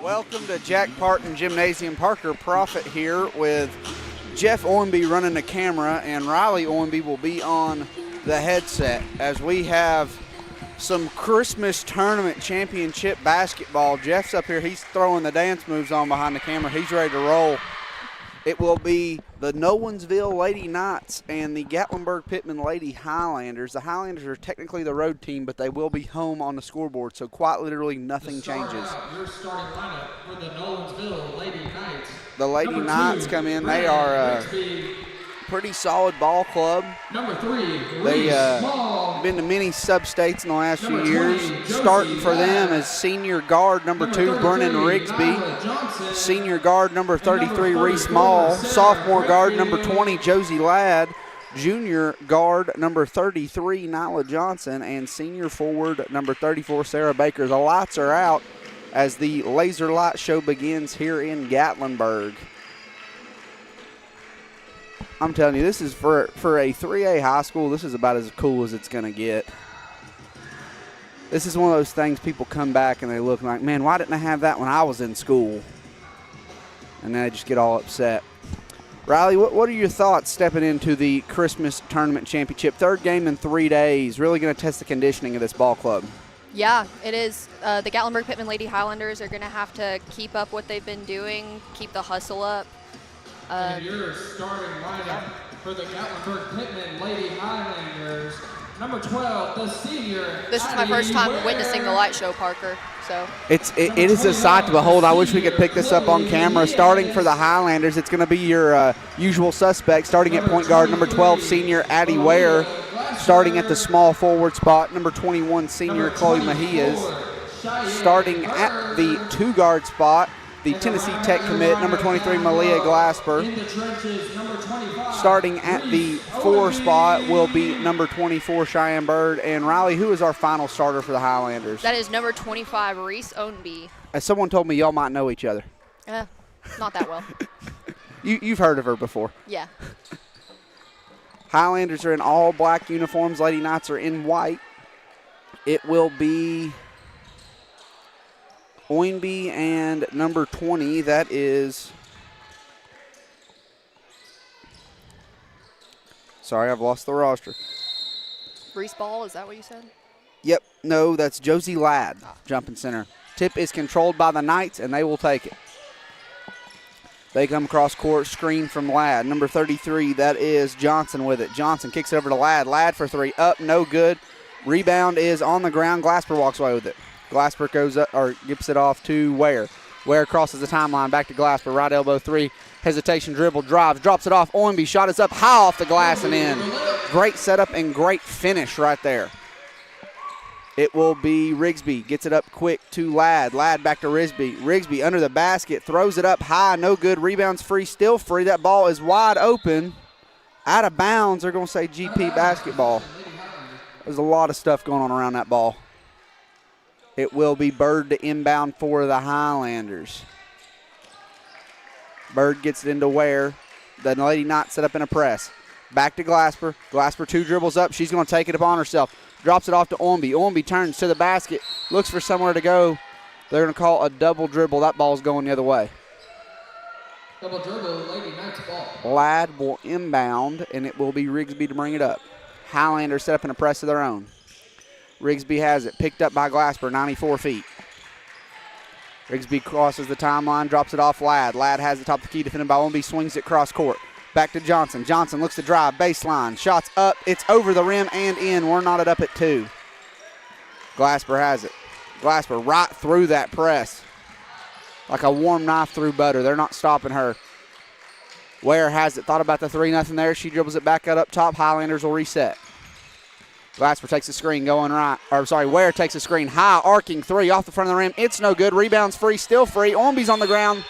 Welcome to Jack Parton Gymnasium. Parker Profit here with Jeff Owenby running the camera, and Riley Owenby will be on the headset as we have some Christmas tournament championship basketball. Jeff's up here. He's throwing the dance moves on behind the camera. He's ready to roll. It will be the Nolensville Lady Knights and the Gatlinburg-Pittman Lady Highlanders. The Highlanders are technically the road team, but they will be home on the scoreboard, so quite literally nothing changes. Your starting lineup for the Nolensville Lady Knights. The Lady Knights come in. They are a pretty solid ball club. Number 3, They've been to many sub-states in the last few years. Starting for them is senior guard number 2, Brennan Rigsby. Senior guard number 33, Reese Mall. Sophomore guard number 20, Josie Ladd. Junior guard number 33, Nyla Johnson. And senior forward number 34, Sarah Baker. The lights are out as the laser light show begins here in Gatlinburg. I'm telling you, this is for a 3A high school, this is about as cool as it's going to get. This is one of those things people come back and they look like, man, why didn't I have that when I was in school? And then they just get all upset. Riley, what are your thoughts stepping into the Christmas Tournament Championship? Third game in 3 days, really going to test the conditioning of this ball club. Yeah, it is. The Gatlinburg-Pittman Lady Highlanders are going to have to keep up what they've been doing, keep the hustle up. And your starting lineup for the Gatlinburg-Pittman Lady Highlanders, number 12, the senior. This is my first time witnessing the light show, Parker. So it is a sight to behold. I wish we could pick this up on camera. Starting for the Highlanders, it's going to be your usual suspect. Starting at point guard, number 12, senior Addie Ware. Starting at the small forward spot, number 21, senior Chloe Mejias. Starting at the 2-guard spot, the Tennessee Tech commit, number 23, Malia Glasper. Starting at the 4 spot will be number 24, Cheyenne Bird. And Riley, who is our final starter for the Highlanders? That is number 25, Reese Ownby. As someone told me, y'all might know each other. Not that well. You've heard of her before. Yeah. Highlanders are in all black uniforms. Lady Knights are in white. It will be Ownby and number 20, that is, sorry, I've lost the roster. Reese Ball, is that what you said? Yep, no, that's Josie Ladd, jumping center. Tip is controlled by the Knights, and they will take it. They come across court, screen from Ladd. Number 33, that is Johnson with it. Johnson kicks it over to Ladd. Ladd for 3, up, no good. Rebound is on the ground. Glasper walks away with it. Glasper goes up, or gives it off to Ware. Ware crosses the timeline, back to Glasper, right elbow 3, hesitation, dribble, drives, drops it off. Ownby shot is up high off the glass and in. Great setup and great finish right there. It will be Rigsby, gets it up quick to Ladd. Ladd back to Rigsby. Rigsby under the basket, throws it up high, no good. Rebounds free, still free. That ball is wide open, out of bounds. They're going to say GP basketball. There's a lot of stuff going on around that ball. It will be Bird to inbound for the Highlanders. Bird gets it into Ware. The Lady Knights set up in a press. Back to Glasper. Glasper 2 dribbles up. She's going to take it upon herself. Drops it off to Ownby. Ownby turns to the basket. Looks for somewhere to go. They're going to call a double dribble. That ball's going the other way. Double dribble, Lady Knights ball. Ladd will inbound, and it will be Rigsby to bring it up. Highlanders set up in a press of their own. Rigsby has it, picked up by Glasper, 94 feet. Rigsby crosses the timeline, drops it off Ladd. Ladd has the top of the key, defended by Ownby, swings it cross court. Back to Johnson. Johnson looks to drive, baseline, shots up, it's over the rim and in. We're knotted up at 2. Glasper has it. Glasper right through that press. Like a warm knife through butter. They're not stopping her. Ware has it, thought about the 3-0 there. She dribbles it back out up top. Highlanders will reset. Glasper takes a screen going right. Ware takes a screen. High, arcing 3 off the front of the rim. It's no good. Rebounds free, still free. Ownby's on the ground.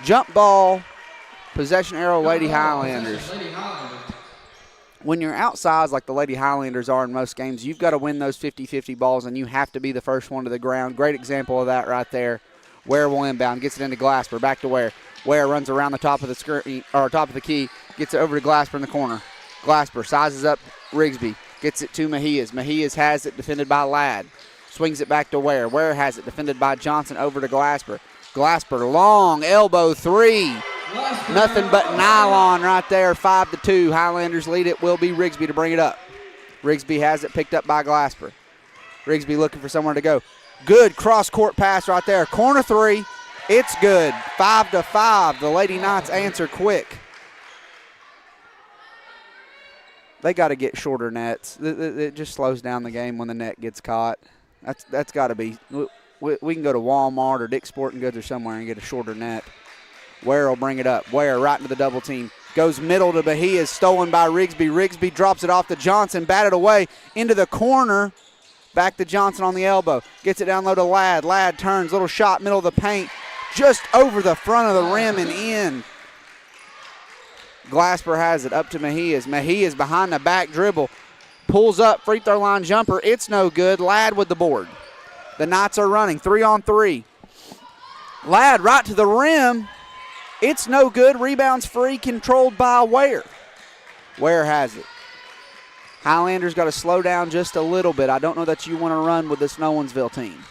Jump ball. Possession arrow, Lady Highlanders. When you're outsized like the Lady Highlanders are in most games, you've got to win those 50-50 balls, and you have to be the first one to the ground. Great example of that right there. Ware will inbound, gets it into Glasper. Back to Ware. Ware runs around the top of the screen, or top of the key, gets it over to Glasper in the corner. Glasper sizes up Rigsby. Gets it to Mejias. Mejias has it, defended by Ladd. Swings it back to Ware. Ware has it, defended by Johnson, over to Glasper. Glasper, long elbow three. Nothing but nylon right there, 5-2. Highlanders lead. It will be Rigsby to bring it up. Rigsby has it picked up by Glasper. Rigsby looking for somewhere to go. Good cross-court pass right there. Corner three. It's good. 5-5. The Lady Knights answer quick. They got to get shorter nets. It just slows down the game when the net gets caught. That's got to be. We can go to Walmart or Dick's Sporting Goods or somewhere and get a shorter net. Ware will bring it up. Ware right into the double team. Goes middle to Bahia, stolen by Rigsby. Rigsby drops it off to Johnson, batted away into the corner. Back to Johnson on the elbow. Gets it down low to Ladd. Ladd turns, little shot, middle of the paint. Just over the front of the rim and in. Glasper has it up to Mejias. Mejias behind the back dribble. Pulls up, free throw line jumper. It's no good. Ladd with the board. The Knights are running 3-on-3. Ladd right to the rim. It's no good. Rebounds free, controlled by Ware. Ware has it. Highlanders got to slow down just a little bit. I don't know that you want to run with this Nolensville team.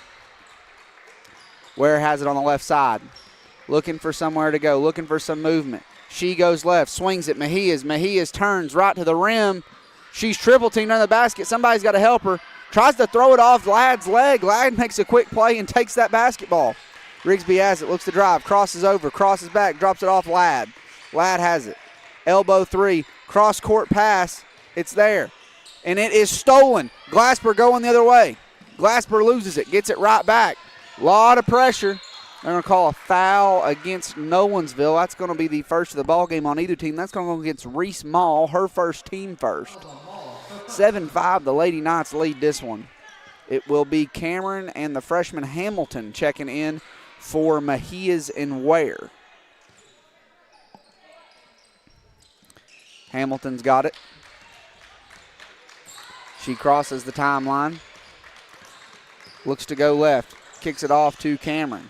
Ware has it on the left side. Looking for somewhere to go. Looking for some movement. She goes left. Swings it. Mejias. Mejias turns right to the rim. She's triple teamed under the basket. Somebody's got to help her. Tries to throw it off Ladd's leg. Ladd makes a quick play and takes that basketball. Rigsby has it. Looks to drive. Crosses over. Crosses back. Drops it off Ladd. Ladd has it. Elbow three. Cross court pass. It's there. And it is stolen. Glasper going the other way. Glasper loses it. Gets it right back. Lot of pressure. They're going to call a foul against Nolensville. That's going to be the first of the ball game on either team. That's going to go against Reese Mall, her first team first. 7-5, the Lady Knights lead this one. It will be Cameron and the freshman Hamilton checking in for Mejias and Ware. Hamilton's got it. She crosses the timeline. Looks to go left. Kicks it off to Cameron.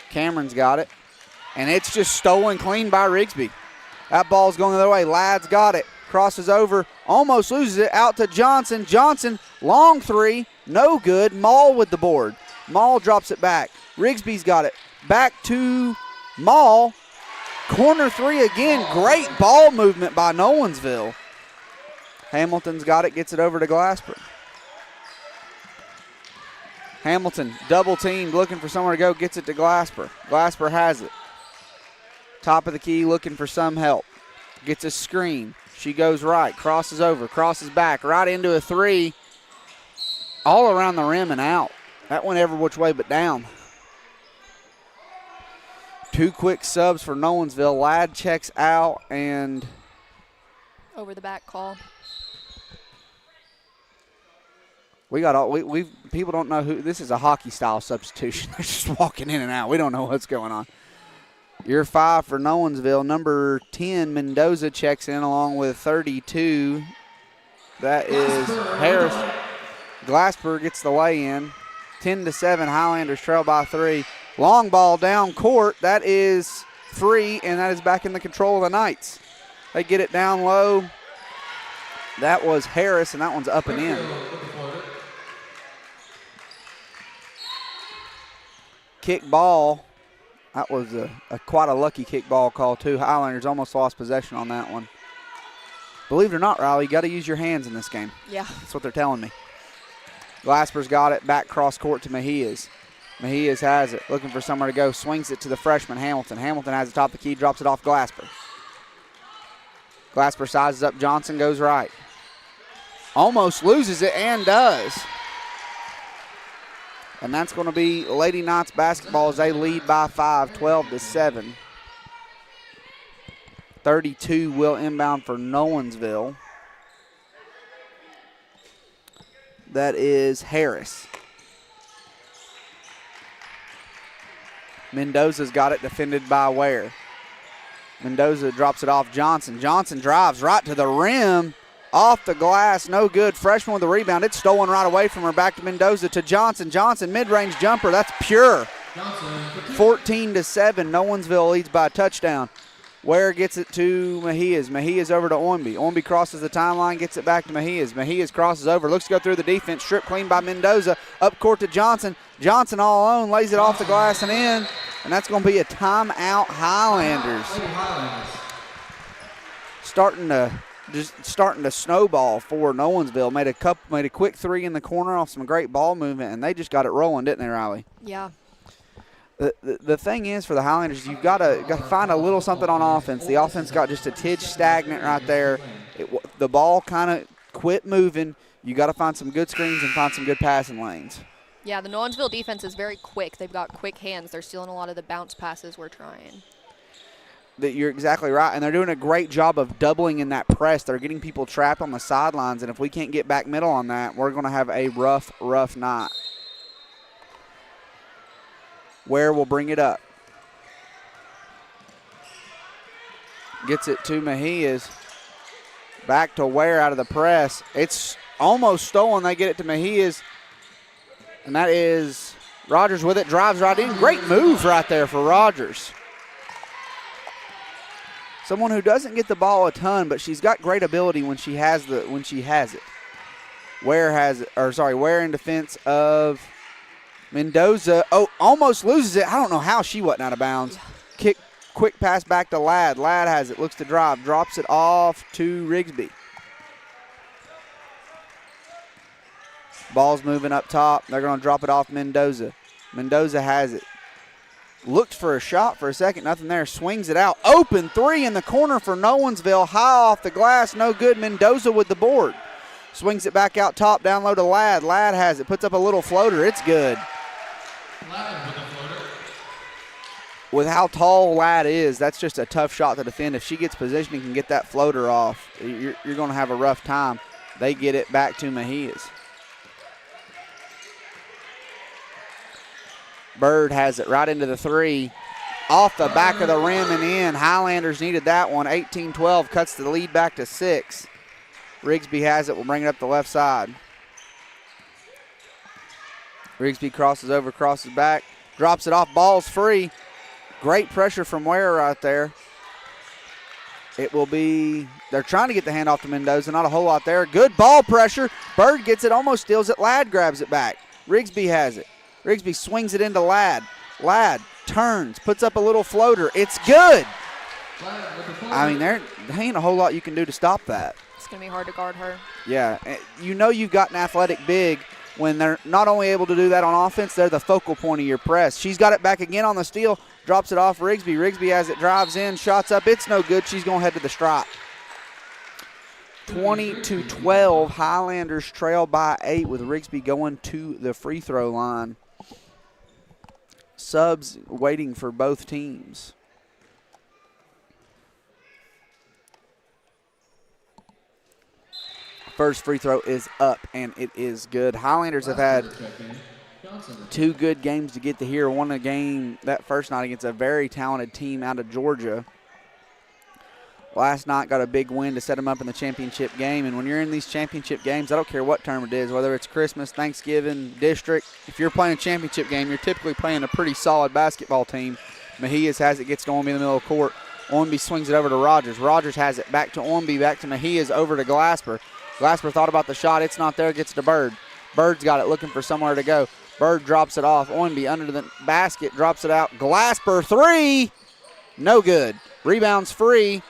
Cameron's got it. And it's just stolen clean by Rigsby. That ball's going the other way. Ladd's got it. Crosses over. Almost loses it. Out to Johnson. Johnson, long three. No good. Mall with the board. Mall drops it back. Rigsby's got it. Back to Mall. Corner three again. Great ball movement by Nolensville. Hamilton's got it. Gets it over to Glasper. Hamilton, double teamed, looking for somewhere to go, gets it to Glasper. Glasper has it. Top of the key, looking for some help. Gets a screen. She goes right, crosses over, crosses back, right into a three. All around the rim and out. That went every which way but down. Two quick subs for Nolensville. Ladd checks out and Over the back call. We got all we people don't know who this is. A hockey style substitution. They're just walking in and out. We don't know what's going on. Year 5 for Nolensville. Number 10 Mendoza checks in along with 32. That is Harris. Glasper gets the lay in. 10-7. Highlanders trail by 3. Long ball down court. That is free, and that is back in the control of the Knights. They get it down low. That was Harris, and that one's up and in. Kick ball. That was quite a lucky kick ball call, too. Highlanders almost lost possession on that one. Believe it or not, Riley, you got to use your hands in this game. Yeah. That's what they're telling me. Glasper's got it. Back cross court to Mejias. Mejias has it. Looking for somewhere to go. Swings it to the freshman, Hamilton. Hamilton has the top of the key. Drops it off Glasper. Glasper sizes up. Johnson goes right. Almost loses it and does. And that's going to be Lady Knights basketball as they lead by 5, 12-7. 32 will inbound for Nolensville. That is Harris. Mendoza's got it, defended by Ware. Mendoza drops it off Johnson. Johnson drives right to the rim. Off the glass, no good. Freshman with the rebound. It's stolen right away from her. Back to Mendoza to Johnson. Johnson, mid-range jumper. That's pure. 14-7. Nolensville leads by a touchdown. Ware gets it to Mejias. Mejias over to Oimby. Oimby crosses the timeline, gets it back to Mejias. Mejias crosses over, looks to go through the defense. Strip clean by Mendoza. Up court to Johnson. Johnson all alone, lays it off the glass and in. And that's going to be a timeout, Highlanders. Starting to snowball for Nolensville. Made a quick three in the corner off some great ball movement, and they just got it rolling, didn't they, Riley? Yeah. The thing is for the Highlanders, you've got to find a little something on offense. The offense got just a tidge stagnant right there. The ball kind of quit moving. You got to find some good screens and find some good passing lanes. Yeah, the Nolensville defense is very quick. They've got quick hands. They're stealing a lot of the bounce passes we're trying. You're exactly right, and they're doing a great job of doubling in that press. They're getting people trapped on the sidelines, and if we can't get back middle on that, we're going to have a rough night. Ware will bring it up. Gets it to Mejias. Back to Ware out of the press. It's almost stolen. They get it to Mejias. And that is Rogers with it. Drives right in. Great move right there for Rogers. Someone who doesn't get the ball a ton, but she's got great ability when she has it. Ware in defense of Mendoza. Oh, almost loses it. I don't know how she wasn't out of bounds. Quick pass back to Ladd. Ladd has it. Looks to drive. Drops it off to Rigsby. Ball's moving up top. They're going to drop it off Mendoza. Mendoza has it. Looked for a shot for a second. Nothing there. Swings it out. Open three in the corner for Nolensville. High off the glass. No good. Mendoza with the board. Swings it back out top. Down low to Ladd. Ladd has it. Puts up a little floater. It's good. With how tall Ladd is, that's just a tough shot to defend. If she gets positioned and can get that floater off, you're going to have a rough time. They get it back to Mejias. Bird has it right into the three. Off the back of the rim and in. Highlanders needed that one. 18-12 cuts the lead back to 6. Rigsby has it. We'll bring it up the left side. Rigsby crosses over, crosses back, drops it off. Ball's free. Great pressure from Ware right there. It will be, they're trying to get the handoff to Mendoza. Not a whole lot there. Good ball pressure. Bird gets it, almost steals it. Ladd grabs it back. Rigsby has it. Rigsby swings it into Ladd. Ladd turns, puts up a little floater. It's good. I mean, there ain't a whole lot you can do to stop that. It's going to be hard to guard her. Yeah, you know you've got an athletic big when they're not only able to do that on offense, they're the focal point of your press. She's got it back again on the steal, drops it off Rigsby. Rigsby has it, drives in, shots up. It's no good. She's going to head to the stripe. 20-12, Highlanders trail by 8 with Rigsby going to the free throw line. Subs waiting for both teams. First free throw is up, and it is good. Highlanders have had 2 good games to get to here. Won a game that first night against a very talented team out of Georgia. Last night got a big win to set them up in the championship game. And when you're in these championship games, I don't care what term it is, whether it's Christmas, Thanksgiving, district, if you're playing a championship game, you're typically playing a pretty solid basketball team. Mejias has it, gets to Oimby in the middle of the court. Oimby swings it over to Rogers. Rogers has it back to Oimby, back to Mejias, over to Glasper. Glasper thought about the shot. It's not there. Gets to Bird. Bird's got it, looking for somewhere to go. Bird drops it off. Oimby under the basket, drops it out. Glasper three. No good. Rebounds free.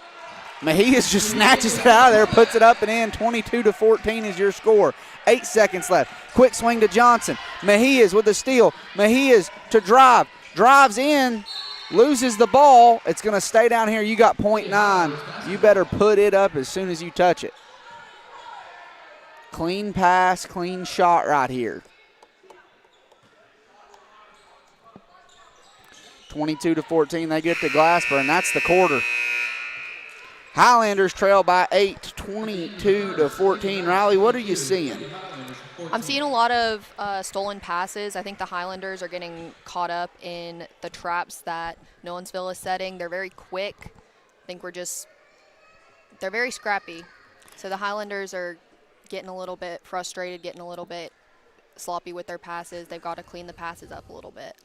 Mejias just snatches it out of there, puts it up and in. 22-14 is your score. 8 seconds left. Quick swing to Johnson. Mejias with the steal. Mejias to drive. Drives in. Loses the ball. It's going to stay down here. You got .9. You better put it up as soon as you touch it. Clean pass, clean shot right here. 22-14, they get to Glasper, and that's the quarter. Highlanders trail by 8, 22-14. Riley, what are you seeing? I'm seeing a lot of stolen passes. I think the Highlanders are getting caught up in the traps that Nolensville is setting. They're very quick. I think they're very scrappy. So the Highlanders are getting a little bit frustrated, getting a little bit sloppy with their passes. They've got to clean the passes up a little bit.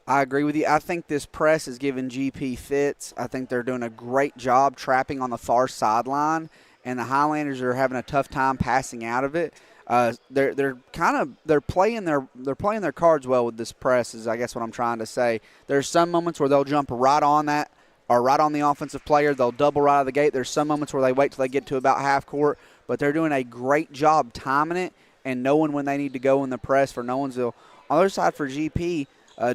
I agree with you. I think this press is giving GP fits. I think they're doing a great job trapping on the far sideline, and the Highlanders are having a tough time passing out of it. They're playing their cards well with this press, is I guess what I'm trying to say. There's some moments where they'll jump right on that or right on the offensive player. They'll double right out of the gate. There's some moments where they wait till they get to about half court, but they're doing a great job timing it and knowing when they need to go in the press for Nolensville. On the other side for GP,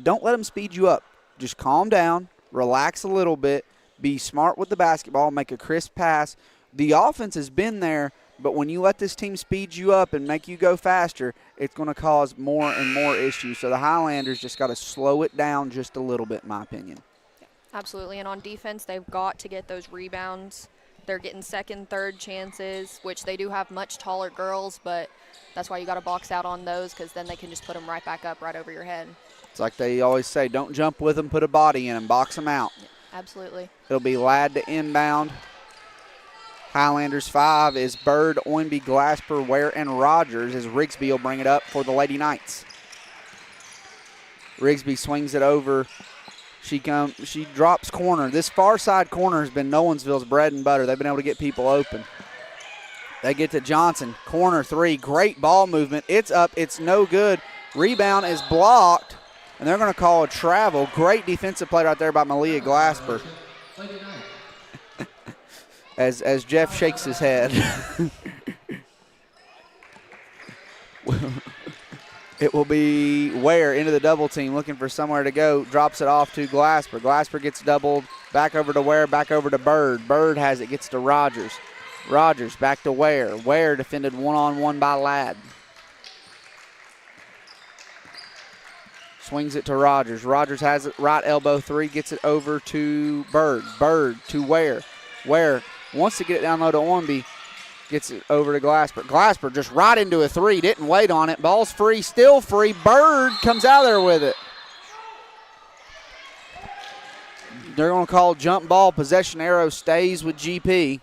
don't let them speed you up. Just calm down, relax a little bit, be smart with the basketball, make a crisp pass. The offense has been there, but when you let this team speed you up and make you go faster, it's going to cause more and more issues. So the Highlanders just got to slow it down just a little bit, in my opinion. Absolutely, and on defense, they've got to get those rebounds. They're getting second, third chances, which they do have much taller girls, but that's why you got to box out on those because then they can just put them right back up right over your head. It's like they always say, don't jump with them, put a body in them, box them out. Yeah, absolutely. It'll be Ladd to inbound. Highlanders 5 is Bird, Oynbe, Glasper, Ware, and Rogers as Rigsby will bring it up for the Lady Knights. Rigsby swings it over. She drops corner. This far side corner has been Nolensville's bread and butter. They've been able to get people open. They get to Johnson. Corner 3. Great ball movement. It's up. It's no good. Rebound is blocked, and they're going to call a travel. Great defensive play right there by Malia Glasper. As Jeff shakes his head. It will be Ware into the double team, looking for somewhere to go. Drops it off to Glasper. Glasper gets doubled. Back over to Ware, back over to Bird. Bird has it, gets to Rogers. Rogers back to Ware. Ware defended one-on-one by Ladd. Swings it to Rogers. Rogers has it, right elbow 3, gets it over to Bird. Bird to Ware. Ware wants to get it down low to Oynbe. Gets it over to Glasper. Glasper just right into a 3. Didn't wait on it. Ball's free, still free. Bird comes out there with it. They're going to call jump ball. Possession arrow stays with GP.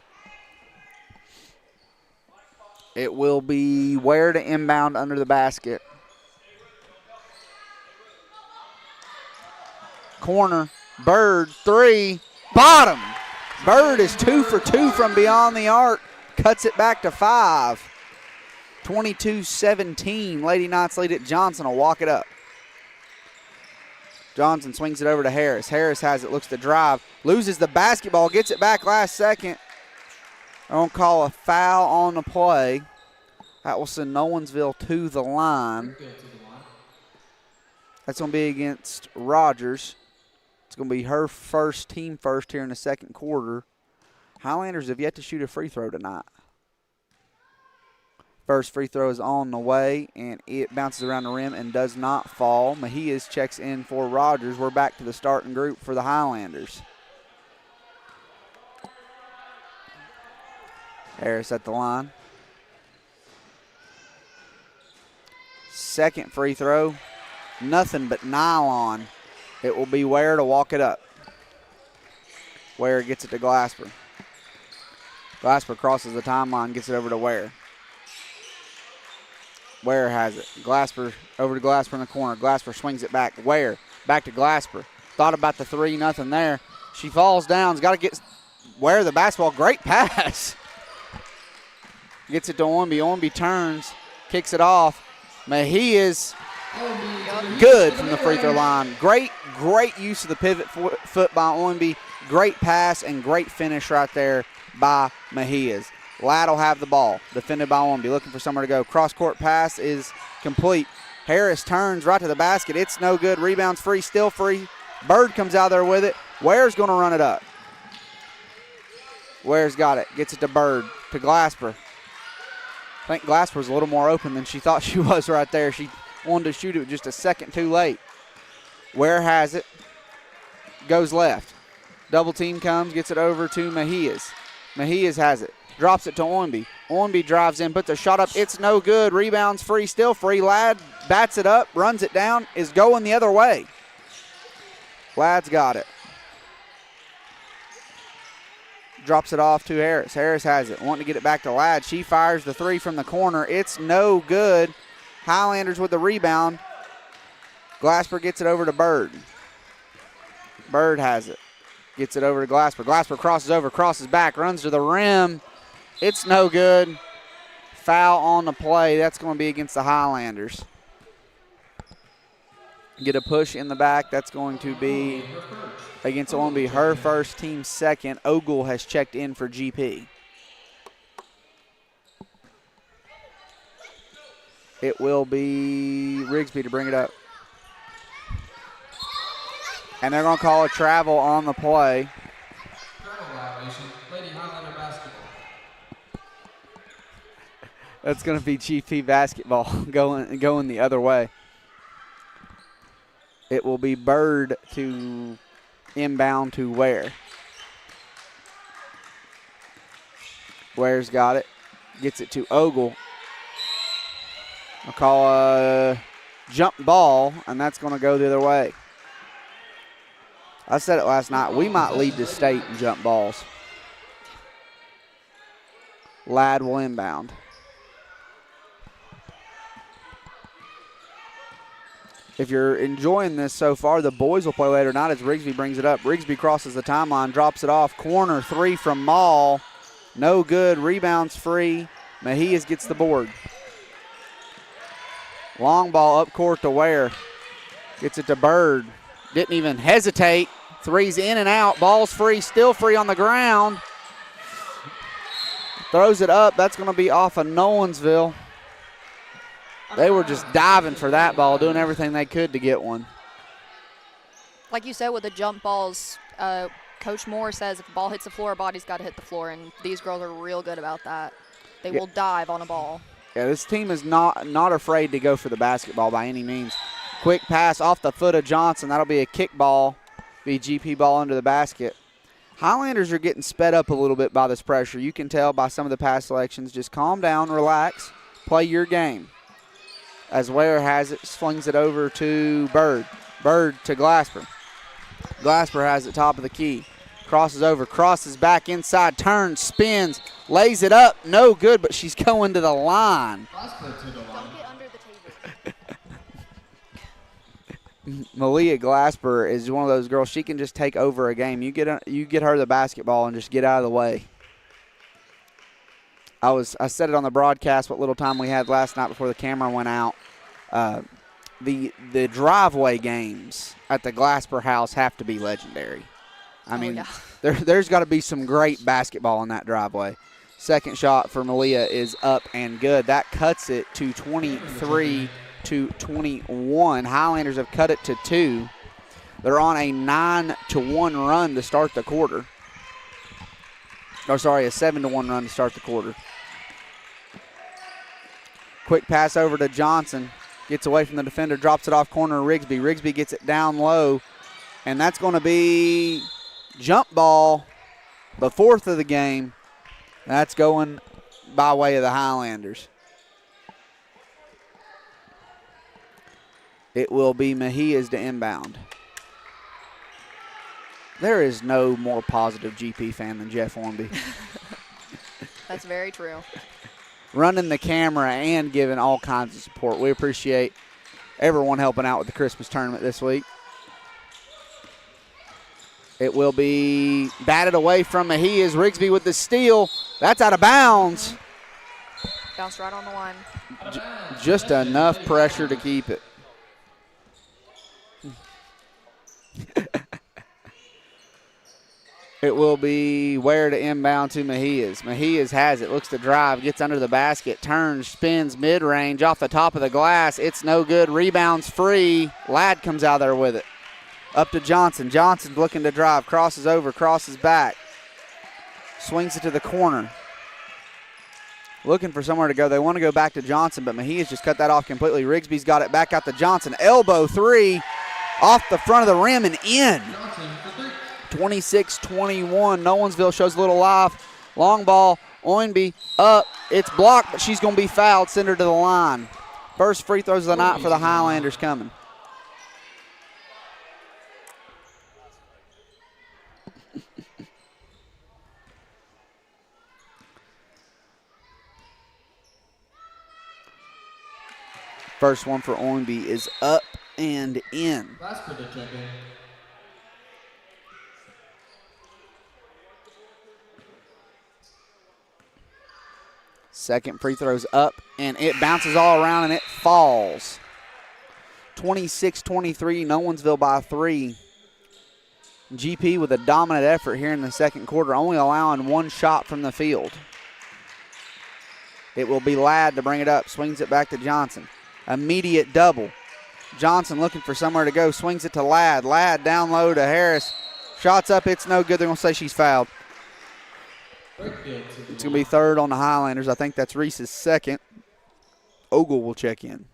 It will be Ware to inbound under the basket. Corner. Bird, 3. Bottom. Bird is 2 for 2 from beyond the arc. Cuts it back to 5. 22-17. Lady Knights lead it. Johnson will walk it up. Johnson swings it over to Harris. Harris has it, looks to drive. Loses the basketball, gets it back last second. I won't call a foul on the play. That will send Nolensville to the line. That's going to be against Rogers. It's going to be her first, team first here in the second quarter. Highlanders have yet to shoot a free throw tonight. First free throw is on the way, and it bounces around the rim and does not fall. Mejias checks in for Rogers. We're back to the starting group for the Highlanders. Harris at the line. Second free throw, nothing but nylon. It will be Ware to walk it up. Ware gets it to Glasper. Glasper crosses the timeline, gets it over to Ware. Ware has it. Glasper over to Glasper in the corner. Glasper swings it back. Ware back to Glasper. Thought about the 3, nothing there. She falls down. Has got to get Ware the basketball. Great pass. Gets it to Oynbe. Oynbe turns, kicks it off. Mejias good from the free throw line. Great use of the pivot foot by Oynbe. Great pass and great finish right there by Mejias. Ladd will have the ball, defended by Oynbe, looking for somewhere to go. Cross-court pass is complete. Harris turns right to the basket. It's no good. Rebounds free, still free. Bird comes out there with it. Ware's going to run it up. Ware's got it. Gets it to Bird, to Glasper. I think Glasper was a little more open than she thought she was right there. She wanted to shoot it just a second too late. Ware has it. Goes left. Double team comes, gets it over to Mejias. Mejias has it. Drops it to Oynbe. Oynbe drives in, puts a shot up. It's no good. Rebounds free, still free. Ladd bats it up, runs it down, is going the other way. Ladd's got it. Drops it off to Harris. Harris has it. Wanting to get it back to Ladd. She fires the 3 from the corner. It's no good. Highlanders with the rebound. Glasper gets it over to Bird. Bird has it. Gets it over to Glasper. Glasper crosses over, crosses back, runs to the rim. It's no good. Foul on the play. That's going to be against the Highlanders. Get a push in the back. That's going to be against Ownby. Her first, team second. Ogle has checked in for GP. It will be Rigsby to bring it up. And they're going to call a travel on the play. Travel violation. Lady Highlander basketball. That's going to be GP basketball going the other way. It will be Bird to inbound to Ware. Ware's got it. Gets it to Ogle. I'll call a jump ball, and that's going to go the other way. I said it last night. We might lead the state in jump balls. Ladd will inbound. If you're enjoying this so far, the boys will play later tonight as Rigsby brings it up. Rigsby crosses the timeline, drops it off. Corner three from Mall. No good. Rebounds free. Mejias gets the board. Long ball up court to Ware. Gets it to Bird. Didn't even hesitate. Three's in and out. Ball's free. Still free on the ground. Throws it up. That's going to be off of Nolensville. They were just diving for that ball, doing everything they could to get one. Like you said, with the jump balls, Coach Moore says if the ball hits the floor, a body's got to hit the floor, and these girls are real good about that. They will dive on a ball. Yeah, this team is not afraid to go for the basketball by any means. Quick pass off the foot of Johnson. That'll be a kick ball, be GP ball under the basket. Highlanders are getting sped up a little bit by this pressure. You can tell by some of the pass selections. Just calm down, relax, play your game. As Ware has it, slings it over to Bird. Bird to Glasper. Glasper has it top of the key. Crosses over, crosses back inside, turns, spins, lays it up. No good, but she's going to the line. Glasper to the line. Don't get under the table. Malia Glasper is one of those girls. She can just take over a game. You get her the basketball and just get out of the way. I said it on the broadcast what little time we had last night before the camera went out. The driveway games at the Glasper house have to be legendary. I mean, yeah. there's got to be some great basketball in that driveway. Second shot for Malia is up and good. That cuts it to 23-21. Highlanders have cut it to 2. They're on a 9-1 run to start the quarter. Or sorry, a 7-1 run to start the quarter. Quick pass over to Johnson. Gets away from the defender, drops it off corner of Rigsby. Rigsby gets it down low, and that's going to be jump ball, the 4th of the game. That's going by way of the Highlanders. It will be Mejias to inbound. There is no more positive GP fan than Jeff Hornby. That's very true. Running the camera and giving all kinds of support. We appreciate everyone helping out with the Christmas tournament this week. It will be batted away from Mejias. Rigsby with the steal. That's out of bounds. Bounced right on the line. Just enough pressure to keep it. It will be Ware to inbound to Mejias. Mejias has it, looks to drive, gets under the basket, turns, spins mid-range off the top of the glass. It's no good. Rebounds free. Ladd comes out there with it. Up to Johnson. Johnson's looking to drive, crosses over, crosses back. Swings it to the corner. Looking for somewhere to go. They want to go back to Johnson, but Mejias just cut that off completely. Rigsby's got it back out to Johnson. Elbow three off the front of the rim and in. 26-21. Nolensville shows a little life. Long ball. Ownby up. It's blocked, but she's going to be fouled. Send her to the line. First free throws of the night for the Highlanders coming. First one for Ownby is up and in. Second free throw's up, and it bounces all around, and it falls. 26-23, Nolensville by 3. GP with a dominant effort here in the second quarter, only allowing one shot from the field. It will be Ladd to bring it up, swings it back to Johnson. Immediate double. Johnson looking for somewhere to go, swings it to Ladd. Ladd down low to Harris. Shots up, it's no good. They're going to say she's fouled. It's going to be third on the Highlanders. I think that's Reese's second. Ogle will check in.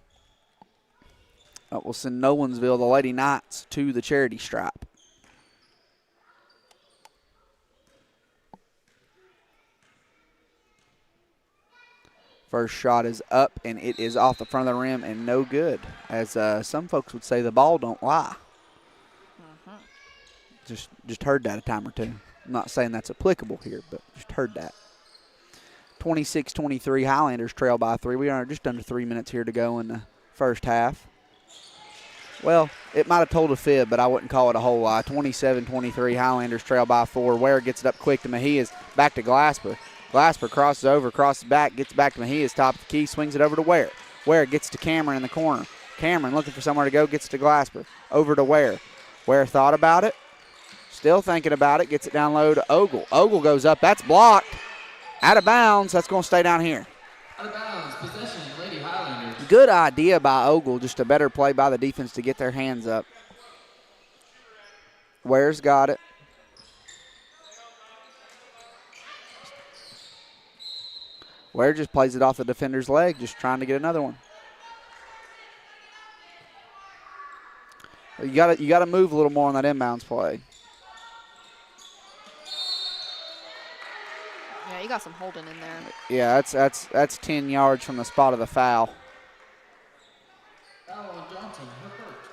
That will send Nolensville, the Lady Knights, to the charity stripe. First shot is up, and it is off the front of the rim and no good. As some folks would say, the ball don't lie. Just heard that a time or two. I'm not saying that's applicable here, but just heard that. 26-23, Highlanders trail by 3. We are just under 3 minutes here to go in the first half. Well, it might have told a fib, but I wouldn't call it a whole lie. 27-23, Highlanders trail by 4. Ware gets it up quick to Mejias, back to Glasper. Glasper crosses over, crosses back, gets back to Mejias, top of the key, swings it over to Ware. Ware gets to Cameron in the corner. Cameron looking for somewhere to go, gets to Glasper. Over to Ware. Ware thought about it, still thinking about it, gets it down low to Ogle. Ogle goes up, that's blocked. Out of bounds, that's going to stay down here. Out of bounds, possession, Lady Highlanders. Good idea by Ogle, just a better play by the defense to get their hands up. Ware's got it. Ware just plays it off the defender's leg, just trying to get another one. You got to move a little more on that inbounds play. Yeah, you got some holding in there. Yeah, that's 10 yards from the spot of the foul. Foul on Johnson, her first.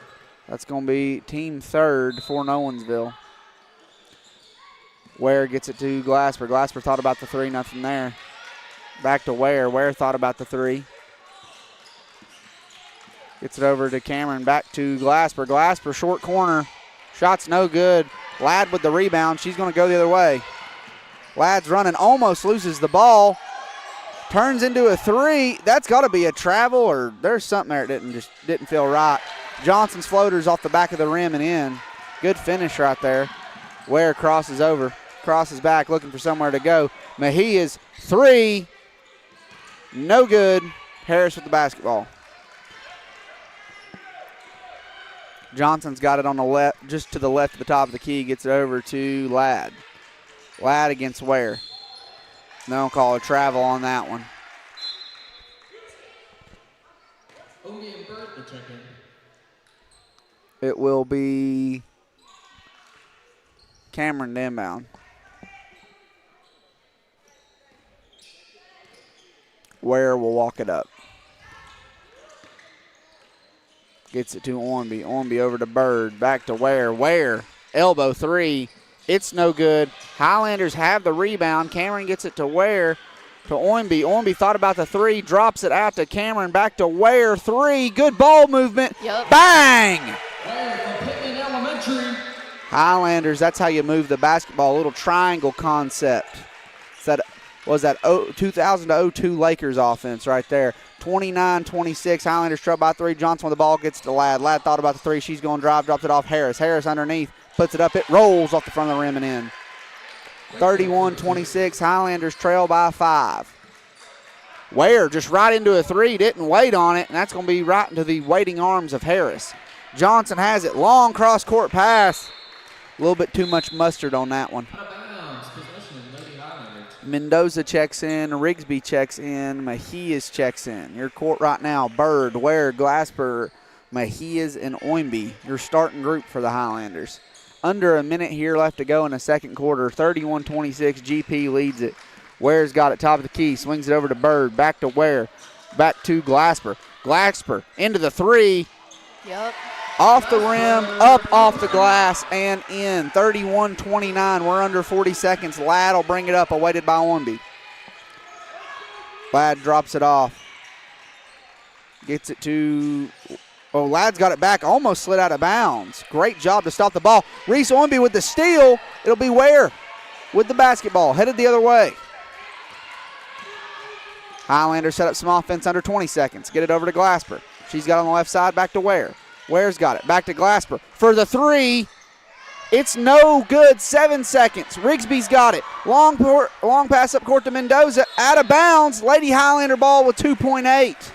That's going to be team third for Nolensville. Ware gets it to Glasper. Glasper thought about the three, nothing there. Back to Ware. Ware thought about the three. Gets it over to Cameron. Back to Glasper. Glasper, short corner. Shot's no good. Ladd with the rebound. She's going to go the other way. Ladd's running. Almost loses the ball. Turns into a three. That's got to be a travel, or there's something there that didn't feel right. Johnson's floater's off the back of the rim and in. Good finish right there. Ware crosses over. Crosses back, looking for somewhere to go. Mejia's three. No good. Harris with the basketball. Johnson's got it on the left, just to the left of the top of the key. Gets it over to Ladd. Ladd against Ware. They'll call a travel on that one. Odie and Bird to check in. It will be Cameron to inbound. Ware will walk it up. Gets it to Ormby. Ormby over to Bird. Back to Ware. Ware, elbow three. It's no good. Highlanders have the rebound. Cameron gets it to Ware. To Ormby. Ormby thought about the three. Drops it out to Cameron. Back to Ware. Three. Good ball movement. Yep. Bang! Ware from Pittman Elementary. Highlanders, that's how you move the basketball. A little triangle concept. Was that 2000 to 02 Lakers offense right there. 29-26, Highlanders trail by 3. Johnson with the ball, gets to Ladd. Ladd thought about the three. She's going to drive, drops it off Harris. Harris underneath, puts it up. It rolls off the front of the rim and in. 31-26, Highlanders trail by 5. Ware just right into a three, didn't wait on it, and that's going to be right into the waiting arms of Harris. Johnson has it, long cross-court pass. A little bit too much mustard on that one. Mendoza checks in, Rigsby checks in, Mejias checks in. Your court right now, Bird, Ware, Glasper, Mejias, and Oimby, your starting group for the Highlanders. Under a minute here left to go in the second quarter. 31-26, GP leads it. Ware's got it top of the key, swings it over to Bird, back to Ware, back to Glasper. Glasper into the three. Yep. Off the rim, up off the glass, and in. 31-29. We're under 40 seconds. Ladd will bring it up, awaited by Ormby. Ladd drops it off. Gets it to, Ladd's got it back, almost slid out of bounds. Great job to stop the ball. Reese Ormby with the steal. It'll be Ware with the basketball, headed the other way. Highlander set up some offense under 20 seconds. Get it over to Glasper. She's got on the left side, back to Ware. Ware's got it, back to Glasper. For the three, it's no good, 7 seconds. Rigsby's got it. Long pass up court to Mendoza, out of bounds. Lady Highlander ball with 2.8.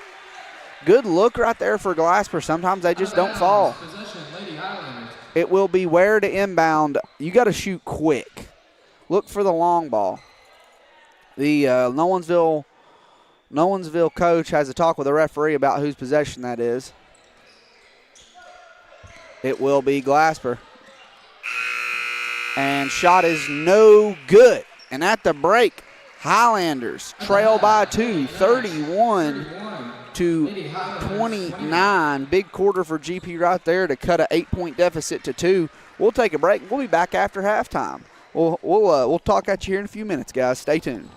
Good look right there for Glasper. Sometimes they just don't fall. Possession, Lady Highlanders. It will be Ware to inbound. You got to shoot quick. Look for the long ball. The Nolensville coach has a talk with the referee about whose possession that is. It will be Glasper. And shot is no good. And at the break, Highlanders trail by 2, 31-29. Big quarter for GP right there to cut an 8-point deficit to 2. We'll take a break. We'll be back after halftime. We'll talk at you here in a few minutes, guys. Stay tuned.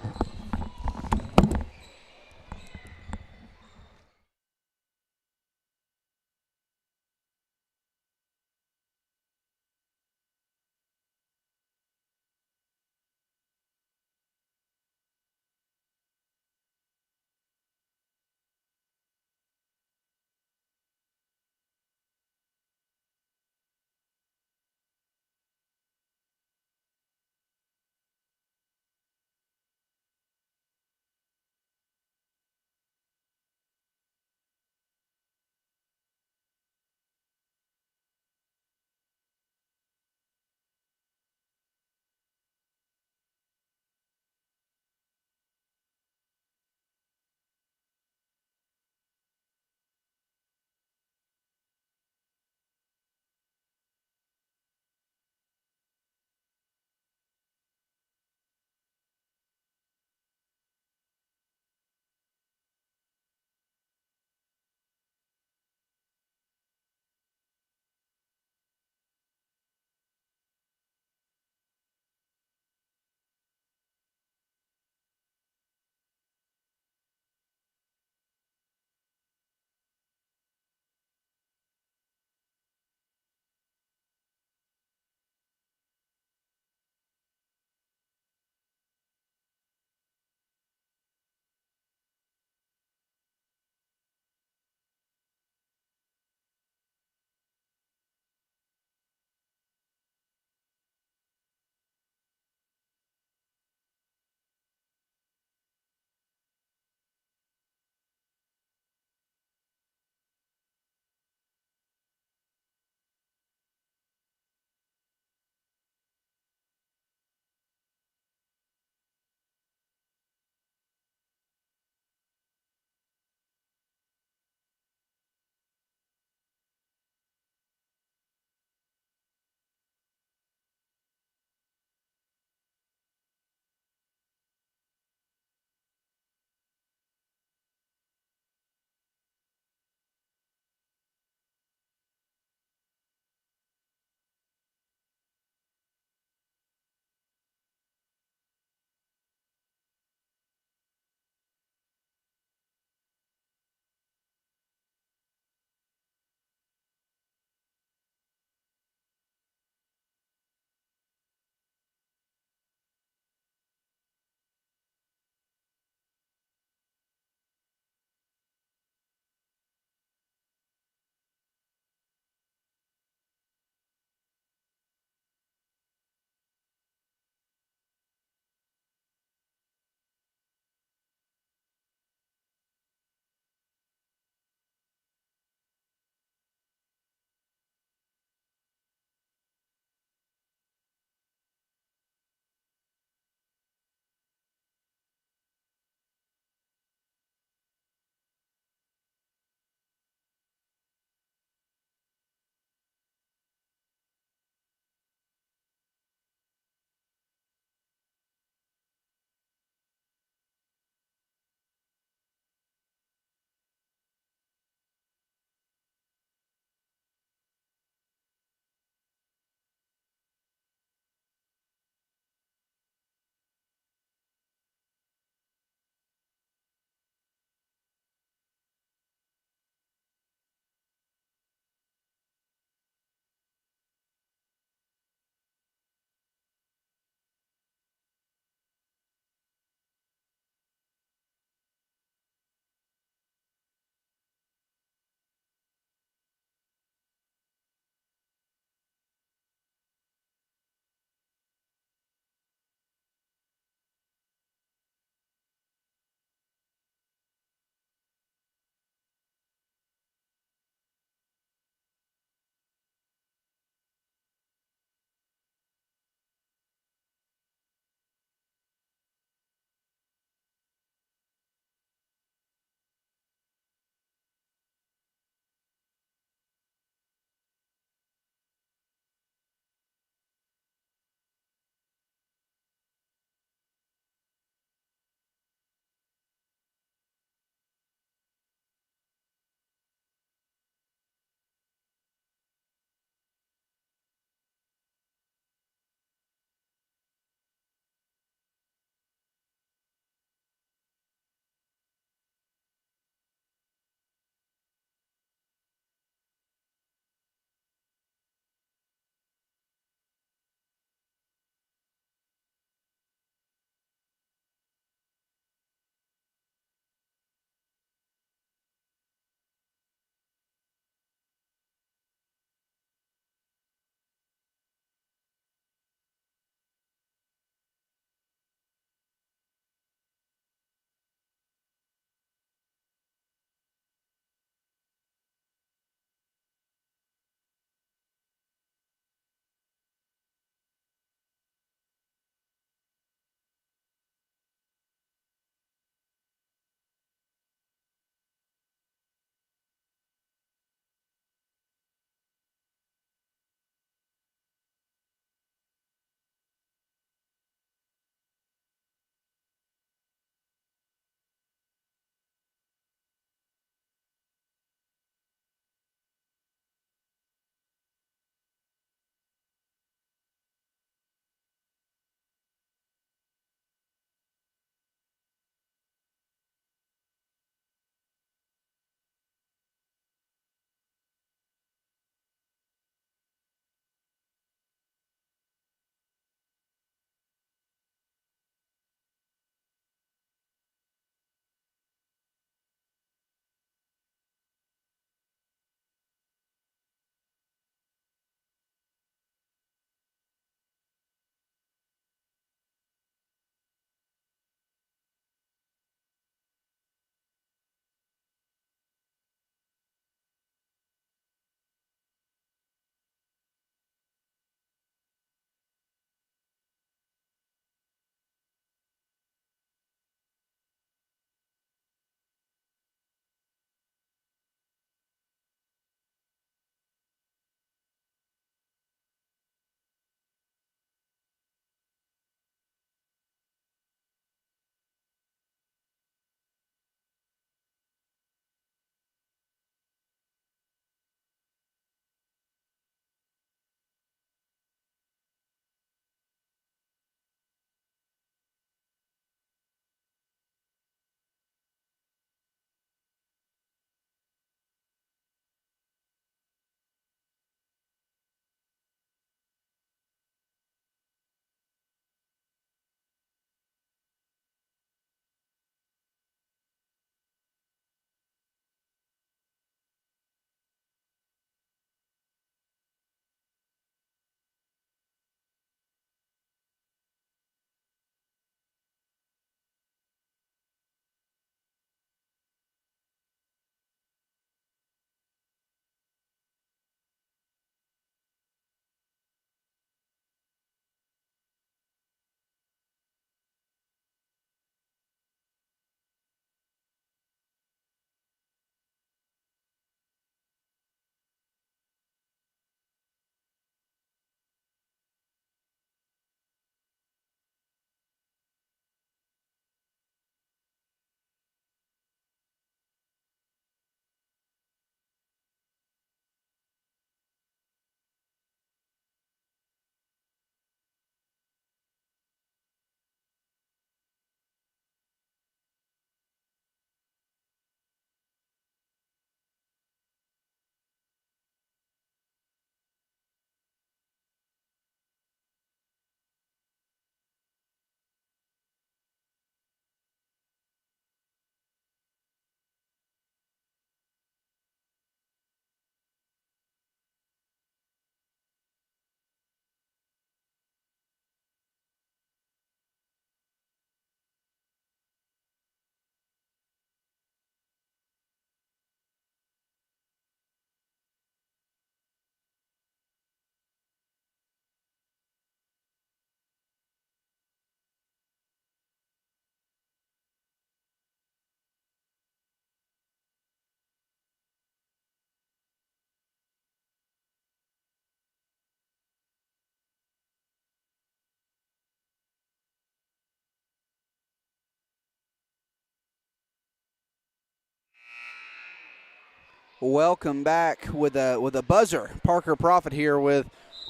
Welcome back with a buzzer. Parker Profit here with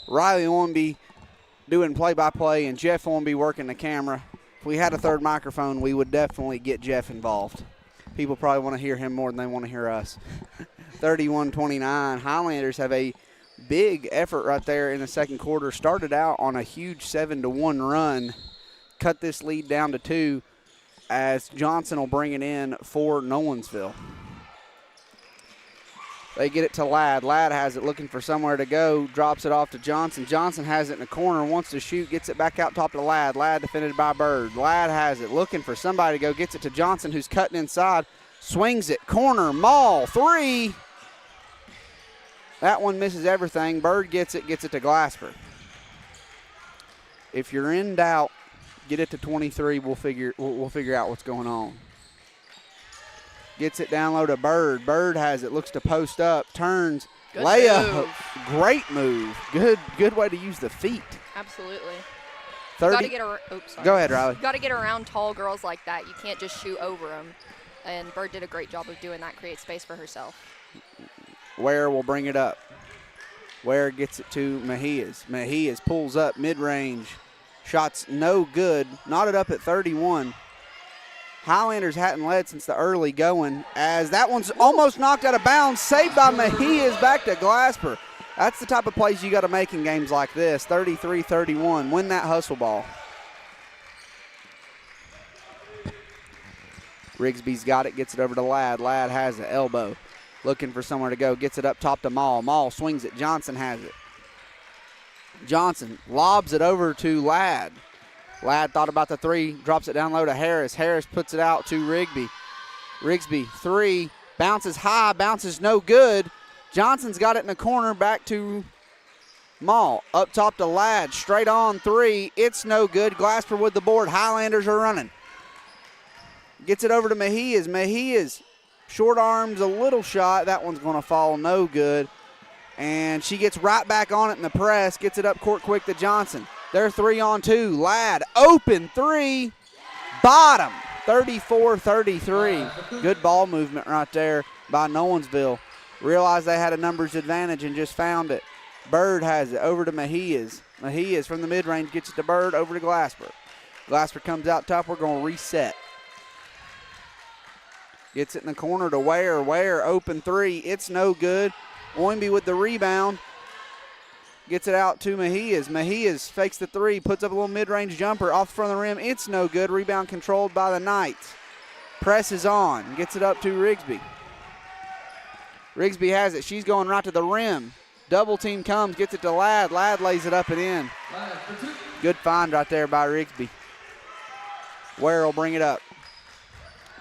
Riley Ormby doing play-by-play and Jeff Ormby working the camera. If we had a third microphone, we would definitely get Jeff involved. People probably want to hear him more than they want to hear us. 31-29. Highlanders have a big effort right there in the second quarter. Started out on a huge 7-1 run. Cut this lead down to 2 as Johnson will bring it in for Nolensville. They get it to Ladd. Ladd has it, looking for somewhere to go. Drops it off to Johnson. Johnson has it in the corner, wants to shoot, gets it back out top to Ladd. Ladd defended by Bird. Ladd has it, looking for somebody to go. Gets it to Johnson, who's cutting inside. Swings it, corner, Maul, 3. That one misses everything. Bird gets it to Glasper. If you're in doubt, get it to 23. We'll figure out what's going on. Gets it down low to Bird. Bird has it, looks to post up, turns, Good layup. move. Great move. Good way to use the feet. Absolutely. 30. Go ahead, Riley. You got to get around tall girls like that. You can't just shoot over them. And Bird did a great job of doing that, create space for herself. Ware will bring it up. Ware gets it to Mejias. Mejias pulls up mid-range. Shot's no good. Knotted up at 31. Highlanders hadn't led since the early going, as that one's almost knocked out of bounds. Saved by Mejias, back to Glasper. That's the type of plays you got to make in games like this. 33-31. Win that hustle ball. Rigsby's got it, gets it over to Ladd. Ladd has the elbow. Looking for somewhere to go. Gets it up top to Maul. Maul swings it. Johnson has it. Johnson lobs it over to Ladd. Ladd thought about the 3, drops it down low to Harris. Harris puts it out to Rigsby. Rigsby, 3, bounces high, bounces no good. Johnson's got it in the corner, back to Maul. Up top to Ladd, straight on 3. It's no good. Glasper with the board. Highlanders are running. Gets it over to Mejias. Mejias, short arms, a little shot. That one's going to fall, no good. And she gets right back on it in the press. Gets it up court quick to Johnson. They're 3-on-2. Ladd, open 3. Bottom, 34-33. Good ball movement right there by Nolensville. Realized they had a numbers advantage and just found it. Bird has it over to Mejias. Mejias from the mid-range gets it to Bird, over to Glasper. Glasper comes out top. We're going to reset. Gets it in the corner to Ware. Ware, open 3. It's no good. Oimby with the rebound. Gets it out to Mejias. Mejias fakes the 3, puts up a little mid-range jumper off the front of the rim. It's no good. Rebound controlled by the Knights. Presses on. Gets it up to Rigsby. Rigsby has it. She's going right to the rim. Double team comes. Gets it to Ladd. Ladd lays it up and in. Good find right there by Rigsby. Ware will bring it up.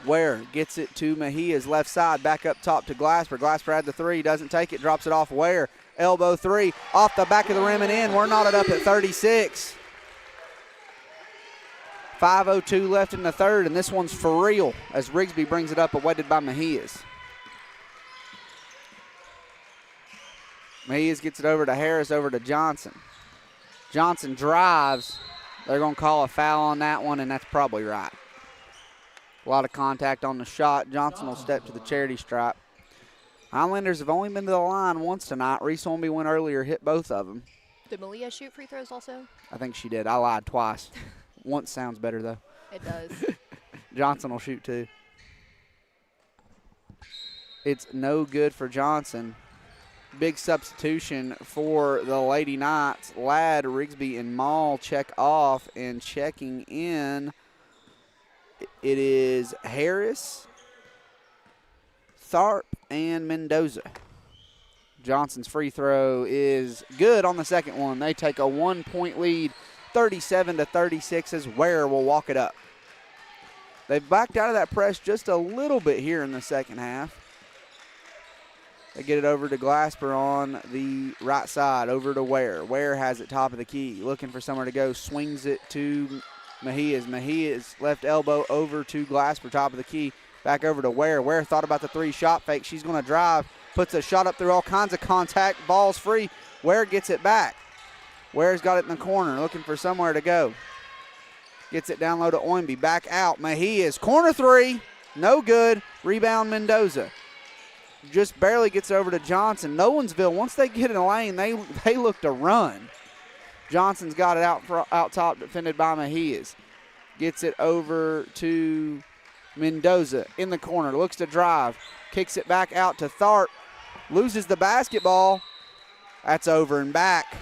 Ware gets it to Mejias, left side, back up top to Glasper. Glasper had the 3, doesn't take it, drops it off Ware. Elbow 3, off the back of the rim and in. We're knotted up at 36. 5:02 left in the third, and this one's for real as Rigsby brings it up, awaited by Mejias. Mejias gets it over to Harris, over to Johnson. Johnson drives. They're going to call a foul on that one, and that's probably right. A lot of contact on the shot. Johnson will step to the charity stripe. Highlanders have only been to the line once tonight. Reese Ormby went earlier, hit both of them. Did Malia shoot free throws also? I think she did. I lied twice. Once sounds better, though. It does. Johnson will shoot, too. It's no good for Johnson. Big substitution for the Lady Knights. Ladd, Rigsby, and Maul check off, and checking in, it is Harris, Tharp, and Mendoza. Johnson's free throw is good on the second one. They take a 1-point lead, 37-36, as Ware will walk it up. They've backed out of that press just a little bit here in the second half. They get it over to Glasper on the right side, over to Ware. Ware has it top of the key, looking for somewhere to go, swings it to Mejias. Mejias left elbow over to Glasper, top of the key, back over to Ware. Ware thought about the 3 shot fake. She's going to drive, puts a shot up through all kinds of contact, ball's free. Ware gets it back. Ware's got it in the corner, looking for somewhere to go. Gets it down low to Oimby, back out. Mejias, corner 3, no good. Rebound Mendoza. just barely gets over to Johnson. Nolensville, once they get in the lane, they look to run. Johnson's got it out top, defended by Mejias. Gets it over to Mendoza in the corner, looks to drive, kicks it back out to Tharp, loses the basketball. That's over and back.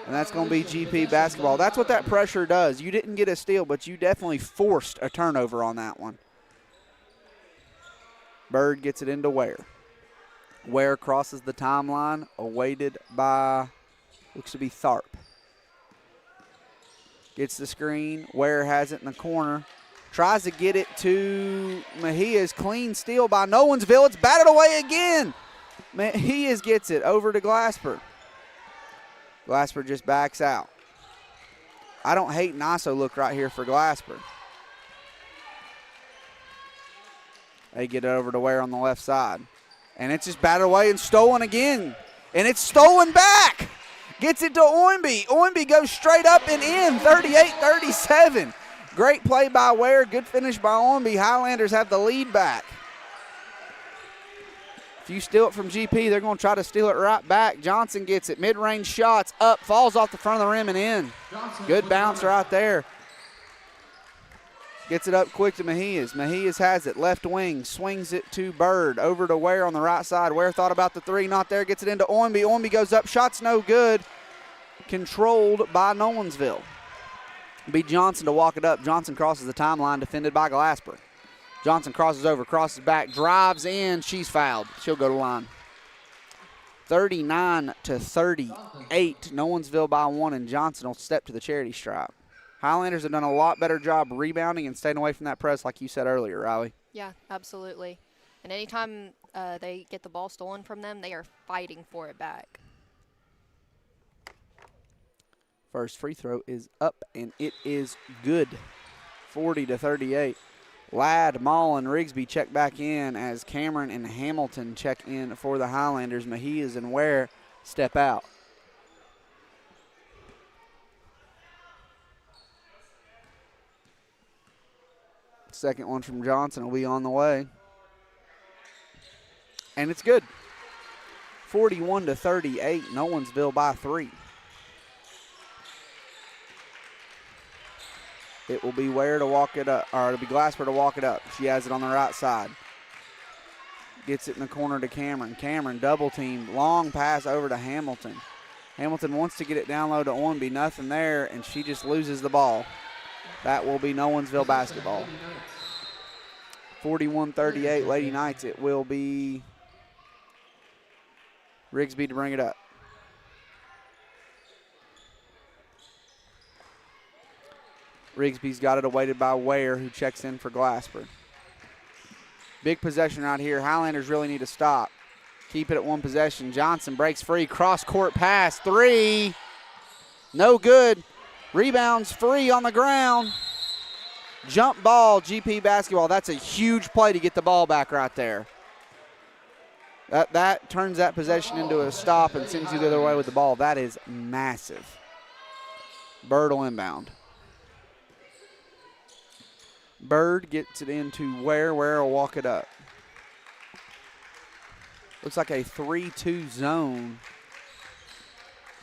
And that's going to be GP basketball. That's what that pressure does. You didn't get a steal, but you definitely forced a turnover on that one. Bird gets it into Ware. Ware crosses the timeline, awaited by, looks to be Tharp. Gets the screen. Ware has it in the corner. Tries to get it to Mejias. Clean steal by Nolensville. It's batted away again. Mejias gets it over to Glasper. Glasper just backs out. I don't hate an ISO look right here for Glasper. They get it over to Ware on the left side. And it's just batted away and stolen again. And it's stolen back. Gets it to Oimby. Oimby goes straight up and in, 38-37. Great play by Ware. Good finish by Oimby. Highlanders have the lead back. If you steal it from GP, they're going to try to steal it right back. Johnson gets it. Mid-range shots up. Falls off the front of the rim and in. Good bounce right there. Gets it up quick to Mejias. Mejias has it. Left wing. Swings it to Bird. Over to Ware on the right side. Ware thought about the three. Not there. Gets it into Oimby. Oimby goes up. Shot's no good. Controlled by Nolensville. Be Johnson to walk it up. Johnson crosses the timeline. Defended by Glasper. Johnson crosses over. Crosses back. Drives in. She's fouled. She'll go to line. 39-38. Nolensville by 1, and Johnson will step to the charity stripe. Highlanders have done a lot better job rebounding and staying away from that press, like you said earlier, Riley. Yeah, absolutely. And anytime they get the ball stolen from them, they are fighting for it back. First free throw is up, and it is good. 40-38. Ladd, Mall, and Rigsby check back in as Cameron and Hamilton check in for the Highlanders. Mejias and Ware step out. Second one from Johnson will be on the way. And it's good. 41-38, Nolensville by 3. It will be Ware to walk it up, or it'll be Glasper to walk it up. She has it on the right side. Gets it in the corner to Cameron. Cameron double team, long pass over to Hamilton. Hamilton wants to get it down low to Oimby, nothing there, and she just loses the ball. That will be Nolensville basketball. 41-38, Lady Knights. It will be Rigsby to bring it up. Rigsby's got it awaited by Ware, who checks in for Glasper. Big possession right here. Highlanders really need to stop. Keep it at one possession. Johnson breaks free. Cross-court pass. 3. No good. Rebounds free on the ground. Jump ball, GP basketball. That's a huge play to get the ball back right there. That turns that possession into a stop and sends you the other way with the ball. That is massive. Bird will inbound. Bird gets it into Ware. Ware will walk it up. Looks like a 3-2 zone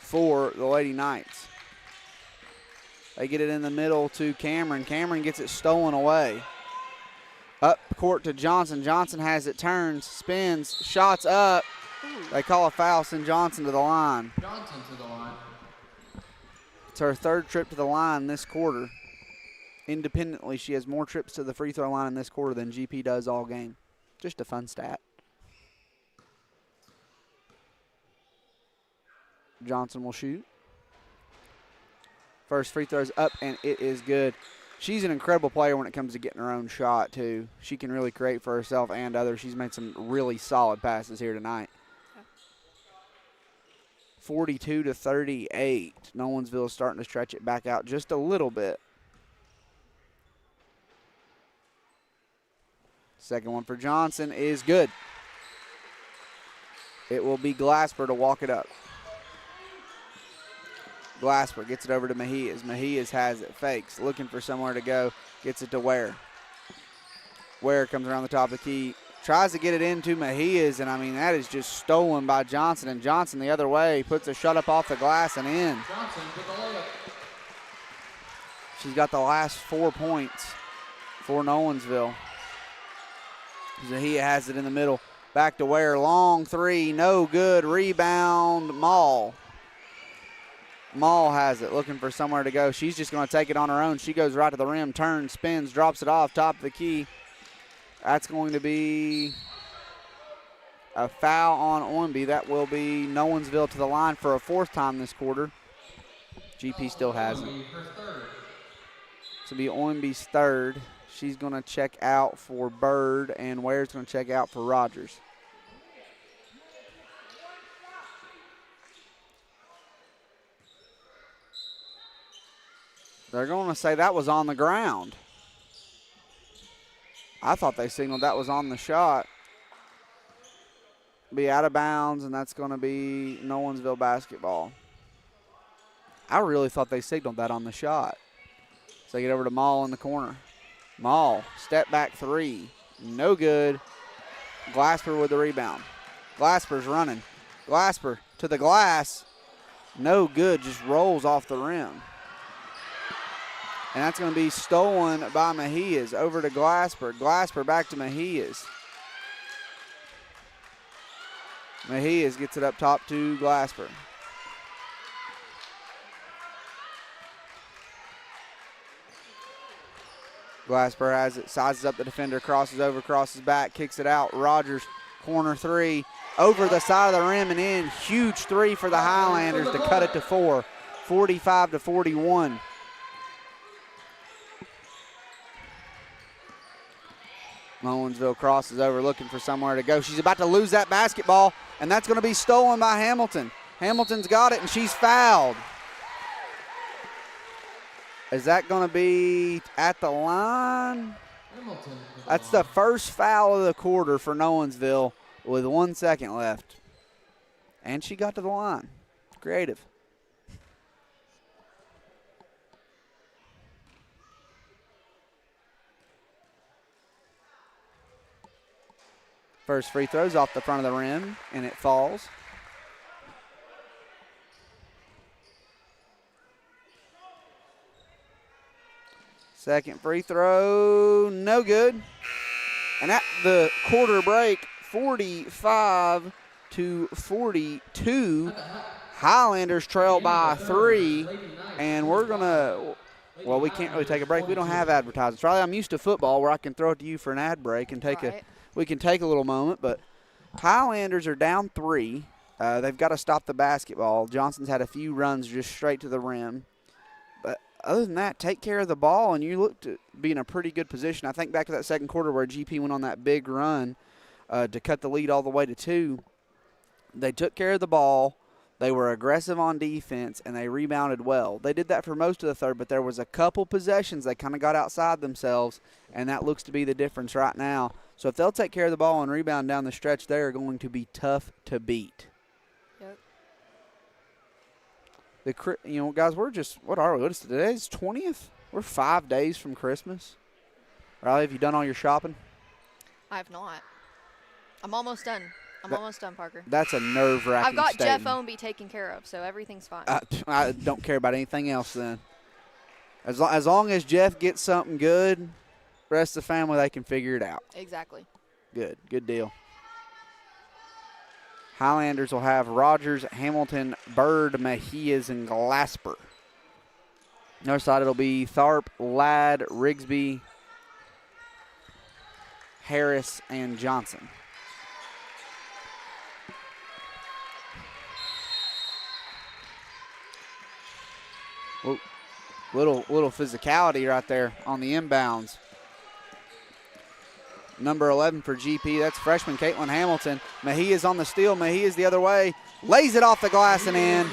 for the Lady Knights. They get it in the middle to Cameron. Cameron gets it stolen away. Up court to Johnson. Johnson has it, turns, spins, shots up. They call a foul, send Johnson to the line. Johnson to the line. It's her third trip to the line this quarter. Independently, she has more trips to the free throw line in this quarter than GP does all game. Just a fun stat. Johnson will shoot. First free throw's up, and it is good. She's an incredible player when it comes to getting her own shot, too. She can really create for herself and others. She's made some really solid passes here tonight. 42-38. Nolensville is starting to stretch it back out just a little bit. Second one for Johnson is good. It will be Glasper to walk it up. Glasper gets it over to Mejias. Mejias has it, fakes, looking for somewhere to go, gets it to Ware. Ware comes around the top of the key, Tries to get it into Mejias, and I mean, that is just stolen by Johnson. And Johnson the other way puts a shot up off the glass and in. Johnson with the layup. She's got the last 4 points for Nolensville. Mejia has it in the middle. Back to Ware, long three, no good. Rebound, Maul. Maul has it, looking for somewhere to go. She's just going to take it on her own. She goes right to the rim, turns, spins, drops it off, top of the key. That's going to be a foul on Ownby. That will be Nolensville to the line for a 4th time this quarter. GP still has it. This will be Ownby's 3rd. She's going to check out for Bird, and Ware's going to check out for Rogers. They're going to say that was on the ground. I thought they signaled that was on the shot. Be out of bounds, and that's going to be Nolensville basketball. I really thought they signaled that on the shot. So they get over to Maul in the corner. Maul, step back three. No good. Glasper with the rebound. Glasper's running. Glasper to the glass. No good, just rolls off the rim. And that's going to be stolen by Mejias. Over to Glasper. Glasper back to Mejias. Mejias gets it up top to Glasper. Glasper has it, sizes up the defender, crosses over, crosses back, kicks it out. Rogers, corner three, over the side of the rim and in. Huge three for the Highlanders to cut it to 4, 45-41. Nolensville crosses over, looking for somewhere to go. She's about to lose that basketball, and that's going to be stolen by Hamilton. Hamilton's got it, and she's fouled. Is that going to be at the line? That's the first foul of the quarter for Nolensville with 1 second left. And she got to the line. Creative. First free throw's off the front of the rim, and it falls. Second free throw, no good. And at the quarter break, 45-42. Highlanders trail by 3. And we're going to, well, we can't really take a break. We don't have advertisements. Riley, I'm used to football where I can throw it to you for an ad break and we can take a little moment. But Highlanders are down 3. They've got to stop the basketball. Johnson's had a few runs just straight to the rim. Other than that, take care of the ball, and you look to be in a pretty good position. I think back to that second quarter where GP went on that big run to cut the lead all the way to 2. They took care of the ball. They were aggressive on defense, and they rebounded well. They did that for most of the third, but there was a couple possessions they kind of got outside themselves, and that looks to be the difference right now. So if they'll take care of the ball and rebound down the stretch, they are going to be tough to beat. Guys, we're just, what are we? What is today's 20th? We're 5 days from Christmas. Riley, have you done all your shopping? I have not. I'm almost done. Almost done, Parker. That's a nerve-wracking I've got statement. Jeff Ownby taken care of, so everything's fine. I don't care about anything else then. As long as Jeff gets something good, the rest of the family, they can figure it out. Exactly. Good deal. Highlanders will have Rogers, Hamilton, Bird, Mejias, and Glasper. On the other side, it'll be Tharp, Ladd, Rigsby, Harris, and Johnson. Whoa. Little physicality right there on the inbounds. Number 11 for GP, that's freshman Caitlin Hamilton. Mejia's on the steal. Mejia's the other way. Lays it off the glass and in.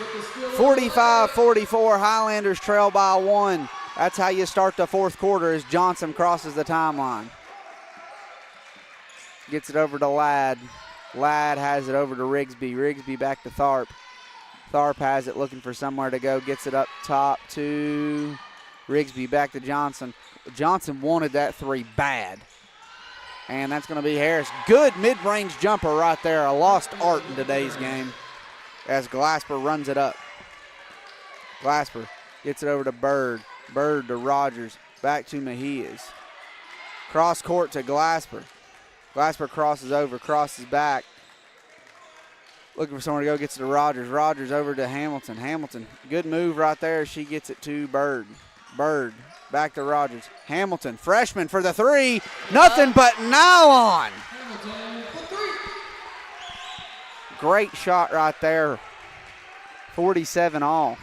45-44, Highlanders trail by 1. That's how you start the fourth quarter as Johnson crosses the timeline. Gets it over to Ladd. Ladd has it over to Rigsby. Rigsby back to Tharp. Tharp has it, looking for somewhere to go. Gets it up top to Rigsby, back to Johnson. Johnson wanted that three bad. And that's going to be Harris. Good mid-range jumper right there. A lost art in today's game as Glasper runs it up. Glasper gets it over to Bird. Bird to Rogers. Back to Mejias. Cross court to Glasper. Glasper crosses over, crosses back. Looking for somewhere to go, gets it to Rogers. Rogers over to Hamilton. Hamilton, good move right there. She gets it to Bird. Bird, back to Rogers. Hamilton, freshman for the three. Nothing but nylon. Great shot right there. 47 all.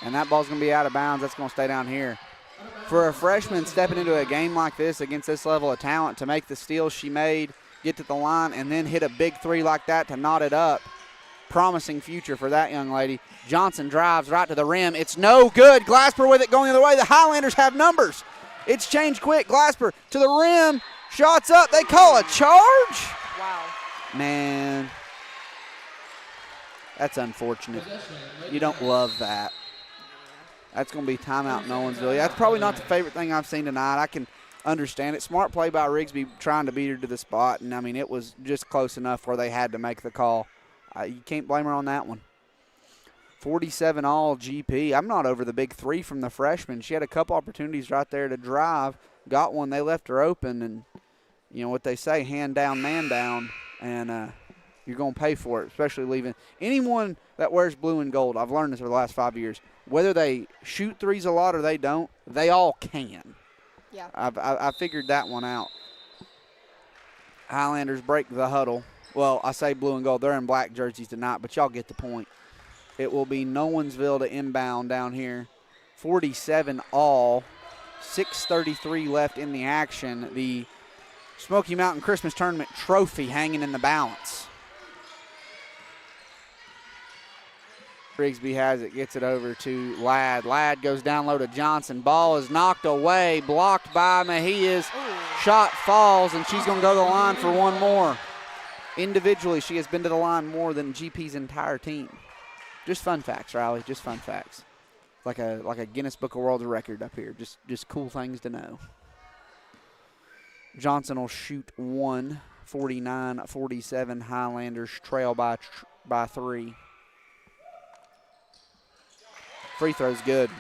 And that ball's going to be out of bounds. That's going to stay down here. For a freshman stepping into a game like this against this level of talent, to make the steal she made, get to the line, and then hit a big three like that to knot it up, promising future for that young lady. Johnson drives right to the rim. It's no good. Glasper with it going the other way. The Highlanders have numbers. It's changed quick. Glasper to the rim. Shots up. They call a charge? Wow. Man, that's unfortunate. You don't love that. That's going to be timeout in Owensville. That's probably not the favorite thing I've seen tonight. I can understand it. Smart play by Rigsby trying to beat her to the spot, and, I mean, it was just close enough where they had to make the call. You can't blame her on that one. 47 all GP. I'm not over the big three from the freshman. She had a couple opportunities right there to drive. Got one. They left her open, and, you know what they say, hand down, man down, and you're going to pay for it, especially leaving. Anyone that wears blue and gold, I've learned this over the last 5 years, whether they shoot threes a lot or they don't, they all can. Yeah. I figured that one out. Highlanders break the huddle. Well, I say blue and gold. They're in black jerseys tonight, but y'all get the point. It will be Nolensville to inbound down here. 47 all. 6:33 left in the action. The Smoky Mountain Christmas Tournament trophy hanging in the balance. Rigsby has it, gets it over to Ladd. Ladd goes down low to Johnson. Ball is knocked away, blocked by Mejias. Shot falls, and she's going to go to the line for one more. Individually, she has been to the line more than GP's entire team. Just fun facts, Riley, just fun facts. Like a Guinness Book of World Record up here. Just cool things to know. Johnson will shoot one. 49-47. Highlanders trail by three. Free throw's good.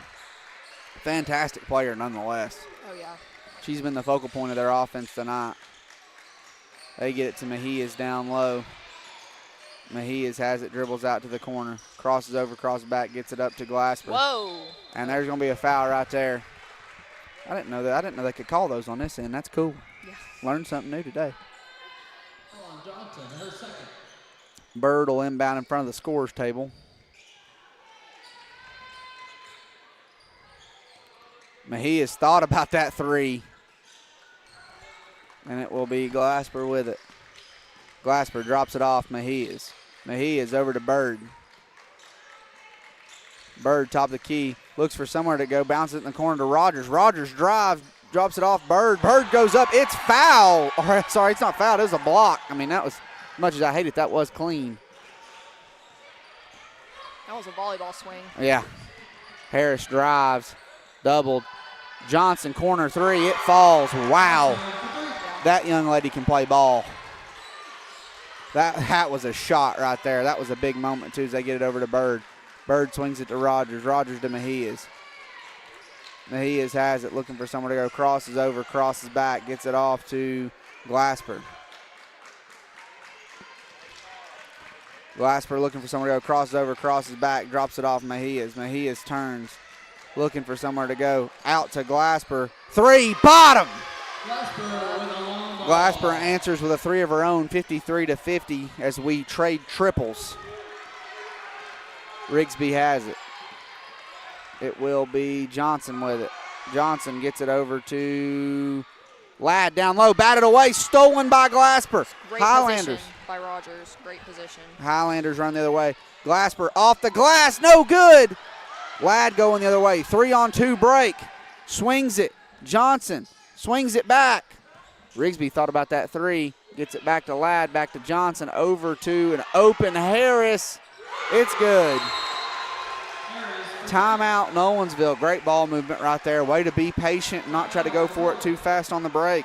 Fantastic player nonetheless. Oh, yeah. She's been the focal point of their offense tonight. They get it to Mejias down low. Mejias has it, dribbles out to the corner. Crosses over, crosses back, gets it up to Glasper. Whoa. And there's going to be a foul right there. I didn't know that. I didn't know they could call those on this end. That's cool. Yeah. Learned something new today. Johnson, her second. Bird will inbound in front of the scorer's table. Mejias thought about that three. And it will be Glasper with it. Glasper drops it off Mejias. Mejias over to Bird. Bird top of the key. Looks for somewhere to go. Bounces it in the corner to Rogers. Rogers drives. Drops it off Bird. Bird goes up. It's foul. Or, sorry, it's not foul. It was a block. I mean, that was, as much as I hate it, that was clean. That was a volleyball swing. Yeah. Harris drives. Doubled. Johnson, corner three. It falls. Wow. That young lady can play ball. That was a shot right there. That was a big moment, too, as they get it over to Bird. Bird swings it to Rogers. Rogers to Mejias. Mejias has it, looking for somewhere to go. Crosses over, crosses back, gets it off to Glasper. Glasper looking for somewhere to go. Crosses over, crosses back, drops it off Mejias. Mejias turns, looking for somewhere to go. Out to Glasper. Three, bottom! Glasper answers with a three of her own, 53-50, as we trade triples. Rigsby has it. It will be Johnson with it. Johnson gets it over to Ladd down low. Batted away, stolen by Glasper. Great Highlanders. position by Rogers. Great position. Highlanders run the other way. Glasper off the glass, no good. Ladd going the other way. 3-on-2 break. Swings it. Johnson swings it back. Rigsby thought about that three. Gets it back to Ladd, back to Johnson, over to an open Harris. It's good. Timeout, Nolensville. Great ball movement right there. Way to be patient and not try to go for it too fast on the break.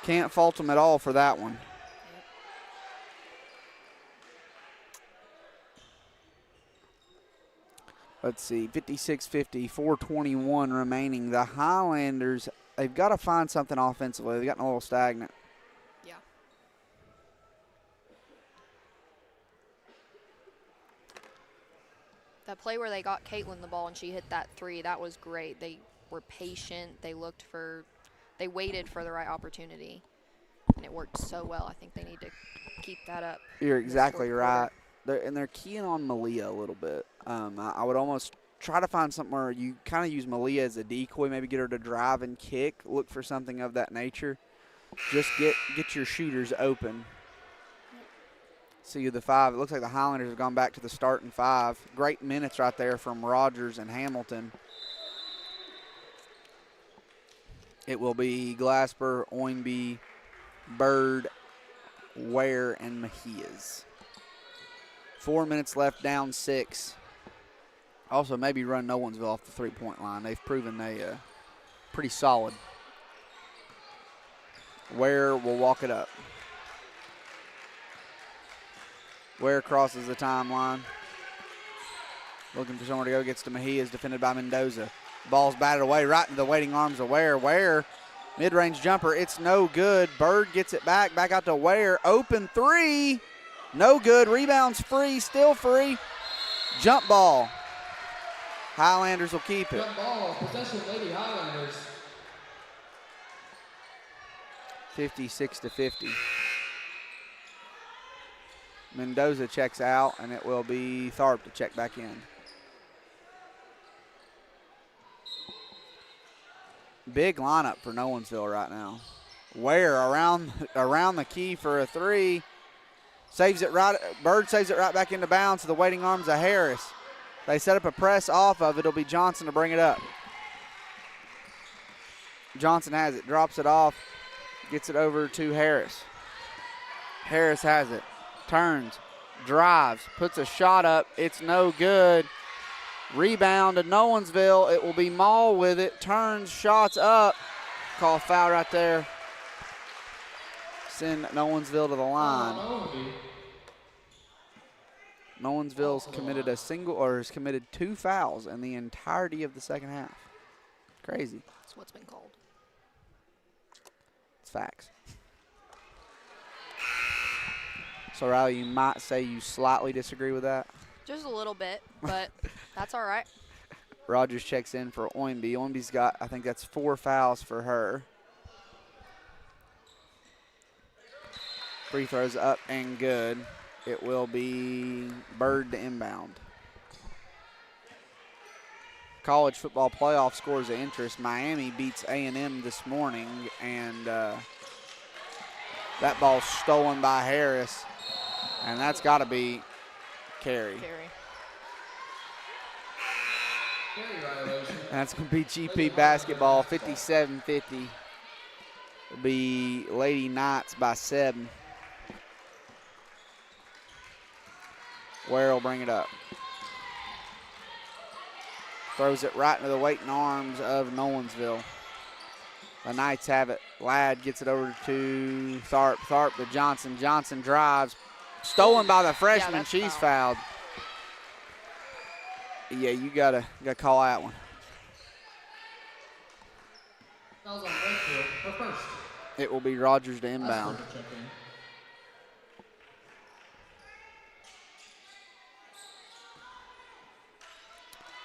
Can't fault them at all for that one. Let's see, 56-50, 4:21 remaining. The Highlanders, they've got to find something offensively. They've gotten a little stagnant. Yeah. That play where they got Caitlin the ball and she hit that three, that was great. They were patient. They waited for the right opportunity, and it worked so well. I think they need to keep that up. You're exactly right. They're keying on Malia a little bit. I would almost try to find something where you kind of use Malia as a decoy, maybe get her to drive and kick, look for something of that nature. Just get your shooters open. See the five. It looks like the Highlanders have gone back to the starting five. Great minutes right there from Rogers and Hamilton. It will be Glasper, Oinby, Bird, Ware, and Mejias. 4 minutes left, down 6. Also, maybe run Nolensville off the three-point line. They've proven they pretty solid. Ware will walk it up. Ware crosses the timeline. Looking for somewhere to go, gets to Mejias, defended by Mendoza. Ball's batted away right into the waiting arms of Ware. Ware, mid-range jumper, it's no good. Bird gets it back out to Ware. Open three. No good. Rebounds free, still free. Jump ball. Highlanders will keep it. Jump ball, possession, Lady Highlanders. 56-50. Mendoza checks out, and it will be Tharp to check back in. Big lineup for Nolensville right now. Ware around the key for a three. Saves it right. Bird saves it right back into bounds to the waiting arms of Harris. They set up a press off of it. It'll be Johnson to bring it up. Johnson has it, drops it off, gets it over to Harris. Harris has it, turns, drives, puts a shot up. It's no good. Rebound to Nolensville. It will be Maul with it. Turns, shots up. Call foul right there. Send Nolensville to the line. Nolensville's committed has committed 2 fouls in the entirety of the second half. Crazy. That's what's been called. It's facts. So, Riley, you might say you slightly disagree with that? Just a little bit, but that's all right. Rogers checks in for Oinby. Oinby's got, I think that's 4 fouls for her. Free throws up and good. It will be Bird to inbound. College football playoff scores of interest. Miami beats A&M this morning, and that ball's stolen by Harris, and that's got to be Carey. And that's going to be GP basketball, 57-50. It'll be Lady Knights by 7. Ware will bring it up. Throws it right into the waiting arms of Nolensville. The Knights have it. Ladd gets it over to Tharp. Tharp to Johnson. Johnson drives. Stolen by the freshman. Yeah, she's fouled. Yeah, you gotta call that one. That was on Wakefield, her first. It will be Rogers to inbound.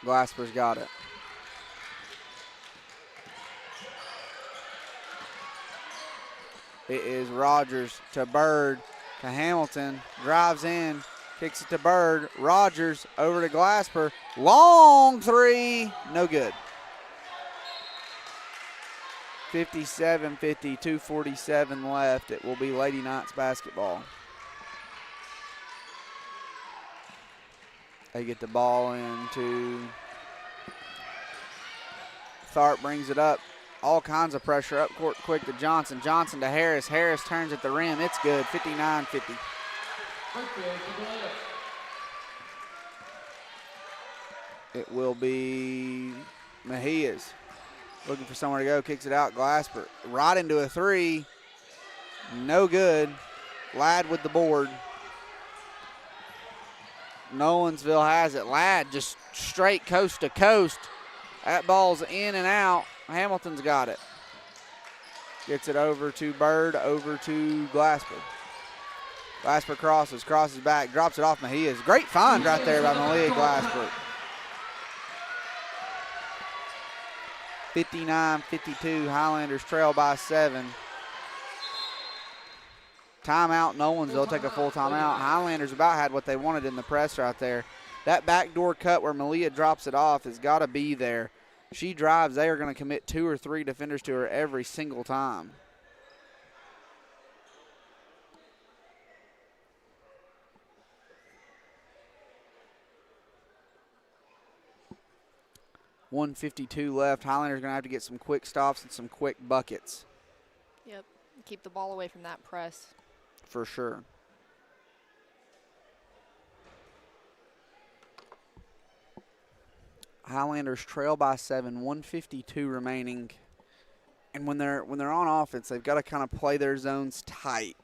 Glasper's got it. It is Rogers to Bird to Hamilton. Drives in, kicks it to Bird. Rogers over to Glasper. Long three, no good. 57-50, 2:47 left. It will be Lady Knights basketball. They get the ball into Tharp, brings it up. All kinds of pressure up court quick to Johnson. Johnson to Harris. Harris turns at the rim. It's good, 59-50. It will be Mejia's. Looking for somewhere to go, kicks it out. Glasper right into a three. No good. Ladd with the board. Nolensville has it. Ladd just straight coast to coast. That ball's in and out. Hamilton's got it. Gets it over to Bird, over to Glasper. Glasper crosses back, drops it off Mejia's. Great find right there by Malia Glasper. 59-52, Highlanders trail by 7. Timeout, Nolensville take a full timeout. Highlanders about had what they wanted in the press right there. That backdoor cut where Malia drops it off has got to be there. She drives, they are going to commit 2 or 3 defenders to her every single time. .152 left. Highlanders going to have to get some quick stops and some quick buckets. Yep. Keep the ball away from that press. For sure. Highlanders trail by 7, 152 remaining. And when they're on offense, they've got to kind of play their zones tight.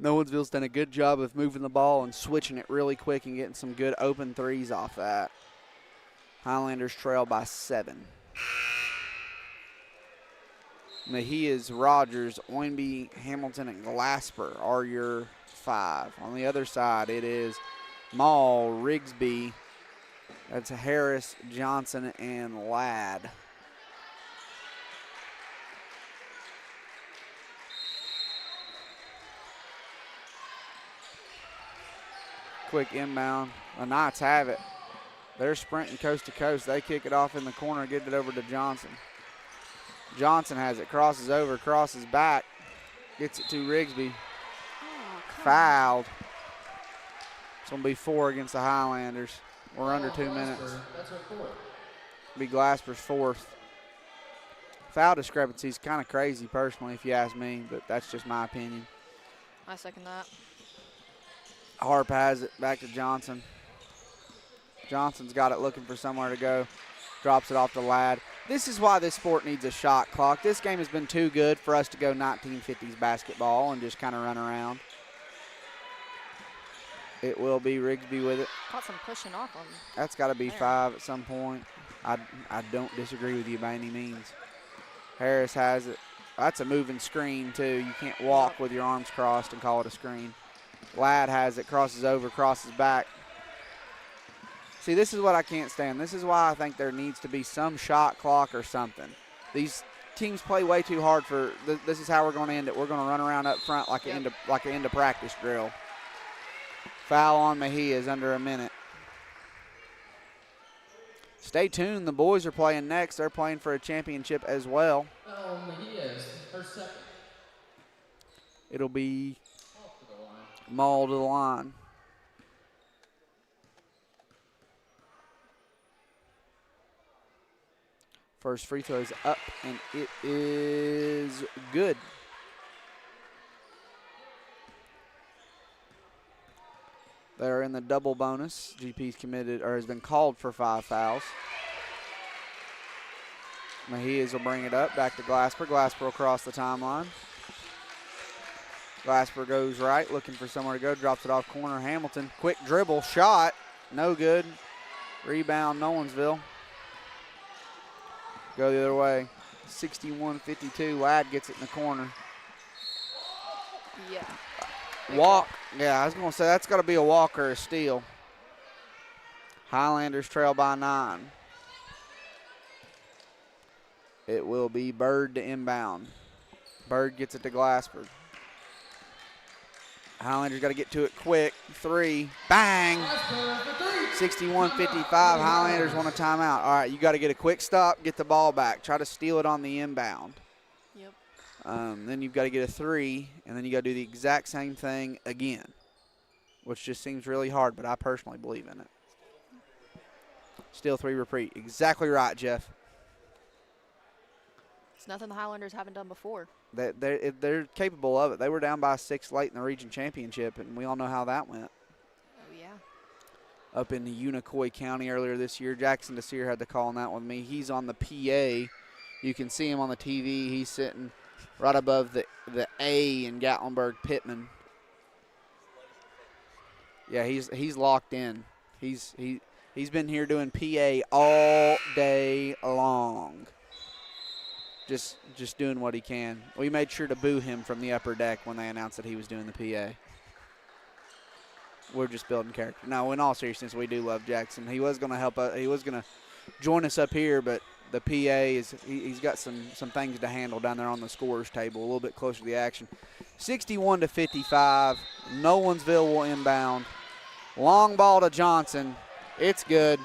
Nolensville's done a good job of moving the ball and switching it really quick and getting some good open threes off that. Highlanders trail by 7. Mejia's, Rogers, Oynbe, Hamilton, and Glasper are your 5. On the other side, it is Maul, Rigsby, that's Harris, Johnson, and Ladd. Quick inbound. The Knights have it. They're sprinting coast to coast. They kick it off in the corner, get it over to Johnson. Johnson has it, crosses over, crosses back, gets it to Rigsby. Fouled. It's going to be 4 against the Highlanders. We're under 2 minutes. That's her 4th. Be Glasper's 4th. Foul discrepancy is kind of crazy, personally, if you ask me, but that's just my opinion. I second that. Harp has it, back to Johnson. Johnson's got it, looking for somewhere to go. Drops it off to Ladd. This is why this sport needs a shot clock. This game has been too good for us to go 1950s basketball and just kind of run around. It will be Rigsby with it. Caught some pushing off on. That's got to be there. 5 at some point. I don't disagree with you by any means. Harris has it. That's a moving screen, too. You can't walk with your arms crossed and call it a screen. Ladd has it, crosses over, crosses back. See, this is what I can't stand. This is why I think there needs to be some shot clock or something. These teams play way too hard for this is how we're going to end it. We're going to run around up front like an end of practice drill. Foul on Mejia is under a minute. Stay tuned. The boys are playing next. They're playing for a championship as well. Oh, Mejia's her 2nd. It'll be Off to the line. Maul to the line. First free throw is up, and it is good. They're in the double bonus. GP's committed or has been called for 5 fouls. Mejia's will bring it up, back to Glasper. Glasper will cross the timeline. Glasper goes right, looking for somewhere to go, drops it off corner. Hamilton, quick dribble, shot, no good. Rebound, Nolensville. Go the other way. 61-52. Ladd gets it in the corner. Yeah. Walk. Yeah, I was going to say that's got to be a walk or a steal. Highlanders trail by 9. It will be Bird to inbound. Bird gets it to Glasper. Highlanders got to get to it quick. 3. Bang. 61-55. Highlanders want a timeout. All right, you got to get a quick stop, get the ball back. Try to steal it on the inbound. Yep. Then you've got to get a 3, and then you got to do the exact same thing again, which just seems really hard, but I personally believe in it. Steal 3, repeat. Exactly right, Jeff. It's nothing the Highlanders haven't done before. They're capable of it. They were down by 6 late in the region championship, and we all know how that went. Oh, yeah. up in the Unicoi County earlier this year. Jackson Desir had the call on that with me. He's on the PA. You can see him on the TV. He's sitting right above the A in Gatlinburg-Pittman. Yeah, he's locked in. He's been here doing PA all day long. Just doing what he can. We made sure to boo him from the upper deck when they announced that he was doing the PA. We're just building character. No, in all seriousness, we do love Jackson. He was going to help us. He was going to join us up here, but the PA he's got some things to handle down there on the scorer's table, a little bit closer to the action. 61-55. Nolensville will inbound. Long ball to Johnson. It's good.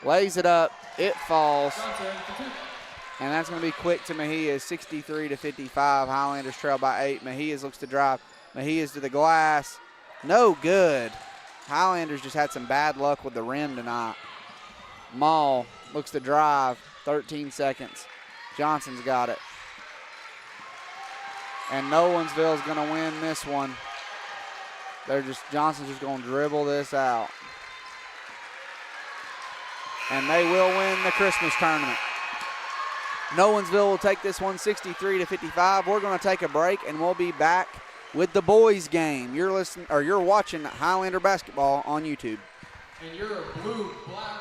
Lays it up. It falls. And that's going to be quick to Mejias. 63-55. Highlanders trail by 8. Mejias looks to drive. Mejias to the glass. No good. Highlanders just had some bad luck with the rim tonight. Maul looks to drive. 13 seconds. Johnson's got it. And Nolensville's going to win this one. Johnson's just going to dribble this out. And they will win the Christmas tournament. Nolensville will take this one 63-55. We're going to take a break, and we'll be back with the boys' game. You're watching Highlander basketball on YouTube. And you're a blue, black.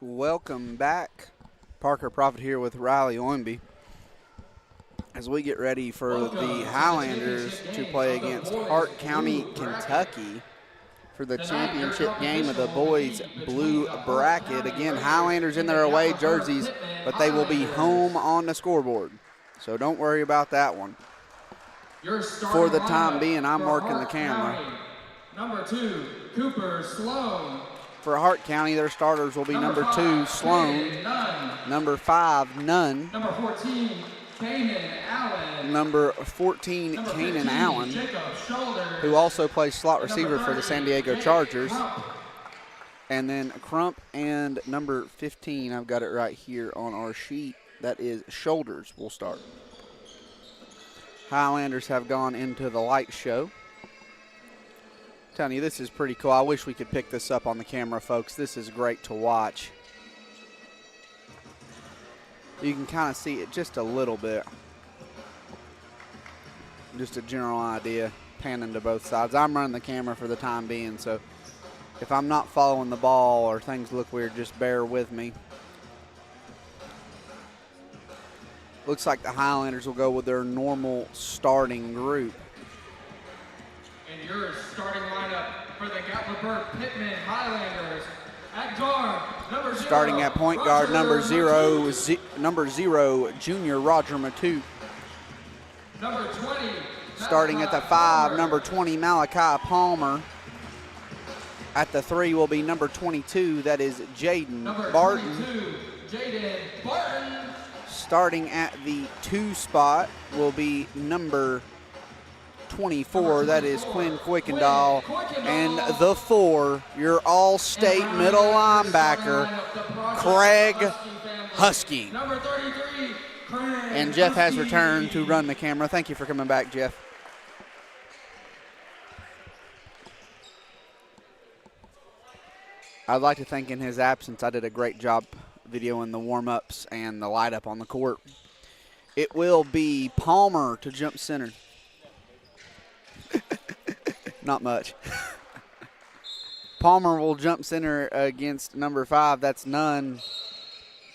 Welcome back. Parker Prophet here with Riley Oimby as we get ready for the Highlanders to play against Hart County, Kentucky for the championship game of the boys blue bracket. Again, Highlanders in their away jerseys, but they will be home on the scoreboard. So don't worry about that one. For the time being, I'm working the camera. Number 2, Cooper Sloan. For Hart County, their starters will be number 2, Sloan, number 5, Nunn, number 14, Kanan Allen, number 14, Kanan Allen, who also plays slot receiver for the San Diego Chargers, and then Crump and number 15, I've got it right here on our sheet, that is Shoulders will start. Highlanders have gone into the light show. Telling you, this is pretty cool. I wish we could pick this up on the camera, folks. This is great to watch. You can kind of see it just a little bit. Just a general idea, panning to both sides. I'm running the camera for the time being, so if I'm not following the ball or things look weird, just bear with me. Looks like the Highlanders will go with their normal starting group. And your starting lineup for the Gatlinburg-Pittman Highlanders. At guard, number 0. Starting at point guard, number 0, junior Roger Matute. Number 20. Starting at the 5, number 20, Malachi Palmer. At the 3 will be number 22, that is Jaden Barton. Number 22, Jaden Barton. Starting at the 2 spot will be number 24, that is Quinn Kuykendall, and the 4, your all-state middle linebacker, Craig Husky. Number 33, Craig And Jeff has Husky. returned to run the camera. Thank you for coming back, Jeff. I'd like to think in his absence I did a great job videoing the warm-ups and the light-up on the court. It will be Palmer to jump center. Not much. Palmer will jump center against number 5. That's Nunn.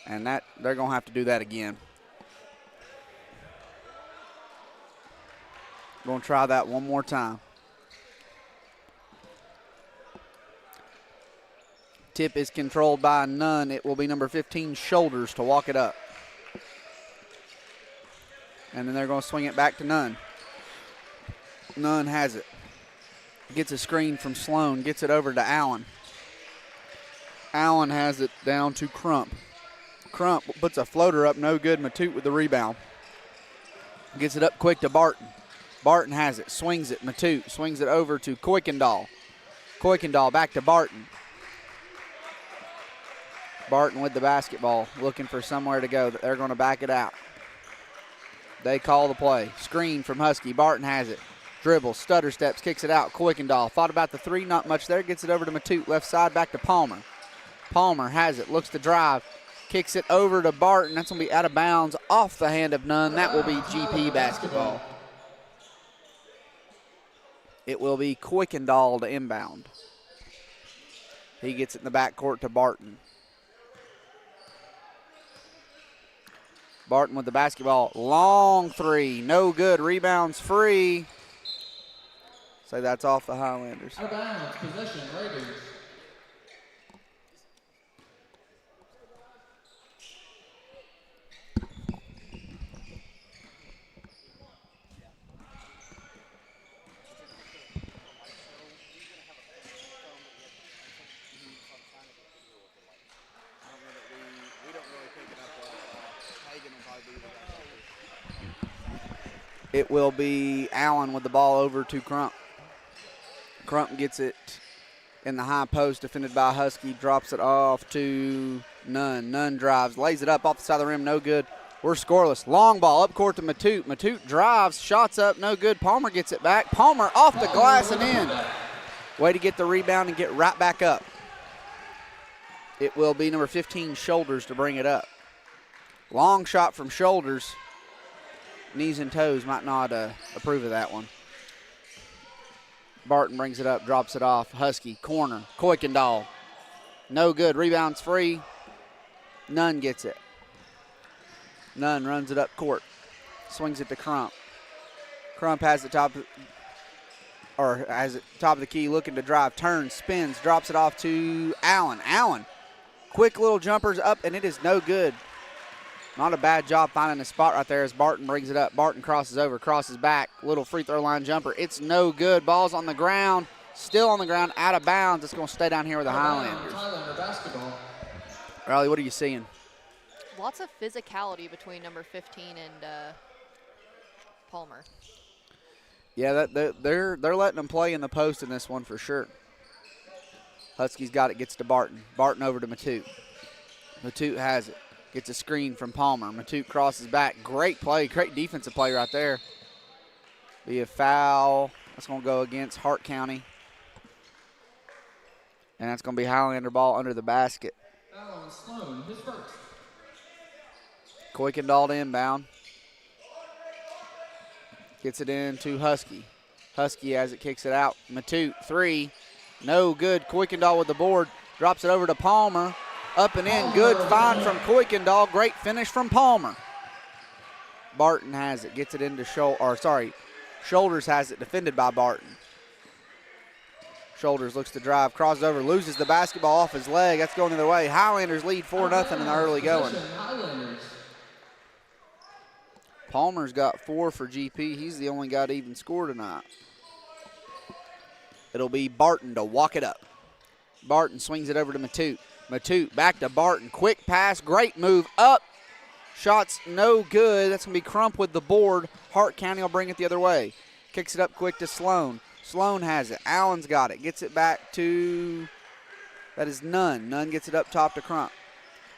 And that they're going to have to do that again. Going to try that one more time. Tip is controlled by Nunn. It will be number 15, Shoulders, to walk it up. And then they're going to swing it back to Nunn. Nunn has it. Gets a screen from Sloan. Gets it over to Allen. Allen has it down to Crump. Crump puts a floater up. No good. Matute with the rebound. Gets it up quick to Barton. Barton has it. Swings it. Matute swings it over to Kuykendall. Kuykendall back to Barton. Barton with the basketball. Looking for somewhere to go. They're going to back it out. They call the play. Screen from Husky. Barton has it. Dribbles, stutter steps, kicks it out. Kuykendall thought about the 3, not much there. Gets it over to Matute. Left side back to Palmer. Palmer has it, looks to drive. Kicks it over to Barton. That's going to be out of bounds off the hand of Nunn. That will be GP basketball. It will be Kuykendall to inbound. He gets it in the backcourt to Barton. Barton with the basketball. Long 3. No good. Rebounds free. So that's off the Highlanders. Out of bounds, possession, Raiders. It will be Allen with the ball over to Crump. Crump gets it in the high post, defended by Husky, drops it off to Nunn. Nunn drives, lays it up off the side of the rim, no good. We're scoreless. Long ball up court to Matute. Matute drives, shots up, no good. Palmer gets it back. Palmer off the glass and in. Way to get the rebound and get right back up. It will be number 15, Shoulders, to bring it up. Long shot from Shoulders. Knees and toes might not approve of that one. Barton brings it up, drops it off. Husky, corner. Kuykendall. No good. Rebounds free. Nunn gets it. Nunn runs it up court. Swings it to Crump. Crump has it top of the key, looking to drive. Turns, spins, drops it off to Allen. Allen, quick little jumpers up, and it is no good. Not a bad job finding a spot right there as Barton brings it up. Barton crosses over, crosses back. Little free throw line jumper. It's no good. Ball's on the ground. Still on the ground, out of bounds. It's going to stay down here with the Highlanders. Highlander basketball. Riley, what are you seeing? Lots of physicality between number 15 and Palmer. Yeah, they're letting them play in the post in this one for sure. Huskies got it, gets to Barton. Barton over to Matute. Matute has it. Gets a screen from Palmer. Matute crosses back. Great play, great defensive play right there. Be a foul. That's going to go against Hart County. And that's going to be Highlander ball under the basket. Foul on Sloan, his first. Kuykendall to inbound. Gets it in to Husky. Husky as it kicks it out. Matute, three. No good. Kuykendall with the board. Drops it over to Palmer. Up and in. Good find from Kuykendall. Great finish from Palmer. Barton has it. Gets it into Shoulders has it. Defended by Barton. Shoulders looks to drive. Crosses over. Loses the basketball off his leg. That's going the other way. Highlanders lead 4-0 in the early going. Palmer's got 4 for GP. He's the only guy to even score tonight. It'll be Barton to walk it up. Barton swings it over to Matute. Matute back to Barton. Quick pass. Great move up. Shots no good. That's going to be Crump with the board. Hart County will bring it the other way. Kicks it up quick to Sloan. Sloan has it. Allen's got it. Gets it back to, that is Nunn. Nunn gets it up top to Crump.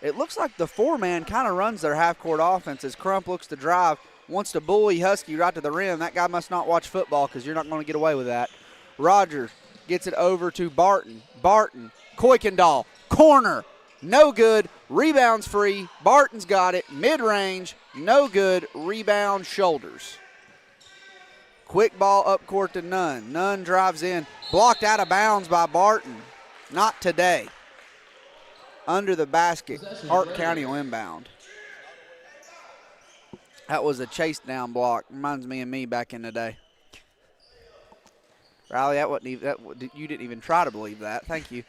It looks like the four-man kind of runs their half-court offense as Crump looks to drive, wants to bully Husky right to the rim. That guy must not watch football because you're not going to get away with that. Rogers gets it over to Barton. Barton, Kuykendall, corner, no good. Rebounds free. Barton's got it. Mid-range, no good. Rebound, Shoulders. Quick ball up court to Nunn. Nunn drives in. Blocked out of bounds by Barton. Not today. Under the basket. Hart County will inbound. That was a chase down block. Reminds me of me back in the day. Riley, you didn't even try to believe that. Thank you.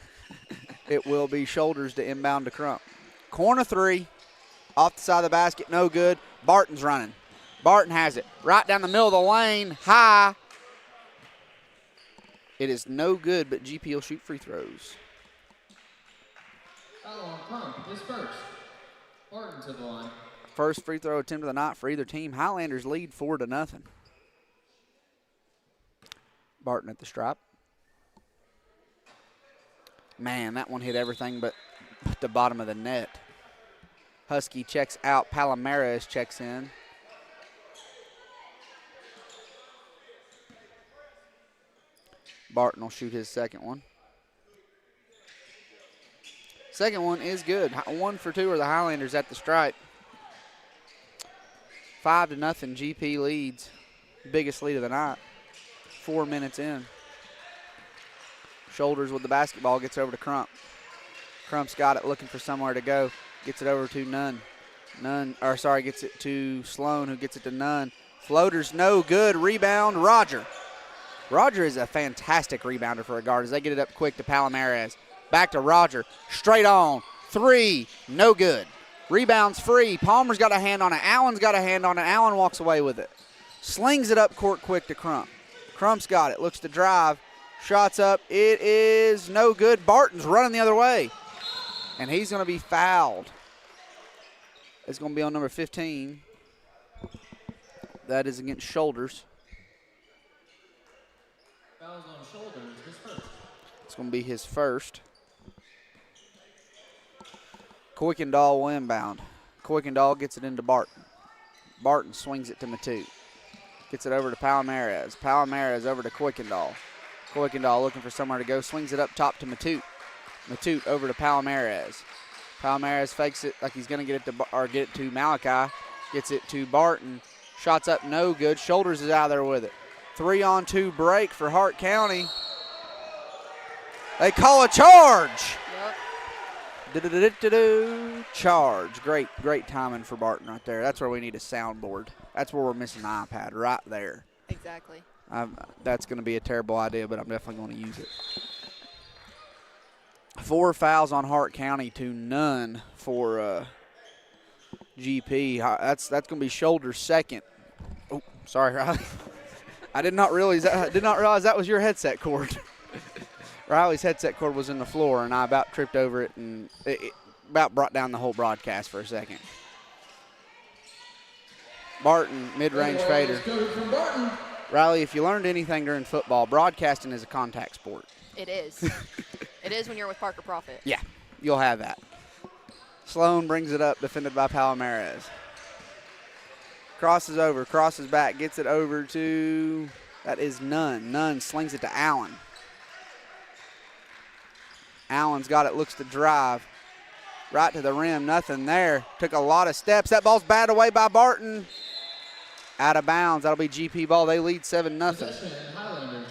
It will be Shoulders to inbound to Crump. Corner three. Off the side of the basket. No good. Barton's running. Barton has it. Right down the middle of the lane. High. It is no good, but GP will shoot free throws. Foul on Crump, his first. Barton to the line. First free throw attempt of the night for either team. Highlanders lead 4-0. Barton at the stripe. Man, that one hit everything but the bottom of the net. Husky checks out. Palomares checks in. Barton will shoot his second one. Second one is good. 1 for 2 are the Highlanders at the stripe. 5-0 GP leads. Biggest lead of the night. 4 minutes in. Shoulders with the basketball, gets over to Crump. Crump's got it, looking for somewhere to go. Gets it over to Nunn. Gets it to Sloan, who gets it to Nunn. Floater's no good. Rebound, Roger. Roger is a fantastic rebounder for a guard as they get it up quick to Palomares. Back to Roger. Straight on. 3. No good. Rebounds free. Palmer's got a hand on it. Allen's got a hand on it. Allen walks away with it. Slings it up court quick to Crump. Crump's got it. Looks to drive. Shots up. It is no good. Barton's running the other way. And he's going to be fouled. It's going to be on number 15. That is against Shoulders. Fouls on Shoulders, his first. It's going to be his first. Kuykendall will inbound. Kuykendall gets it into Barton. Barton swings it to Matute. Gets it over to Palomares. Palomares over to Kuykendall. Kuykendall looking for somewhere to go. Swings it up top to Matute. Matute over to Palomares. Palomares fakes it like he's going to get it to Malachi. Gets it to Barton. Shots up, no good. Shoulders is out there with it. 3-on-2 break for Hart County. They call a charge. Yep. Charge. Great timing for Barton right there. That's where we need a soundboard. That's where we're missing an iPad, right there. Exactly. That's going to be a terrible idea, but I'm definitely going to use it. 4 fouls on Hart County to none for GP. That's going to be Shoulder's second. Oh, sorry, Riley. I did not realize that was your headset cord. Riley's headset cord was in the floor, and I about tripped over it, and it about brought down the whole broadcast for a second. Barton, mid-range fader. Riley, if you learned anything during football, broadcasting is a contact sport. It is. It is when you're with Parker Profit. Yeah, you'll have that. Sloan brings it up, defended by Palomares. Crosses over, crosses back, gets it over to, that is Nunn. Nunn slings it to Allen. Allen's got it, looks to drive. Right to the rim, nothing there. Took a lot of steps. That ball's batted away by Barton. Out of bounds. That'll be GP ball. They lead 7-0.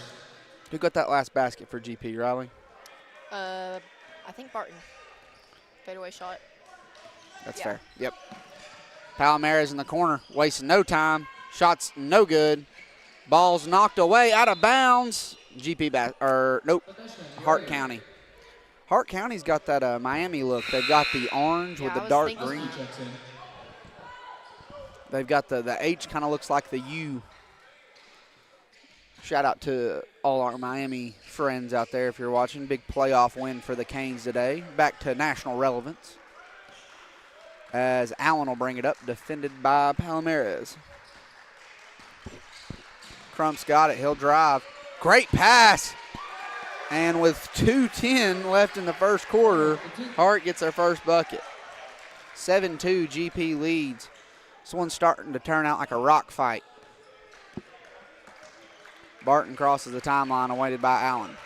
Who got that last basket for GP, Riley? I think Barton. Fadeaway shot. That's fair. Yep. Palomares in the corner, wasting no time. Shot's no good. Ball's knocked away, out of bounds. Hart County. Hart County's got that Miami look. They've got the orange with the dark green. They've got the H kind of looks like the U. Shout out to all our Miami friends out there if you're watching. Big playoff win for the Canes today. Back to national relevance. As Allen will bring it up, defended by Palomares. Crump's got it. He'll drive. Great pass. And with 2:10 left in the first quarter, Hart gets their first bucket. 7-2 GP leads. This one's starting to turn out like a rock fight. Barton crosses the timeline, awaited by Allen.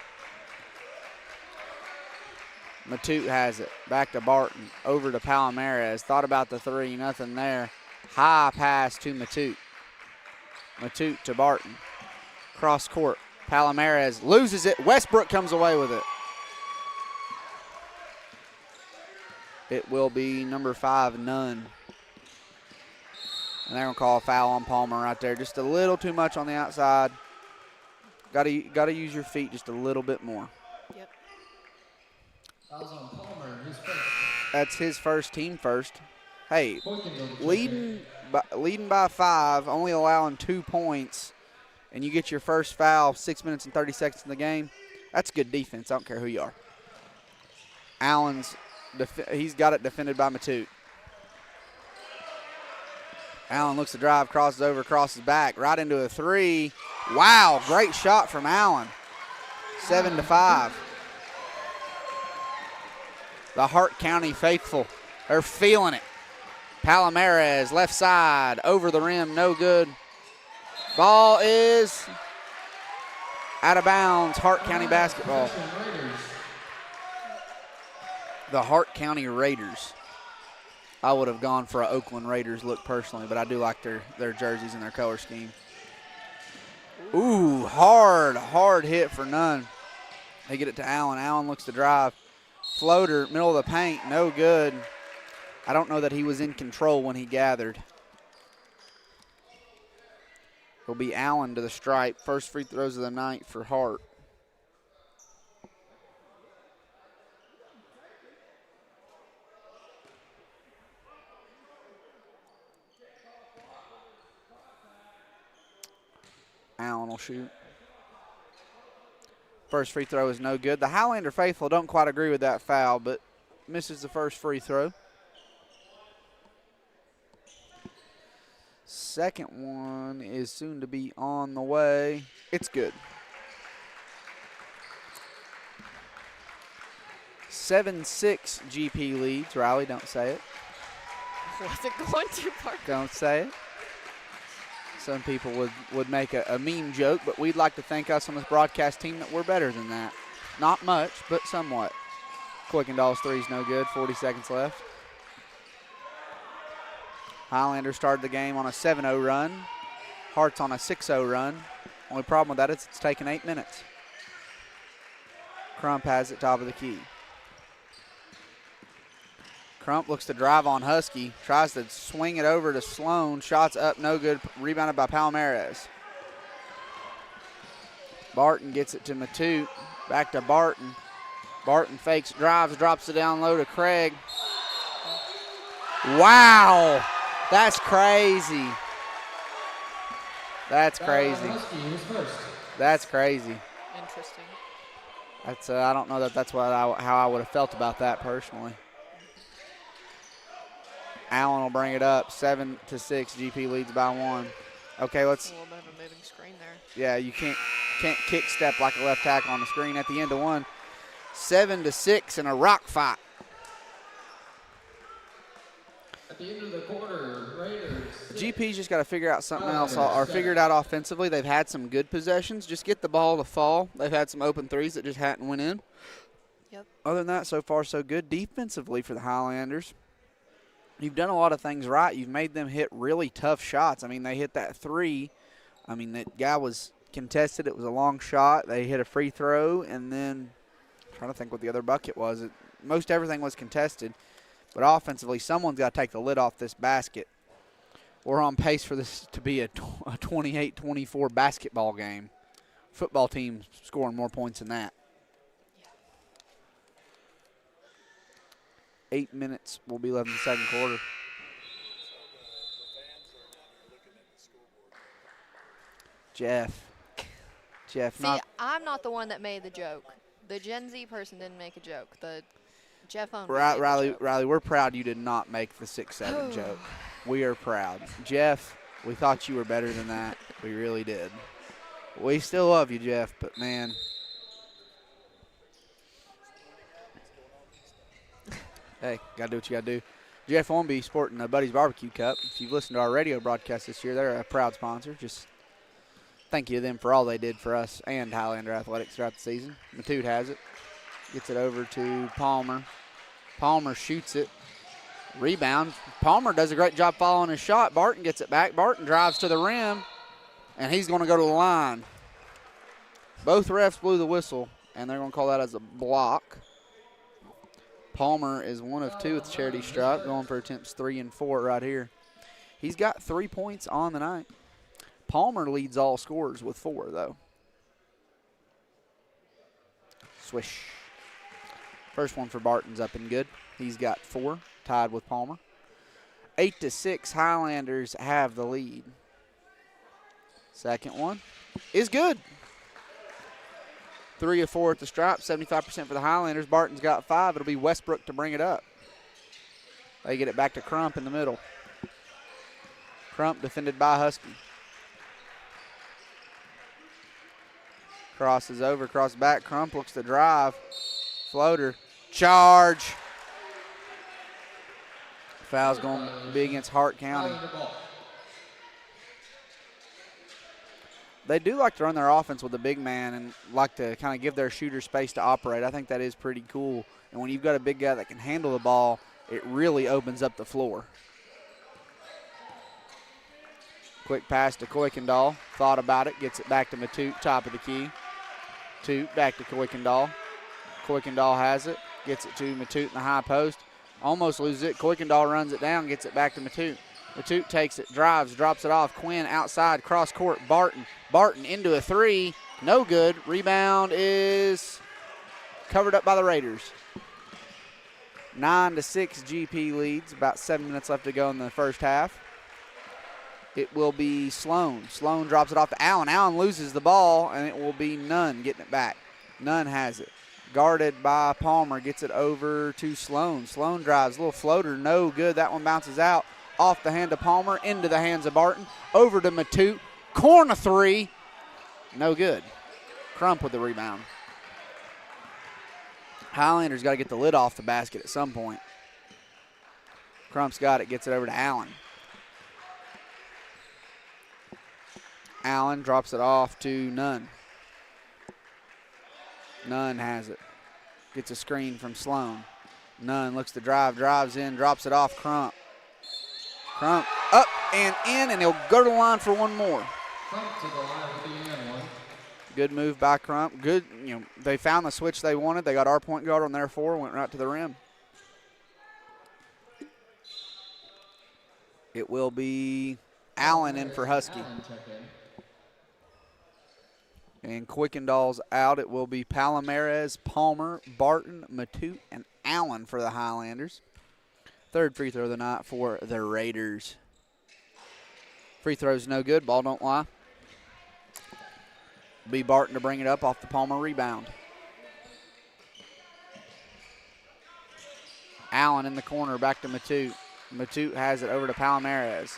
Matute has it. Back to Barton. Over to Palomares. Thought about the three. Nothing there. High pass to Matute. Matute to Barton. Cross court. Palomares loses it. Westbrook comes away with it. It will be number 5, Nunn. And they're going to call a foul on Palmer right there. Just a little too much on the outside. Got to use your feet just a little bit more. Yep. Fouls on Palmer, his first. That's his first, team first. Hey, leading by 5, only allowing 2 points, and you get your first foul 6 minutes and 30 seconds in the game, that's good defense. I don't care who you are. Allen's, he's got it defended by Matute. Allen looks to drive, crosses over, crosses back, right into a three. Wow, great shot from Allen. 7-5. The Hart County faithful, they're feeling it. Palomares, left side, over the rim, no good. Ball is out of bounds, Hart County basketball. The Hart County Raiders. I would have gone for an Oakland Raiders look personally, but I do like their jerseys and their color scheme. Ooh, hard hit for Nunn. They get it to Allen. Allen looks to drive. Floater, middle of the paint, no good. I don't know that he was in control when he gathered. It'll be Allen to the stripe. First free throws of the night for Hart. Allen will shoot. First free throw is no good. The Highlander faithful don't quite agree with that foul, but misses the first free throw. Second one is soon to be on the way. It's good. 7-6 GP leads. Riley, don't say it. Wasn't going to, Parker. Don't say it. Some people would make a meme joke, but we'd like to thank us on this broadcast team that we're better than that. Not much, but somewhat. Kuykendall's three's no good, 40 seconds left. Highlander started the game on a 7-0 run. Hart's on a 6-0 run. Only problem with that is it's taken 8 minutes. Crump has it top of the key. Crump looks to drive on Husky. Tries to swing it over to Sloan. Shots up, no good. Rebounded by Palmares. Barton gets it to Matute. Back to Barton. Barton fakes, drives, drops it down low to Craig. Wow. That's crazy. That's crazy. That's crazy. Interesting. That's I don't know that that's how I would have felt about that personally. Allen will bring it up. 7-6. GP leads by 1. Okay, let's. A little bit of a moving screen there. Yeah, you can't kick step like a left tackle on the screen at the end of 1. 7-6 in a rock fight. At the end of the quarter, Raiders. GP's just got to figure out something else or figure it out offensively. They've had some good possessions. Just get the ball to fall. They've had some open threes that just hadn't went in. Yep. Other than that, so far so good. Defensively for the Highlanders, you've done a lot of things right. You've made them hit really tough shots. I mean, they hit that 3. I mean, that guy was contested. It was a long shot. They hit a free throw, and then I'm trying to think what the other bucket was. Most everything was contested. But offensively, someone's got to take the lid off this basket. We're on pace for this to be a 28-24 basketball game. Football team scoring more points than that. 8 minutes will be left in the second quarter. Jeff, See, I'm not the one that made the joke. The Gen Z person didn't make a joke. The Jeff owned Riley, we're proud you did not make the 6-7 joke. We are proud. Jeff, we thought you were better than that. We really did. We still love you, Jeff, but man. Hey, got to do what you got to do. Jeff won't be sporting a Buddy's Barbecue Cup. If you've listened to our radio broadcast this year, they're a proud sponsor. Just thank you to them for all they did for us and Highlander Athletics throughout the season. Matute has it. Gets it over to Palmer. Palmer shoots it. Rebound. Palmer does a great job following his shot. Barton gets it back. Barton drives to the rim, and he's going to go to the line. Both refs blew the whistle, and they're going to call that as a block. Palmer is 1 of 2 with the charity stripe, going for attempts 3 and 4 right here. He's got 3 points on the night. Palmer leads all scorers with 4, though. Swish. First one for Barton's up and good. He's got 4, tied with Palmer. 8-6, Highlanders have the lead. Second one is good. 3 of 4 at the stripe, 75% for the Highlanders. Barton's got 5. It'll be Westbrook to bring it up. They get it back to Crump in the middle. Crump defended by Husky. Crosses over, cross back. Crump looks to drive. Floater. Charge. Foul's going to be against Hart County. They do like to run their offense with a big man and like to kind of give their shooter space to operate. I think that is pretty cool. And when you've got a big guy that can handle the ball, it really opens up the floor. Quick pass to Kuykendall. Thought about it. Gets it back to Matute, top of the key. Matute back to Kuykendall. Kuykendall has it. Gets it to Matute in the high post. Almost loses it. Kuykendall runs it down, gets it back to Matute. Matute takes it, drives, drops it off. Quinn outside, cross court. Barton. Barton into a 3. No good. Rebound is covered up by the Raiders. 9-6 GP leads. About 7 minutes left to go in the first half. It will be Sloan. Sloan drops it off to Allen. Allen loses the ball, and it will be Nunn getting it back. Nunn has it. Guarded by Palmer. Gets it over to Sloan. Sloan drives. Little floater. No good. That one bounces out. Off the hand of Palmer. Into the hands of Barton. Over to Matute. Corner 3. No good. Crump with the rebound. Highlanders got to get the lid off the basket at some point. Crump's got it. Gets it over to Allen. Allen drops it off to Nunn. Nunn has it. Gets a screen from Sloan. Nunn looks to drive, drives in, drops it off Crump. Crump up and in, and he'll go to the line for one more. Crump to the line with the end one. Good move by Crump. Good, they found the switch they wanted. They got our point guard on their 4, went right to the rim. It will be Allen in for Husky. Allen check in. And Quickendall's out. It will be Palomares, Palmer, Barton, Matute, and Allen for the Highlanders. Third free throw of the night for the Raiders. Free throw's no good. Ball don't lie. Be Barton to bring it up off the Palmer rebound. Allen in the corner, back to Matute. Matute has it over to Palomares.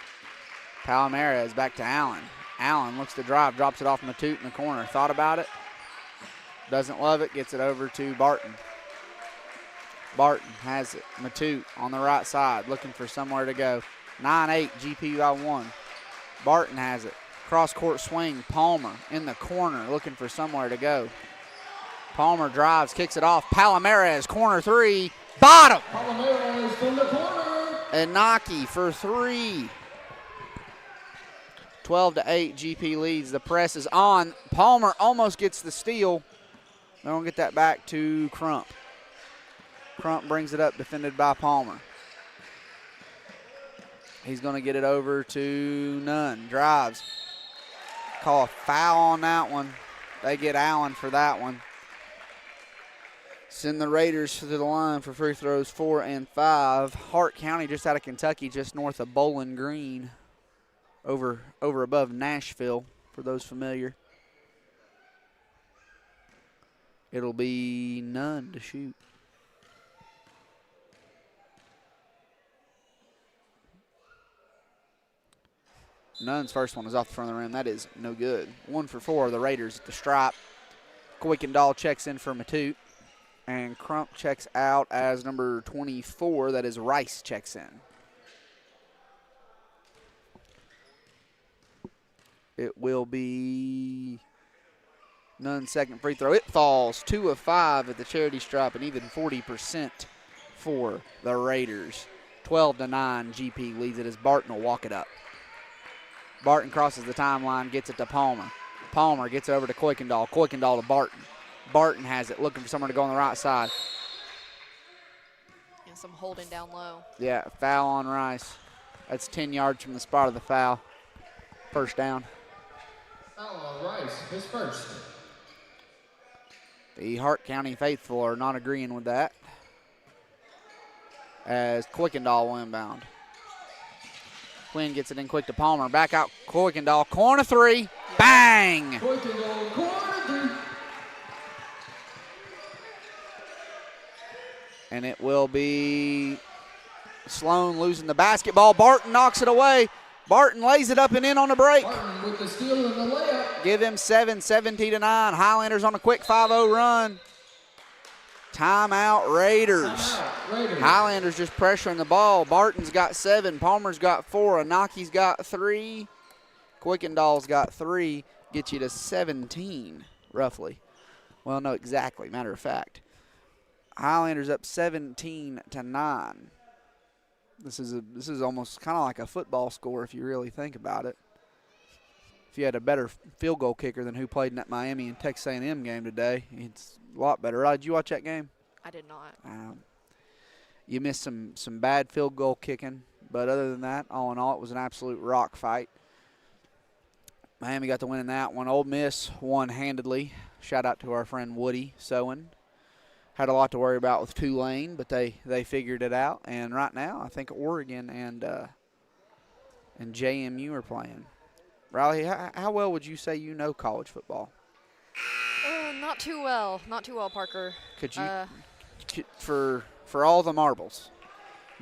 Palomares back to Allen. Allen looks to drive, drops it off Matute in the corner. Thought about it. Doesn't love it, gets it over to Barton. Barton has it. Matute on the right side, looking for somewhere to go. 9-8, GP by 1. Barton has it. Cross-court swing, Palmer in the corner, looking for somewhere to go. Palmer drives, kicks it off. Palomares, corner three, bottom. Palomares from the corner. And Naki for three. 12-8, GP leads. The press is on. Palmer almost gets the steal. They don't get that back to Crump. Crump brings it up, defended by Palmer. He's going to get it over to Nunn. Drives. Call a foul on that one. They get Allen for that one. Send the Raiders to the line for free throws 4 and 5. Hart County just out of Kentucky, just north of Bowling Green. Over above Nashville, for those familiar. It'll be Nunn to shoot. Nunn's first one is off the front of the rim. That is no good. 1 for 4. The Raiders at the stripe. Kuykendall checks in for Matute. And Crump checks out as number 24. That is Rice checks in. It will be Nunn's second free throw. It falls. 2 of 5 at the charity stripe, and even 40% for the Raiders. 12-9, GP leads it as Barton will walk it up. Barton crosses the timeline, gets it to Palmer. Palmer gets it over to Kuykendall. Kuykendall to Barton. Barton has it, looking for someone to go on the right side. And some holding down low. Yeah, foul on Rice. That's 10 yards from the spot of the foul. First down. Foul on Rice, his first. The Hart County faithful are not agreeing with that, as Kuykendall will inbound. Quinn gets it in quick to Palmer. Back out Kuykendall. Corner three. Bang! Kuykendall, corner 3. And it will be Sloan losing the basketball. Barton knocks it away. Barton lays it up and in on the break. Barton with the steal and the layup. Give him 7, 17-9. Highlanders on a quick 5-0 run. Timeout Raiders. Timeout, Raiders. Highlanders just pressuring the ball. Barton's got 7. Palmer's got 4. Anaki's got 3. Kuykendall's got 3. Gets you to 17, roughly. Well, no, exactly. Matter of fact. Highlanders up 17-9. This is almost kind of like a football score if you really think about it. If you had a better field goal kicker than who played in that Miami and Texas A&M game today, it's a lot better. Rod, did you watch that game? I did not. You missed some bad field goal kicking, but other than that, all in all, it was an absolute rock fight. Miami got the win in that one. Ole Miss won handedly. Shout out to our friend Woody Sowen. Had a lot to worry about with Tulane, but they figured it out. And right now, I think Oregon and JMU are playing. Riley, how well would you say you know college football? Not too well. Not too well, Parker. Could you, for all the marbles,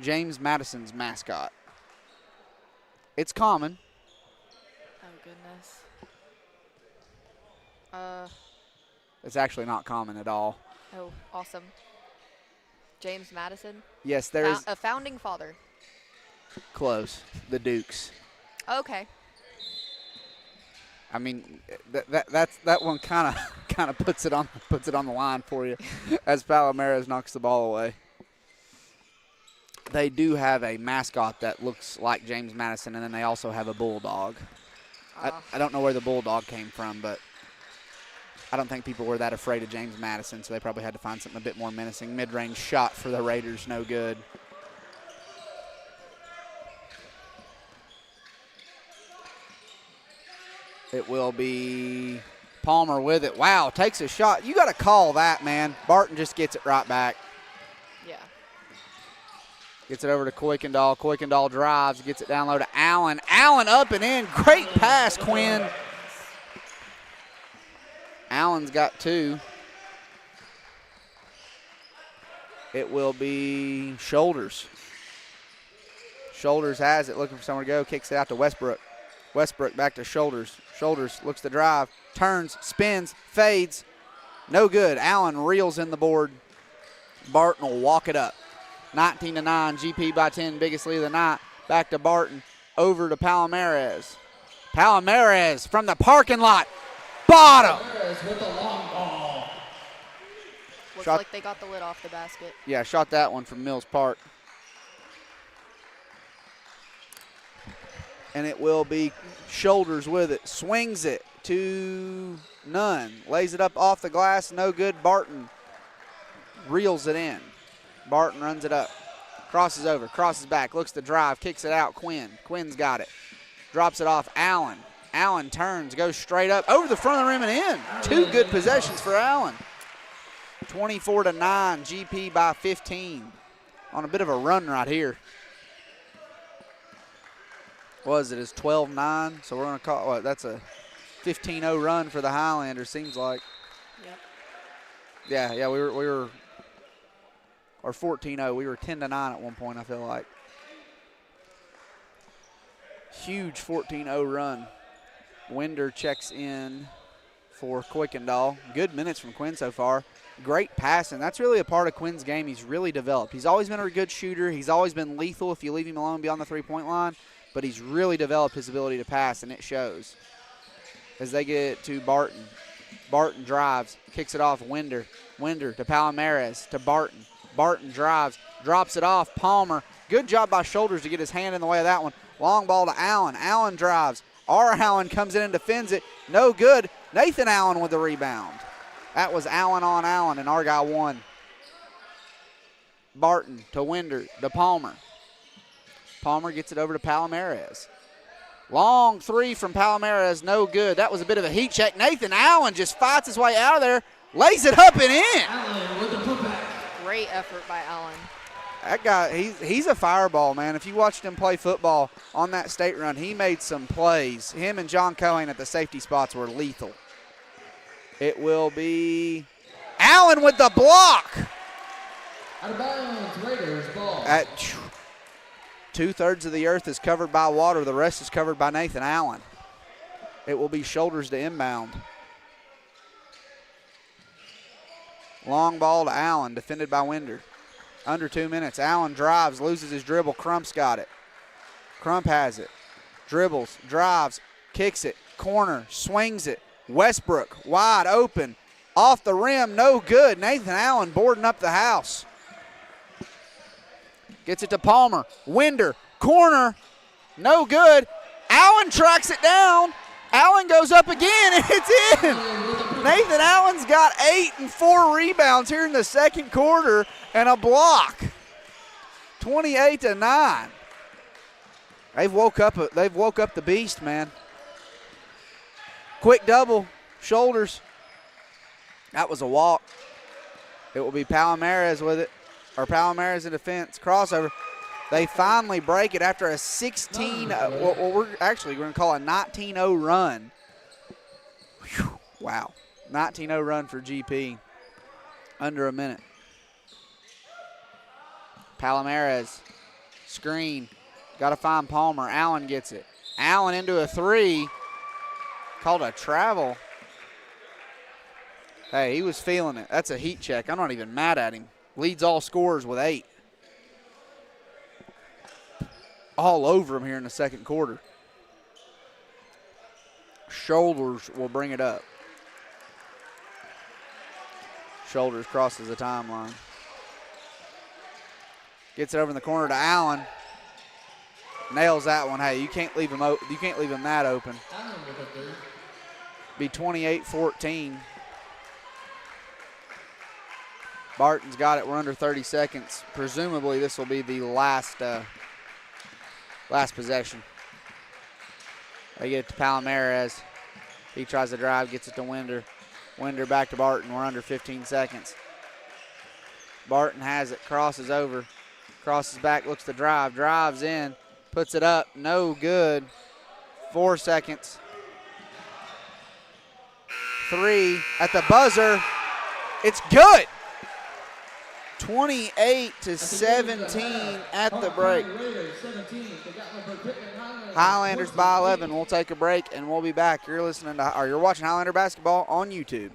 James Madison's mascot? It's common. Oh, goodness. It's actually not common at all. Oh, awesome. James Madison? Yes, there is. A founding father. Close. The Dukes. Okay. I mean, that one kind of puts it on the line for you, as Palomares knocks the ball away. They do have a mascot that looks like James Madison, and then they also have a bulldog. I don't know where the bulldog came from, but I don't think people were that afraid of James Madison, so they probably had to find something a bit more menacing. Mid-range shot for the Raiders, no good. It will be Palmer with it. Wow, takes a shot. You got to call that, man. Barton just gets it right back. Yeah. Gets it over to Kuykendall. Kuykendall drives, gets it down low to Allen. Allen up and in. Great pass, Quinn. Allen's got 2. It will be Shoulders. Shoulders has it, looking for somewhere to go. Kicks it out to Westbrook. Westbrook back to Shoulders. Shoulders looks to drive. Turns, spins, fades. No good. Allen reels in the board. Barton will walk it up. 19-9, GP by 10, biggest lead of the night. Back to Barton, over to Palomares. Palomares from the parking lot. Bottom. Palomares with the long ball. Looks like they got the lid off the basket. Yeah, shot that one from Mills Park. And it will be Shoulders with it. Swings it to none. Lays it up off the glass, no good. Barton reels it in. Barton runs it up. Crosses over, crosses back, looks to drive, kicks it out. Quinn. Quinn's got it. Drops it off Allen. Allen turns, goes straight up, over the front of the rim and in. 2 good possessions for Allen. 24-9, GP by 15. On a bit of a run right here. What is it? It's 12-9, so we're going to call what? That's a 15-0 run for the Highlanders, seems like. Yep. Yeah, we were or 14-0. We were 10-9 at one point, I feel like. Huge 14-0 run. Winder checks in for Kuykendall. Good minutes from Quinn so far. Great passing. That's really a part of Quinn's game he's really developed. He's always been a good shooter. He's always been lethal if you leave him alone beyond the three-point line. But he's really developed his ability to pass, and it shows. As they get it to Barton. Barton drives, kicks it off Winder. Winder to Palomares, to Barton. Barton drives, drops it off. Palmer, good job by Shoulders to get his hand in the way of that one. Long ball to Allen. Allen drives. R. Allen comes in and defends it. No good. Nathan Allen with the rebound. That was Allen on Allen, and Argyle won. Barton to Winder to Palmer. Palmer gets it over to Palomares. Long 3 from Palomares, no good. That was a bit of a heat check. Nathan Allen just fights his way out of there, lays it up and in. Allen with the putback. Great effort by Allen. That guy, he's a fireball, man. If you watched him play football on that state run, he made some plays. Him and John Cohen at the safety spots were lethal. It will be Allen with the block. Out of bounds, Raiders ball. At 2/3 of the earth is covered by water. The rest is covered by Nathan Allen. It will be Shoulders to inbound. Long ball to Allen, defended by Winder. Under 2 minutes. Allen drives, loses his dribble. Crump's got it. Crump has it. Dribbles, drives, kicks it. Corner, swings it. Westbrook, wide open. Off the rim, no good. Nathan Allen boarding up the house. Gets it to Palmer. Winder, corner, no good. Allen tracks it down. Allen goes up again, and it's in. Nathan Allen's got 8 and 4 rebounds here in the second quarter and a block. 28-9. They've woke up the beast, man. Quick double, Shoulders. That was a walk. It will be Palomares with it, or Palomares in defense. Crossover. They finally break it after a 16, we're going to call a 19-0 run. Whew, wow. 19-0 run for GP. Under a minute. Palomares, screen. Got to find Palmer. Allen gets it. Allen into a 3. Called a travel. Hey, he was feeling it. That's a heat check. I'm not even mad at him. Leads all scorers with 8. All over him here in the second quarter. Shoulders will bring it up. Shoulders crosses the timeline. Gets it over in the corner to Allen. Nails that one. Hey, you can't leave him that open. Be 28-14. Barton's got it. We're under 30 seconds. Presumably this will be the last possession. They get it to Palomares. He tries to drive, gets it to Winder. Winder back to Barton. We're under 15 seconds. Barton has it, crosses over, crosses back, looks to drive, drives in, puts it up, no good. 4 seconds. 3 at the buzzer. It's good. 28-17 at the break. Highlanders by 11. We'll take a break and we'll be back. You're watching Highlander basketball on YouTube.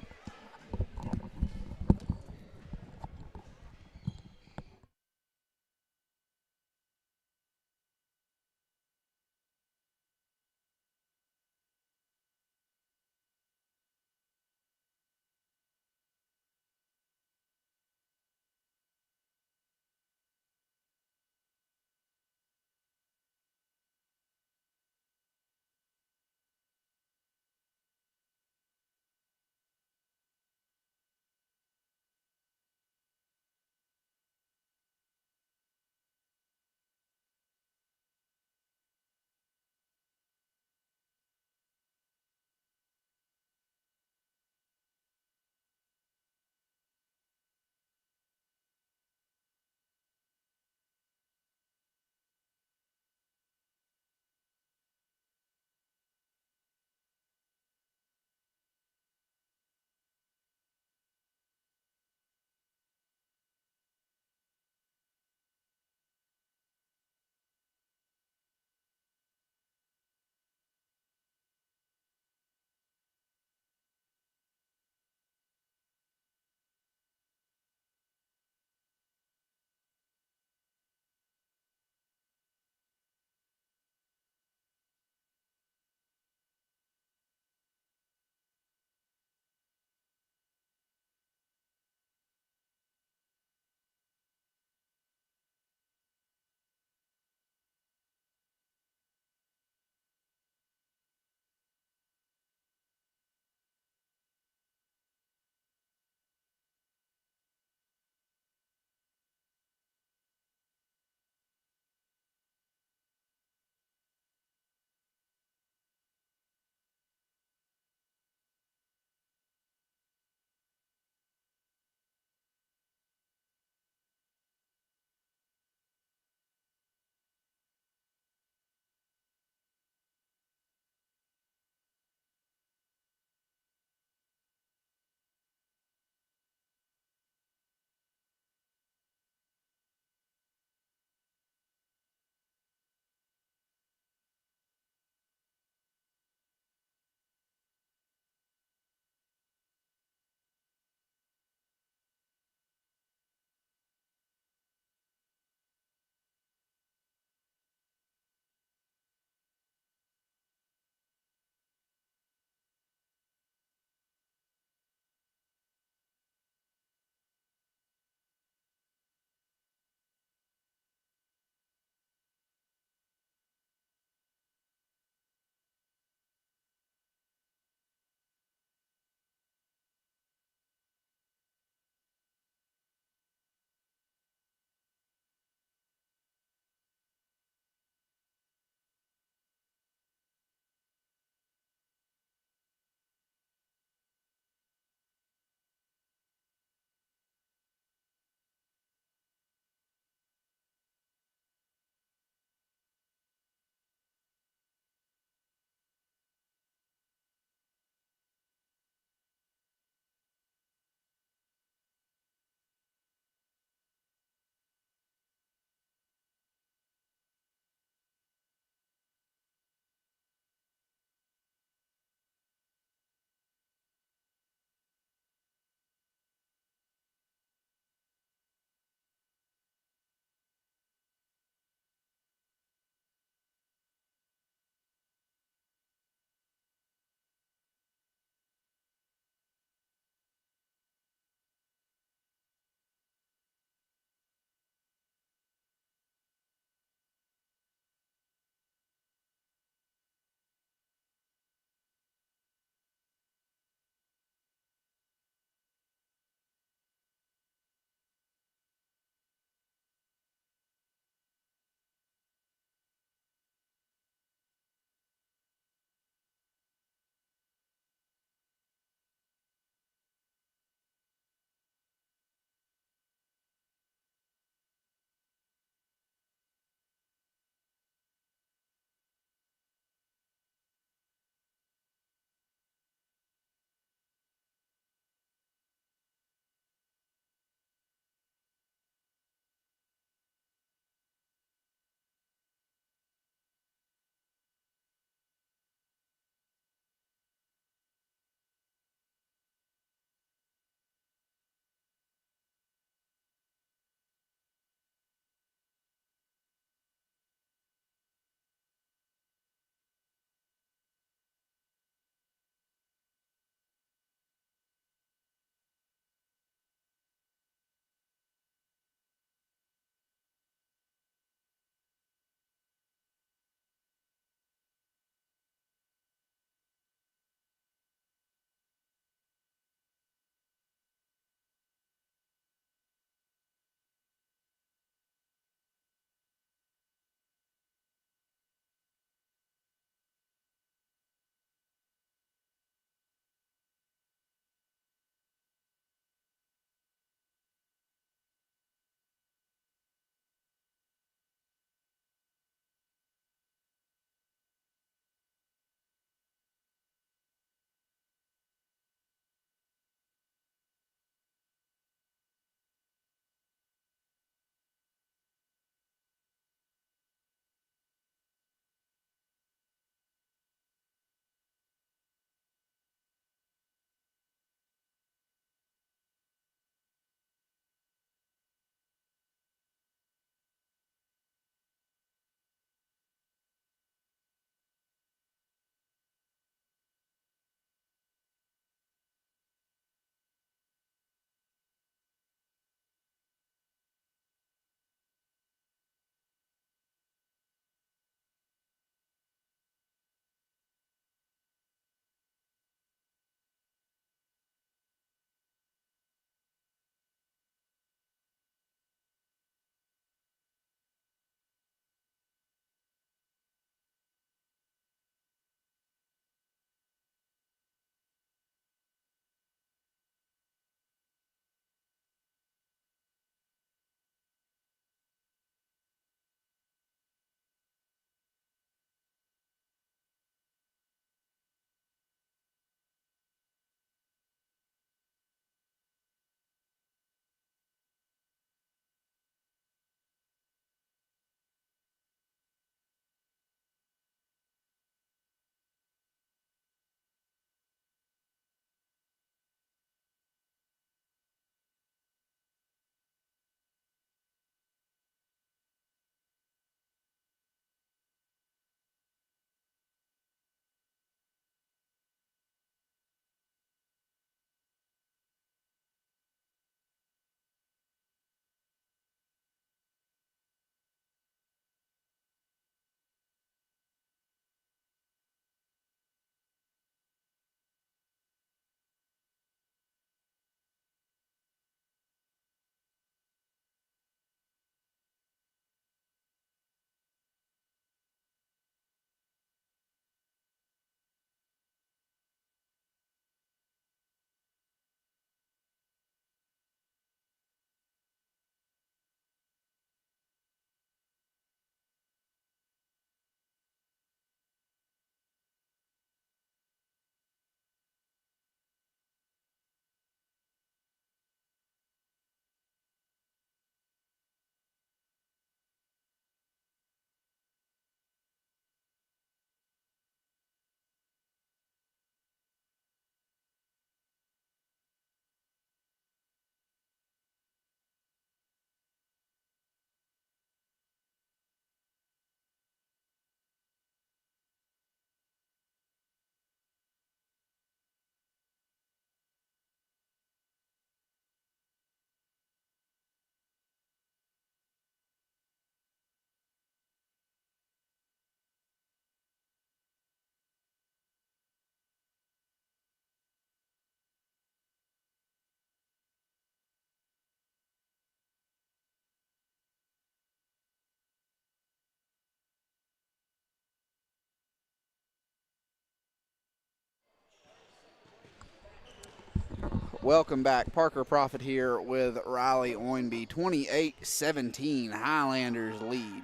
Welcome back. Parker Profit here with Riley Oinby. 28-17, Highlanders lead.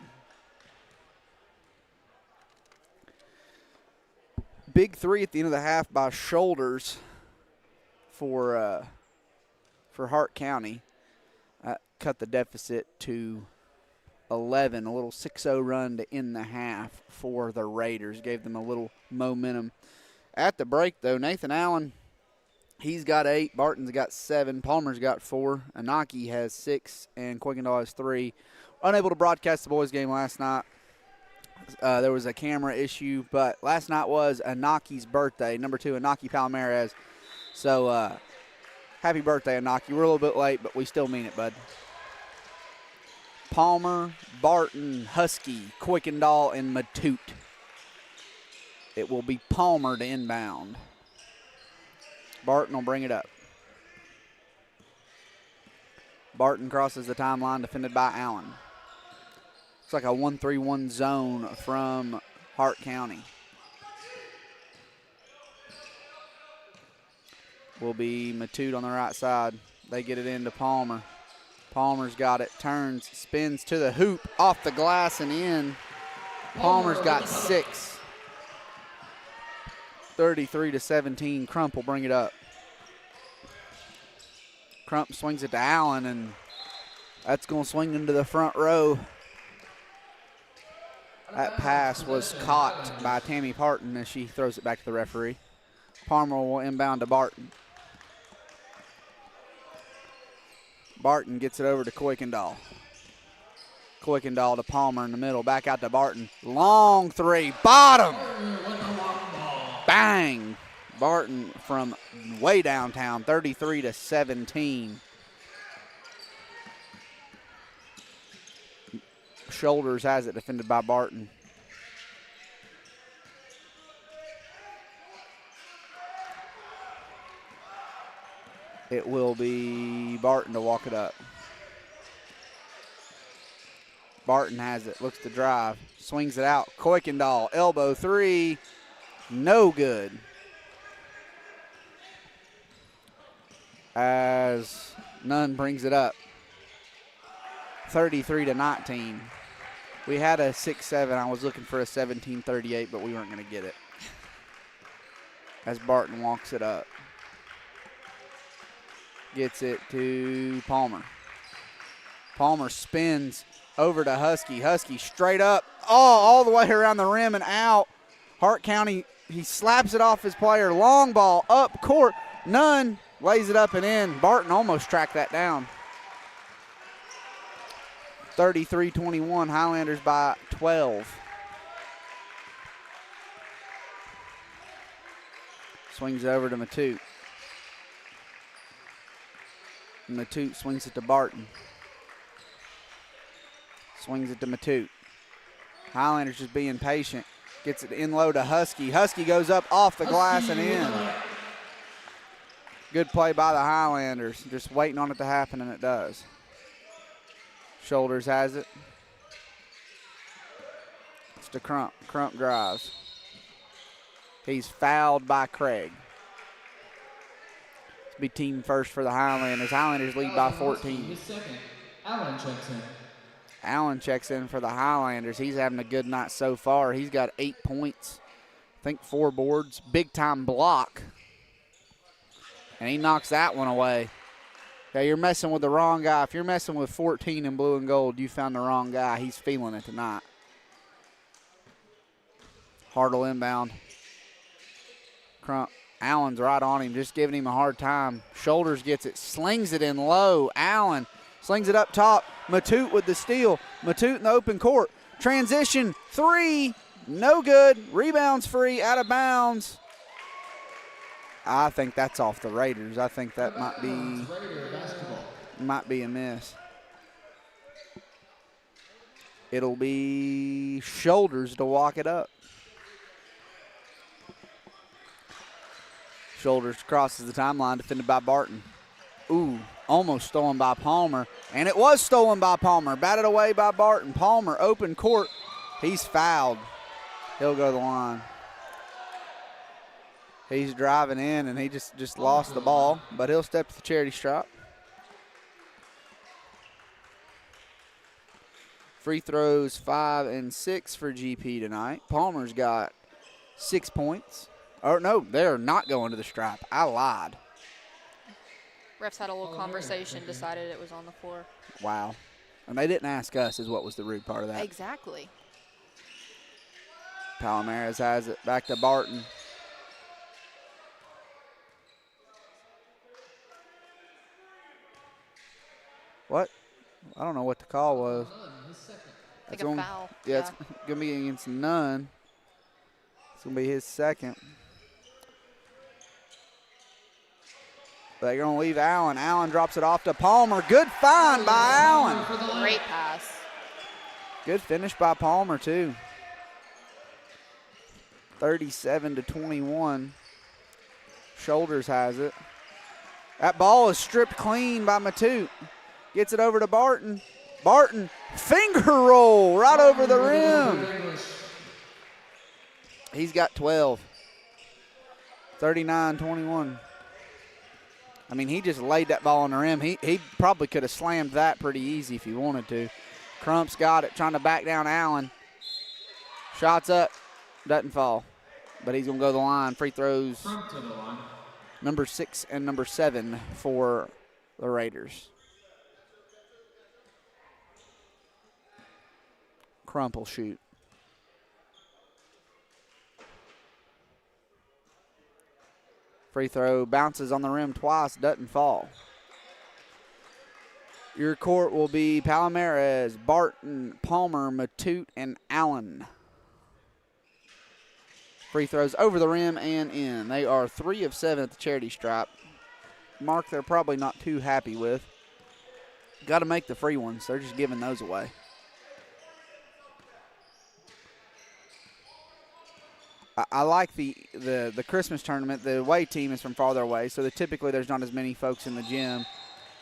Big three at the end of the half by Shoulders for Hart County. Cut the deficit to 11, a little 6-0 run to end the half for the Raiders. Gave them a little momentum. At the break, though, Nathan Allen, he's got 8. Barton's got 7. Palmer's got 4. Anaki has 6. And Quickendall has 3. Unable to broadcast the boys' game last night. There was a camera issue, but last night was Anaki's birthday, number 2, Anaki Palmares. So, happy birthday, Anaki. We're a little bit late, but we still mean it, bud. Palmer, Barton, Husky, Quickendall, and Matute. It will be Palmer to inbound. Barton will bring it up. Barton crosses the timeline, defended by Allen. It's like a 1-3-1 zone from Hart County. Will be Matute on the right side. They get it into Palmer. Palmer's got it, turns, spins to the hoop, off the glass and in. Palmer's got 6. 33-17, Crump will bring it up. Crump swings it to Allen, and that's going to swing into the front row. That pass was caught by Tammy Parton as she throws it back to the referee. Palmer will inbound to Barton. Barton gets it over to Quickendall. Quickendall to Palmer in the middle. Back out to Barton. Long 3. Bottom. Bang. Barton from way downtown. 33-17. Shoulders has it, defended by Barton. It will be Barton to walk it up. Barton has it, looks to drive, swings it out. Quickendall, elbow 3, no good. As Nunn brings it up. 33-19. We had a 6-7. I was looking for a 17-38, but we weren't going to get it. As Barton walks it up. Gets it to Palmer. Palmer spins over to Husky. Husky straight up. Oh, all the way around the rim and out. Hart County, he slaps it off his player. Long ball up court. Nunn lays it up and in. Barton almost tracked that down. 33-21, Highlanders by 12. Swings it over to Matute. Matute swings it to Barton. Swings it to Matute. Highlanders just being patient. Gets it in low to Husky. Husky goes up off the glass and in. Good play by the Highlanders. Just waiting on it to happen, and it does. Shoulders has it. It's to Crump. Crump drives. He's fouled by Craig. It's be team first for the Highlanders. Highlanders lead by 14. His second, Allen checks in. Allen checks in for the Highlanders. He's having a good night so far. He's got 8 points. I think 4 boards. Big time block. And he knocks that one away. Yeah, you're messing with the wrong guy. If you're messing with 14 in blue and gold, you found the wrong guy. He's feeling it tonight. Hartle inbound. Crump. Allen's right on him, just giving him a hard time. Shoulders gets it, slings it in low. Allen slings it up top. Matute with the steal. Matute in the open court. Transition 3, no good. Rebounds free, out of bounds. I think that's off the Raiders. I think that might be a miss. It'll be Shoulders to walk it up. Shoulders crosses the timeline, defended by Barton. Ooh, almost stolen by Palmer. And it was stolen by Palmer. Batted away by Barton. Palmer, open court. He's fouled. He'll go to the line. He's driving in, and he just lost the ball, but he'll step to the charity stripe. Free throws 5 and 6 for GP tonight. Palmer's got 6 points. Or no, they're not going to the stripe. I lied. Refs had a little conversation, decided it was on the floor. Wow. And they didn't ask us is what was the rude part of that. Exactly. Palomares has it back to Barton. What? I don't know what the call was. I think a foul. Yeah, it's going to be against Nunn. It's going to be his second. They're going to leave Allen. Allen drops it off to Palmer. Good find by Allen. Great pass. Good finish by Palmer, too. 37-21. Shoulders has it. That ball is stripped clean by Matute. Gets it over to Barton. Barton, finger roll right over the rim. He's got 12. 39-21. I mean, he just laid that ball on the rim. He probably could have slammed that pretty easy if he wanted to. Crump's got it, trying to back down Allen. Shots up, doesn't fall. But he's going to go to the line. Free throws, number 6 and number 7 for the Raiders. Crump will shoot. Free throw bounces on the rim twice, doesn't fall. Your court will be Palomares, Barton, Palmer, Matute, and Allen. Free throws over the rim and in. They are 3 of 7 at the charity stripe. Mark they're probably not too happy with. Got to make the free ones. They're just giving those away. I like the Christmas tournament. The away team is from farther away, so typically there's not as many folks in the gym.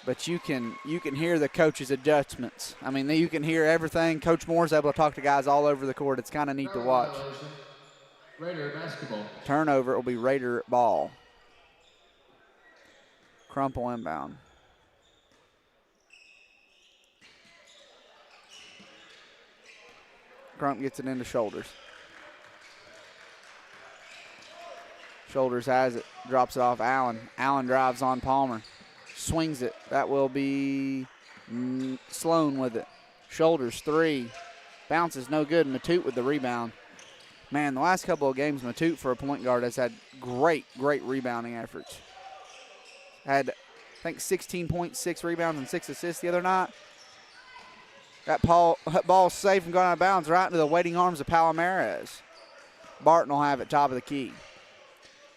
But you can hear the coaches' adjustments. I mean, you can hear everything. Coach Moore's able to talk to guys all over the court. It's kind of neat to watch. Raider basketball. Turnover will be Raider ball. Crumple inbound. Crump gets it into Shoulders. Shoulders has it, drops it off Allen. Allen drives on Palmer. Swings it. That will be Sloan with it. Shoulders, 3. Bounces no good. Matute with the rebound. Man, the last couple of games, Matute for a point guard has had great rebounding efforts. Had, I think, 16 points, 6 rebounds, and 6 assists the other night. That ball safe and going out of bounds right into the waiting arms of Palomares. Barton will have it top of the key.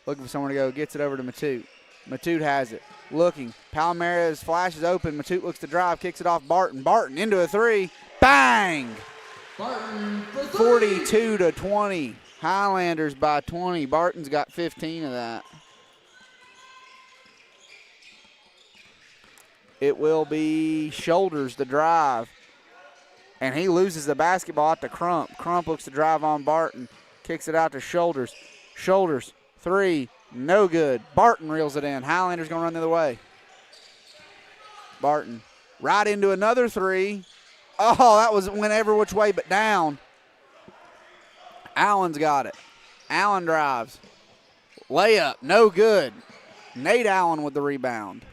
Looking for someone to go. Gets it over to Matute. Matute has it. Looking. Palomares flashes open. Matute looks to drive. Kicks it off Barton. Barton into a 3. Bang! Barton for 42-20. Highlanders by 20. Barton's got 15 of that. It will be Shoulders to drive. And he loses the basketball out to Crump. Crump looks to drive on Barton. Kicks it out to Shoulders. Shoulders. 3, no good. Barton reels it in. Highlander's going to run the other way. Barton right into another 3. Oh, that went every which way but down. Allen's got it. Allen drives. Layup, no good. Nate Allen with the rebound.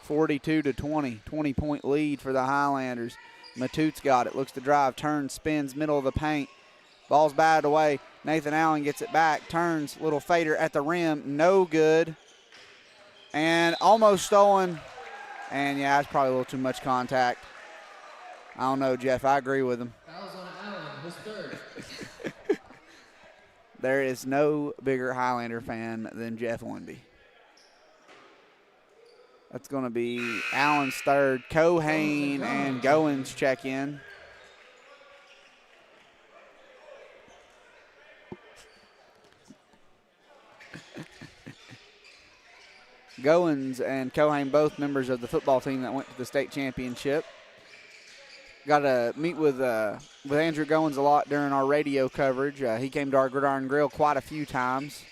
42-20, 20-point lead for the Highlanders. Matute's got it. Looks to drive, turns, spins, middle of the paint. Ball's batted away. Nathan Allen gets it back, turns, little fader at the rim, no good. And almost stolen. And, yeah, that's probably a little too much contact. I don't know, Jeff. I agree with him. Fouls on Allen, his third. There is no bigger Highlander fan than Jeff Winby. That's going to be Allen's third. Cohane and Goins check in. Goins and Cohane, both members of the football team that went to the state championship. Got to meet with with Andrew Goins a lot during our radio coverage. He came to our Gridiron Grill quite a few times.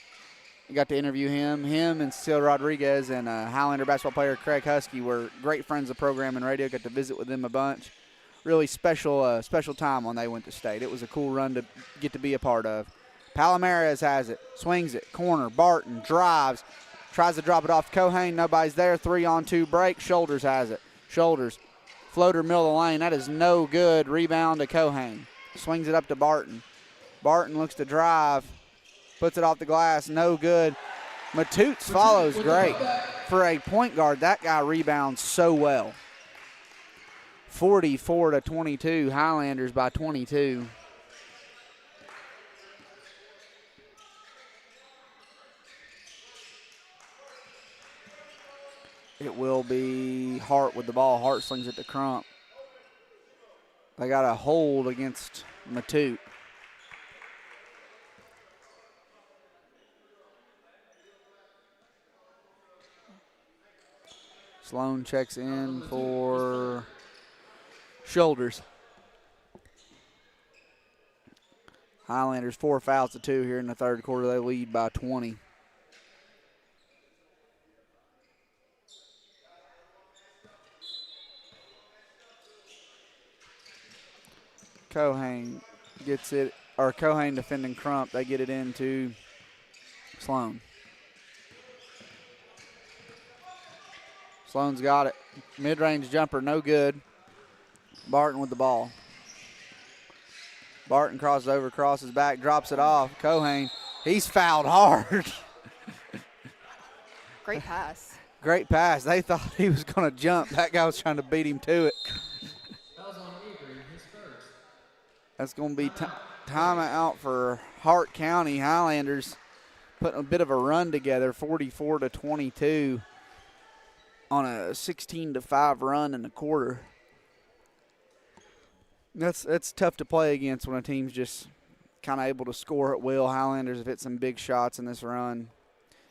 We got to interview him. Him and Cecile Rodriguez and Highlander basketball player Craig Husky were great friends of the program and radio. Got to visit with them a bunch. Really special time when they went to state. It was a cool run to get to be a part of. Palomares has it, swings it, corner. Barton drives, tries to drop it off to Cohane. Nobody's there. 3-on-2 break. Shoulders has it. Shoulders. Floater middle of the lane. That is no good. Rebound to Cohane. Swings it up to Barton. Barton looks to drive. Puts it off the glass. No good. Matutes follows great. For a point guard, that guy rebounds so well. 44-22. Highlanders by 22. It will be Hart with the ball. Hart slings it to Crump. They got a hold against Matute. Sloan checks in for Shoulders. Highlanders 4 fouls to 2 here in the third quarter. They lead by 20. Cohane gets it, or Cohane defending Crump. They get it into Sloan. Sloan's got it. Mid-range jumper, no good. Barton with the ball. Barton crosses over, crosses back, drops it off. Cohane, he's fouled hard. Great pass. Great pass. They thought he was going to jump. That guy was trying to beat him to it. That was on Avery, his first. That's going to be timeout for Hart County. Highlanders putting a bit of a run together, 44-22 on a 16-5 run in the quarter. That's tough to play against when a team's just kind of able to score at will. Highlanders have hit some big shots in this run.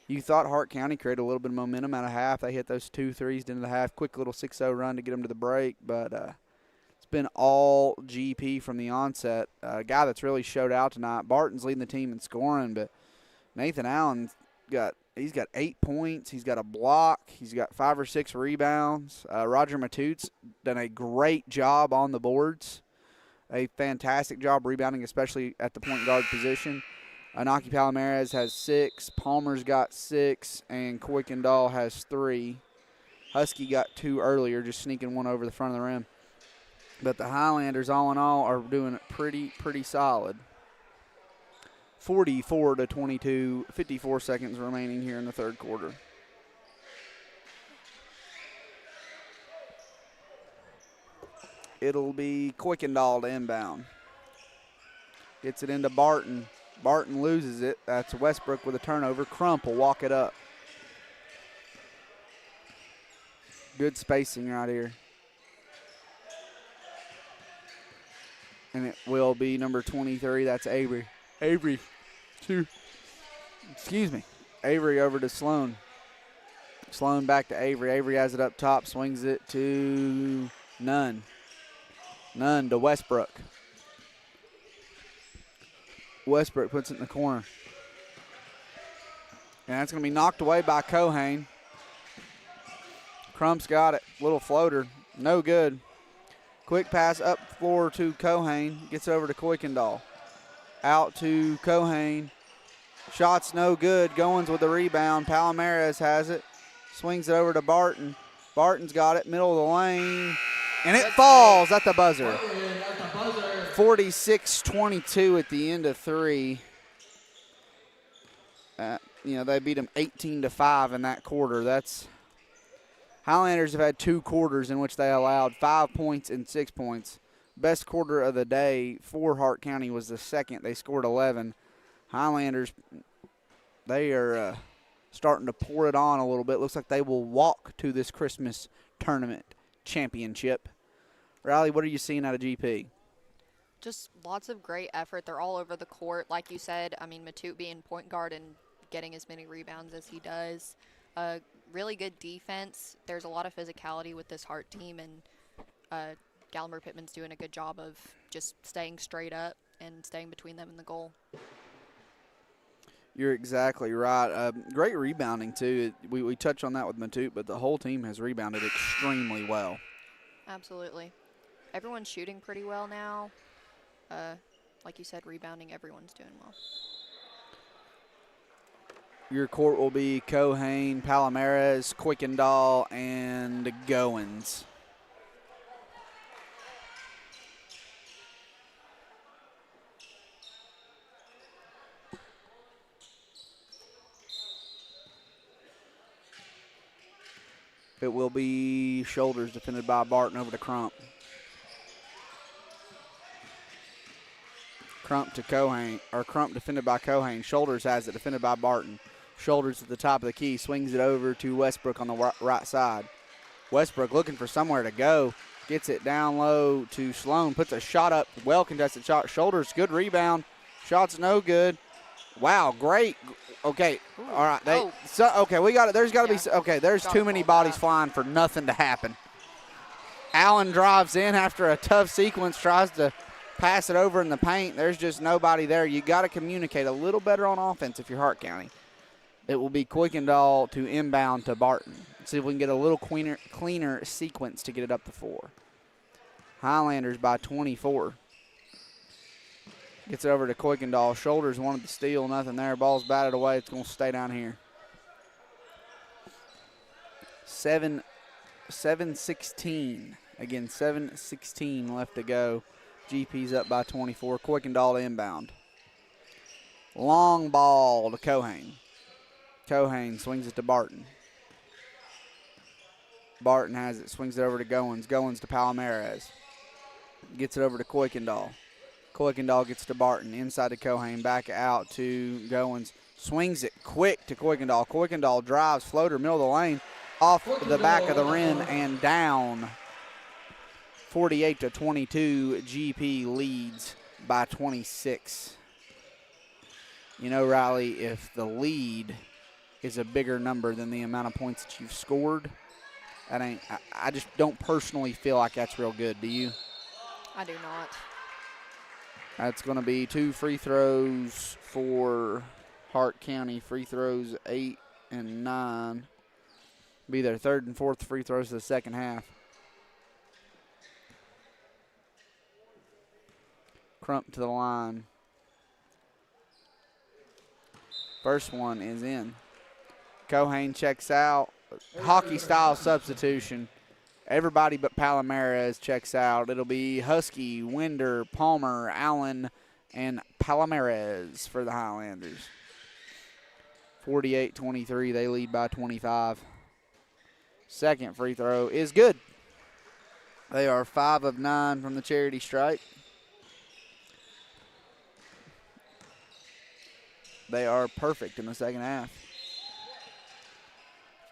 You thought Hart County created a little bit of momentum out of half. They hit those 2 threes into the half. Quick little 6-0 run to get them to the break, but it's been all GP from the onset. A guy that's really showed out tonight. Barton's leading the team in scoring, but Nathan Allen's he's got 8 points. He's got a block. He's got 5 or 6 rebounds. Roger Matutes done a great job on the boards. A fantastic job rebounding, especially at the point guard position. Anaki Palomares has 6. Palmer's got 6. And Kuykendall has 3. Husky got 2 earlier, just sneaking one over the front of the rim. But the Highlanders, all in all, are doing it pretty solid. 44-22, 54 seconds remaining here in the third quarter. It'll be Kuykendall to inbound. Gets it into Barton. Barton loses it. That's Westbrook with a turnover. Crump will walk it up. Good spacing right here. And it will be number 23. That's Avery. Avery over to Sloan. Sloan back to Avery. Avery has it up top. Swings it to Nunn. Nunn to Westbrook. Westbrook puts it in the corner. And that's going to be knocked away by Cohane. Crump's got it. Little floater. No good. Quick pass up floor to Cohane. Gets over to Kuykendall. Out to Cohane. Shot's no good. Goins with the rebound. Palomares has it. Swings it over to Barton. Barton's got it. Middle of the lane. And it falls at the buzzer. 46-22 at the end of 3. They beat them 18-5 in that quarter. Highlanders have had 2 quarters in which they allowed 5 points and 6 points. Best quarter of the day for Hart County was the second. They scored 11. Highlanders, they are starting to pour it on a little bit. Looks like they will walk to this Christmas tournament championship. Riley, what are you seeing out of GP? Just lots of great effort. They're all over the court. Like you said, Matute being point guard and getting as many rebounds as he does. Really good defense. There's a lot of physicality with this Hart team, and Gatlinburg-Pittman's doing a good job of just staying straight up and staying between them and the goal. You're exactly right. Great rebounding, too. We touched on that with Matute, but the whole team has rebounded extremely well. Absolutely. Everyone's shooting pretty well now. Like you said, rebounding, everyone's doing well. Your court will be Cohane, Palomares, Quickendall, and Goins. It will be Shoulders defended by Barton over to Crump. Crump to Cohane, or Crump defended by Cohane. Shoulders has it defended by Barton. Shoulders at the top of the key, swings it over to Westbrook on the right side. Westbrook looking for somewhere to go. Gets it down low to Sloan. Puts a shot up. Well contested shot. Shoulders, good rebound. Shot's no good. Wow, great. Okay, all right. Okay, we got it. There's got to be. Okay, there's too many bodies flying for nothing to happen. Allen drives in after a tough sequence, tries to pass it over in the paint. There's just nobody there. You got to communicate a little better on offense if you're Hart County. It will be Quickendall to inbound to Barton. See if we can get a little cleaner sequence to get it up to 4. Highlanders by 24. Gets it over to Quickendall. Shoulders wanted to steal. Nothing there. Ball's batted away. It's going to stay down here. 7-16. Again, 7:16 left to go. GP's up by 24. Quickendall to inbound. Long ball to Cohane. Cohane swings it to Barton. Barton has it. Swings it over to Goins. Goins to Palomares. Gets it over to Quickendall. Quickendall gets to Barton. Inside to Cohane. Back out to Goins. Swings it quick to Quickendall. Quickendall drives. Floater, middle of the lane. Off the back of the rim and down. 48-22. GP leads by 26. You know, Riley, if the lead is a bigger number than the amount of points that you've scored, I just don't personally feel like that's real good. Do you? I do not. That's going to be 2 free throws for Hart County. Free throws 8 and 9. Be their 3rd and 4th free throws of the second half. Crump to the line. First one is in. Cohane checks out. Hockey-style substitution. Everybody but Palomares checks out. It'll be Husky, Winder, Palmer, Allen, and Palomares for the Highlanders. 48-23, they lead by 25. Second free throw is good. They are 5 of 9 from the charity stripe. They are perfect in the second half.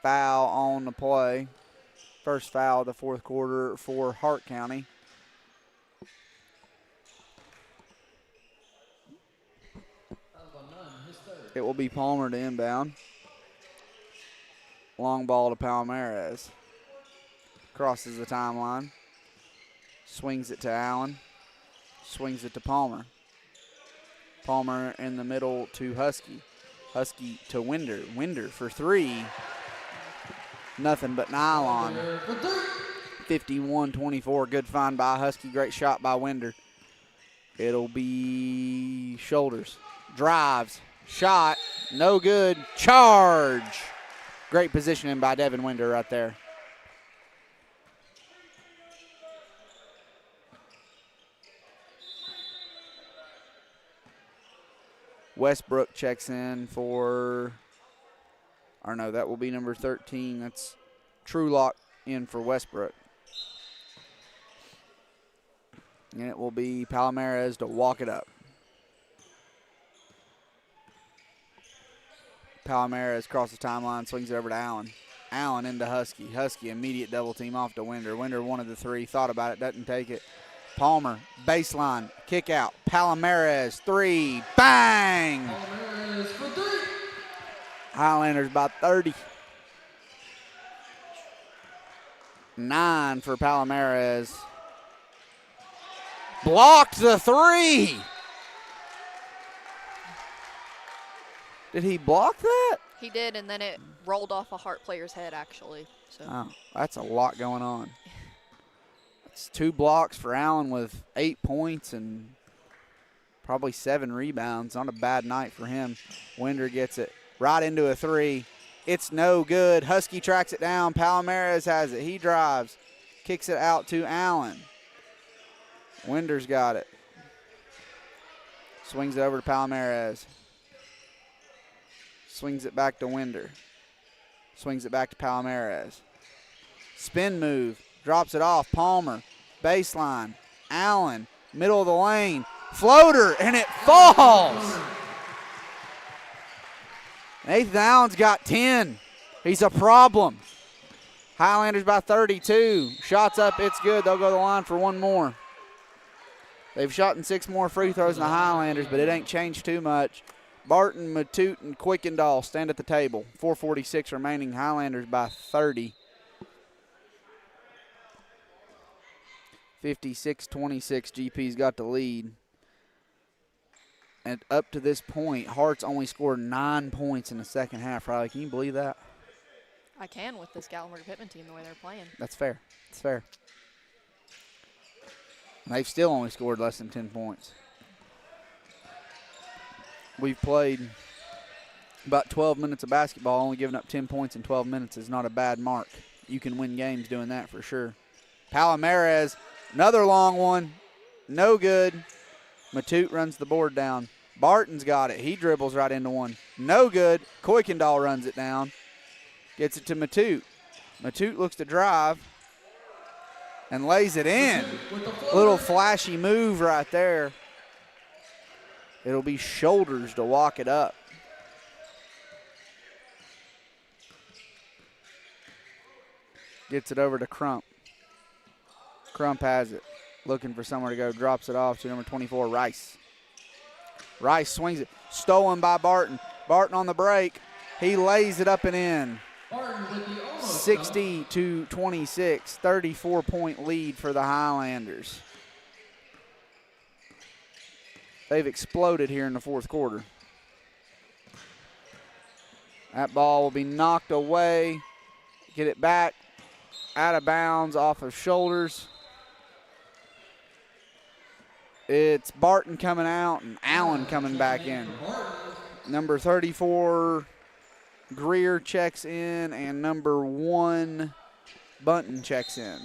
Foul on the play. First foul of the fourth quarter for Hart County. It will be Palmer to inbound. Long ball to Palomares. Crosses the timeline. Swings it to Allen. Swings it to Palmer. Palmer in the middle to Husky. Husky to Winder. Winder for 3. Nothing but nylon. 51-24. Good find by Husky. Great shot by Winder. It'll be Shoulders. Drives. Shot. No good. Charge. Great positioning by Devin Winder right there. Westbrook checks in for, or no, that will be number 13. That's Trulock in for Westbrook. And it will be Palomares to walk it up. Palomares across the timeline, swings it over to Allen. Allen into Husky. Husky immediate double team off to Winder. Winder wanted the 3, thought about it, doesn't take it. Palmer, baseline, kick out. Palomares, 3, bang! Palomares for 3. Highlanders by 30. 9 for Palomares. Blocked the three. Did he block that? He did, and then it rolled off a Hart player's head, actually. So. Oh, that's a lot going on. It's 2 blocks for Allen with 8 points and probably 7 rebounds. Not a bad night for him. Winder gets it right into a three. It's no good. Husky tracks it down. Palomares has it. He drives. Kicks it out to Allen. Winder's got it. Swings it over to Palomares. Swings it back to Winder. Swings it back to Palomares. Spin move. Drops it off. Palmer. Baseline. Allen. Middle of the lane. Floater. And it falls. Nathan Allen's got 10. He's a problem. Highlanders by 32. Shots up. It's good. They'll go to the line for one more. They've shot in 6 more free throws than the Highlanders, but it ain't changed too much. Barton, Matute, and Quickendall stand at the table. 4:46 remaining. Highlanders by 30. 56-26, GP's got the lead. And up to this point, Hart's only scored 9 points in the second half. Riley, can you believe that? I can with this Gatlinburg-Pittman team, the way they're playing. That's fair. It's fair. And they've still only scored less than 10 points. We've played about 12 minutes of basketball. Only giving up 10 points in 12 minutes is not a bad mark. You can win games doing that for sure. Palomares, another long one. No good. Matute runs the board down. Barton's got it. He dribbles right into one. No good. Kuykendall runs it down. Gets it to Matute. Matute looks to drive and lays it in. Little flashy move right there. It'll be shoulders to walk it up. Gets it over to Crump. Crump has it. Looking for somewhere to go. Drops it off to number 24, Rice. Rice swings it. Stolen by Barton. Barton on the break. He lays it up and in. 60-26. 34-point lead for the Highlanders. They've exploded here in the fourth quarter. That ball will be knocked away. Get it back. Out of bounds off of shoulders. It's Barton coming out and Allen coming back in. Number 34, Greer checks in, and number 1, Bunton checks in.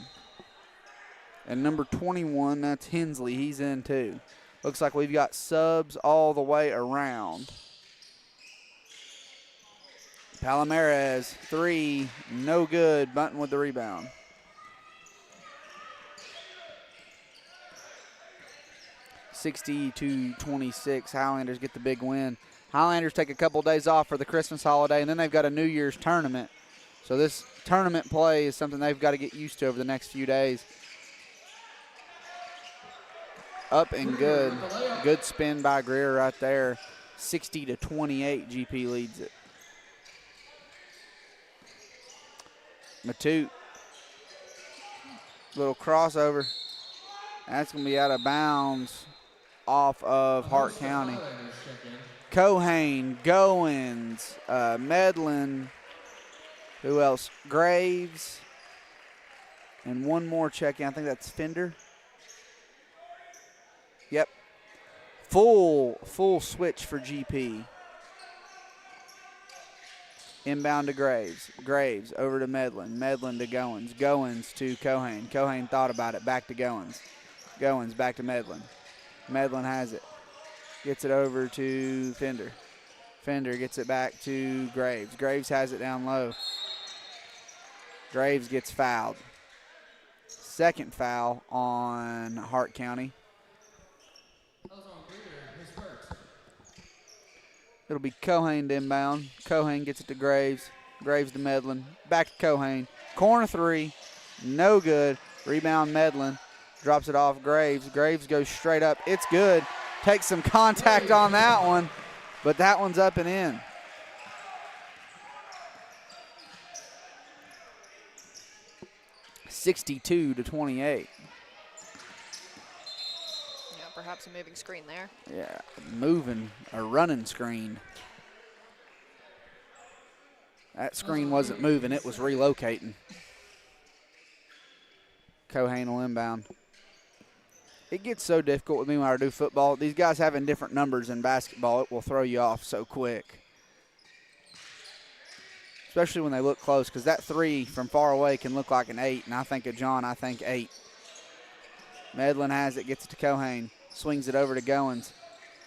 And number 21, that's Hensley. He's in too. Looks like we've got subs all the way around. Palomares, 3, no good. Bunton with the rebound. (60-26). Highlanders get the big win. Highlanders take a couple days off for the Christmas holiday, and then they've got a New Year's tournament. So this tournament play is something they've got to get used to over the next few days. Up and good. Good spin by Greer right there. 60-28, GP leads it. Matute. Little crossover. That's going to be out of bounds off of Hart County. Cohane, Goins, Medlin. Who else? Graves. And one more check-in. I think that's Fender. Yep. Full switch for GP. Inbound to Graves. Graves over to Medlin. Medlin to Goins. Goins to Cohane. Cohane thought about it. Back to Goins. Goins back to Medlin. Medlin has it. Gets it over to Fender. Fender gets it back to Graves. Graves has it down low. Graves gets fouled. Second foul on Hart County. It'll be Cohane to inbound. Cohane gets it to Graves. Graves to Medlin. Back to Cohane. Corner 3. No good. Rebound Medlin. Drops it off Graves. Graves goes straight up. It's good. Takes some contact on that one, but that one's up and in. (62-28). perhaps a moving screen there. Yeah, moving, a running screen. That screen wasn't moving, it was relocating. Cohane will inbound. It gets so difficult with me when I do football. These guys having different numbers in basketball, it will throw you off so quick. Especially when they look close, because that 3 from far away can look like an 8, and I think of John, I think 8. Medlin has it, gets it to Cohane, swings it over to Goins.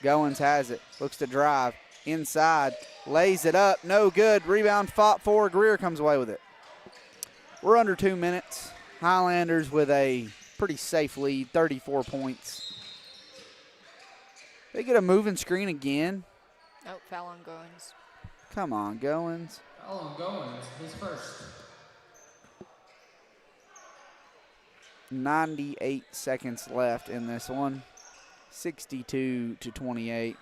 Goins has it, looks to drive, inside, lays it up, no good. Rebound fought for, Greer comes away with it. We're under 2 minutes. Highlanders with a pretty safe lead, 34 points. They get a moving screen again. Oh, foul on Goins. Come on, Goins. Foul on Goins, his first. 98 seconds left in this one. 62-28.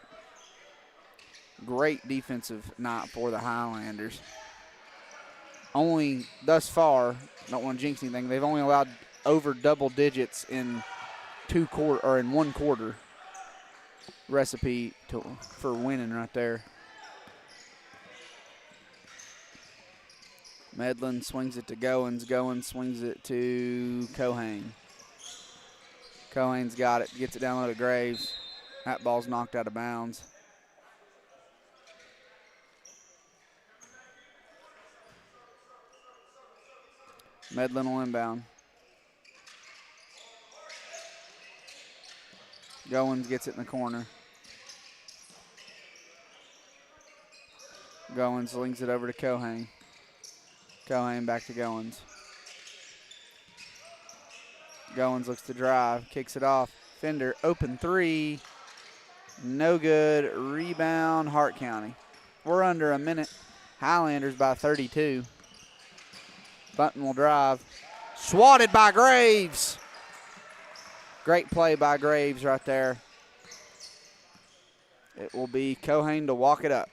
Great defensive night for the Highlanders. Only thus far, don't want to jinx anything, they've only allowed over double digits in one quarter. Recipe for winning right there. Medlin swings it to Goins. Goins swings it to Cohane. Cohane's got it, gets it down low to Graves. That ball's knocked out of bounds. Medlin will inbound. Goins gets it in the corner. Goins slings it over to Cohane. Cohane back to Goins. Goins looks to drive, kicks it off. Fender, open 3. No good. Rebound, Hart County. We're under a minute. Highlanders by 32. Bunton will drive. Swatted by Graves. Great play by Graves right there. It will be Cohane to walk it up.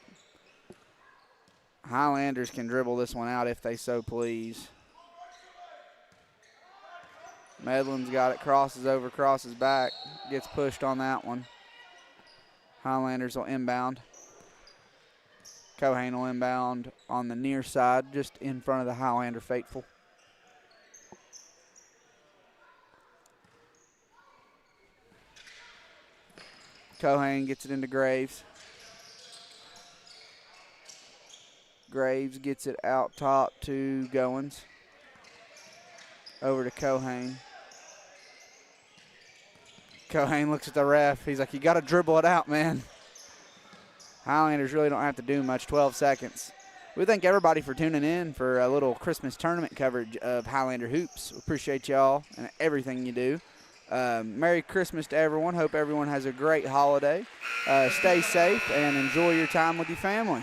Highlanders can dribble this one out if they so please. Medlin's got it, crosses over, crosses back, gets pushed on that one. Highlanders will inbound. Cohane will inbound on the near side, just in front of the Highlander faithful. Cohane gets it into Graves. Graves gets it out top to Goins. Over to Cohane. Cohane looks at the ref. He's like, you got to dribble it out, man. Highlanders really don't have to do much, 12 seconds. We thank everybody for tuning in for a little Christmas tournament coverage of Highlander Hoops. We appreciate y'all and everything you do. Merry Christmas to everyone. Hope everyone has a great holiday. Stay safe and enjoy your time with your family.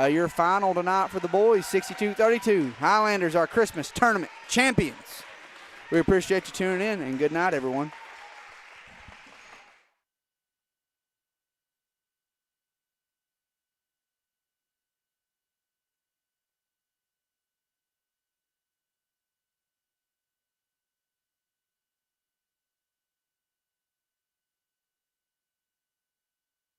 Your final tonight for the boys, 62-32. Highlanders are Christmas tournament champions. We appreciate you tuning in, and good night, everyone.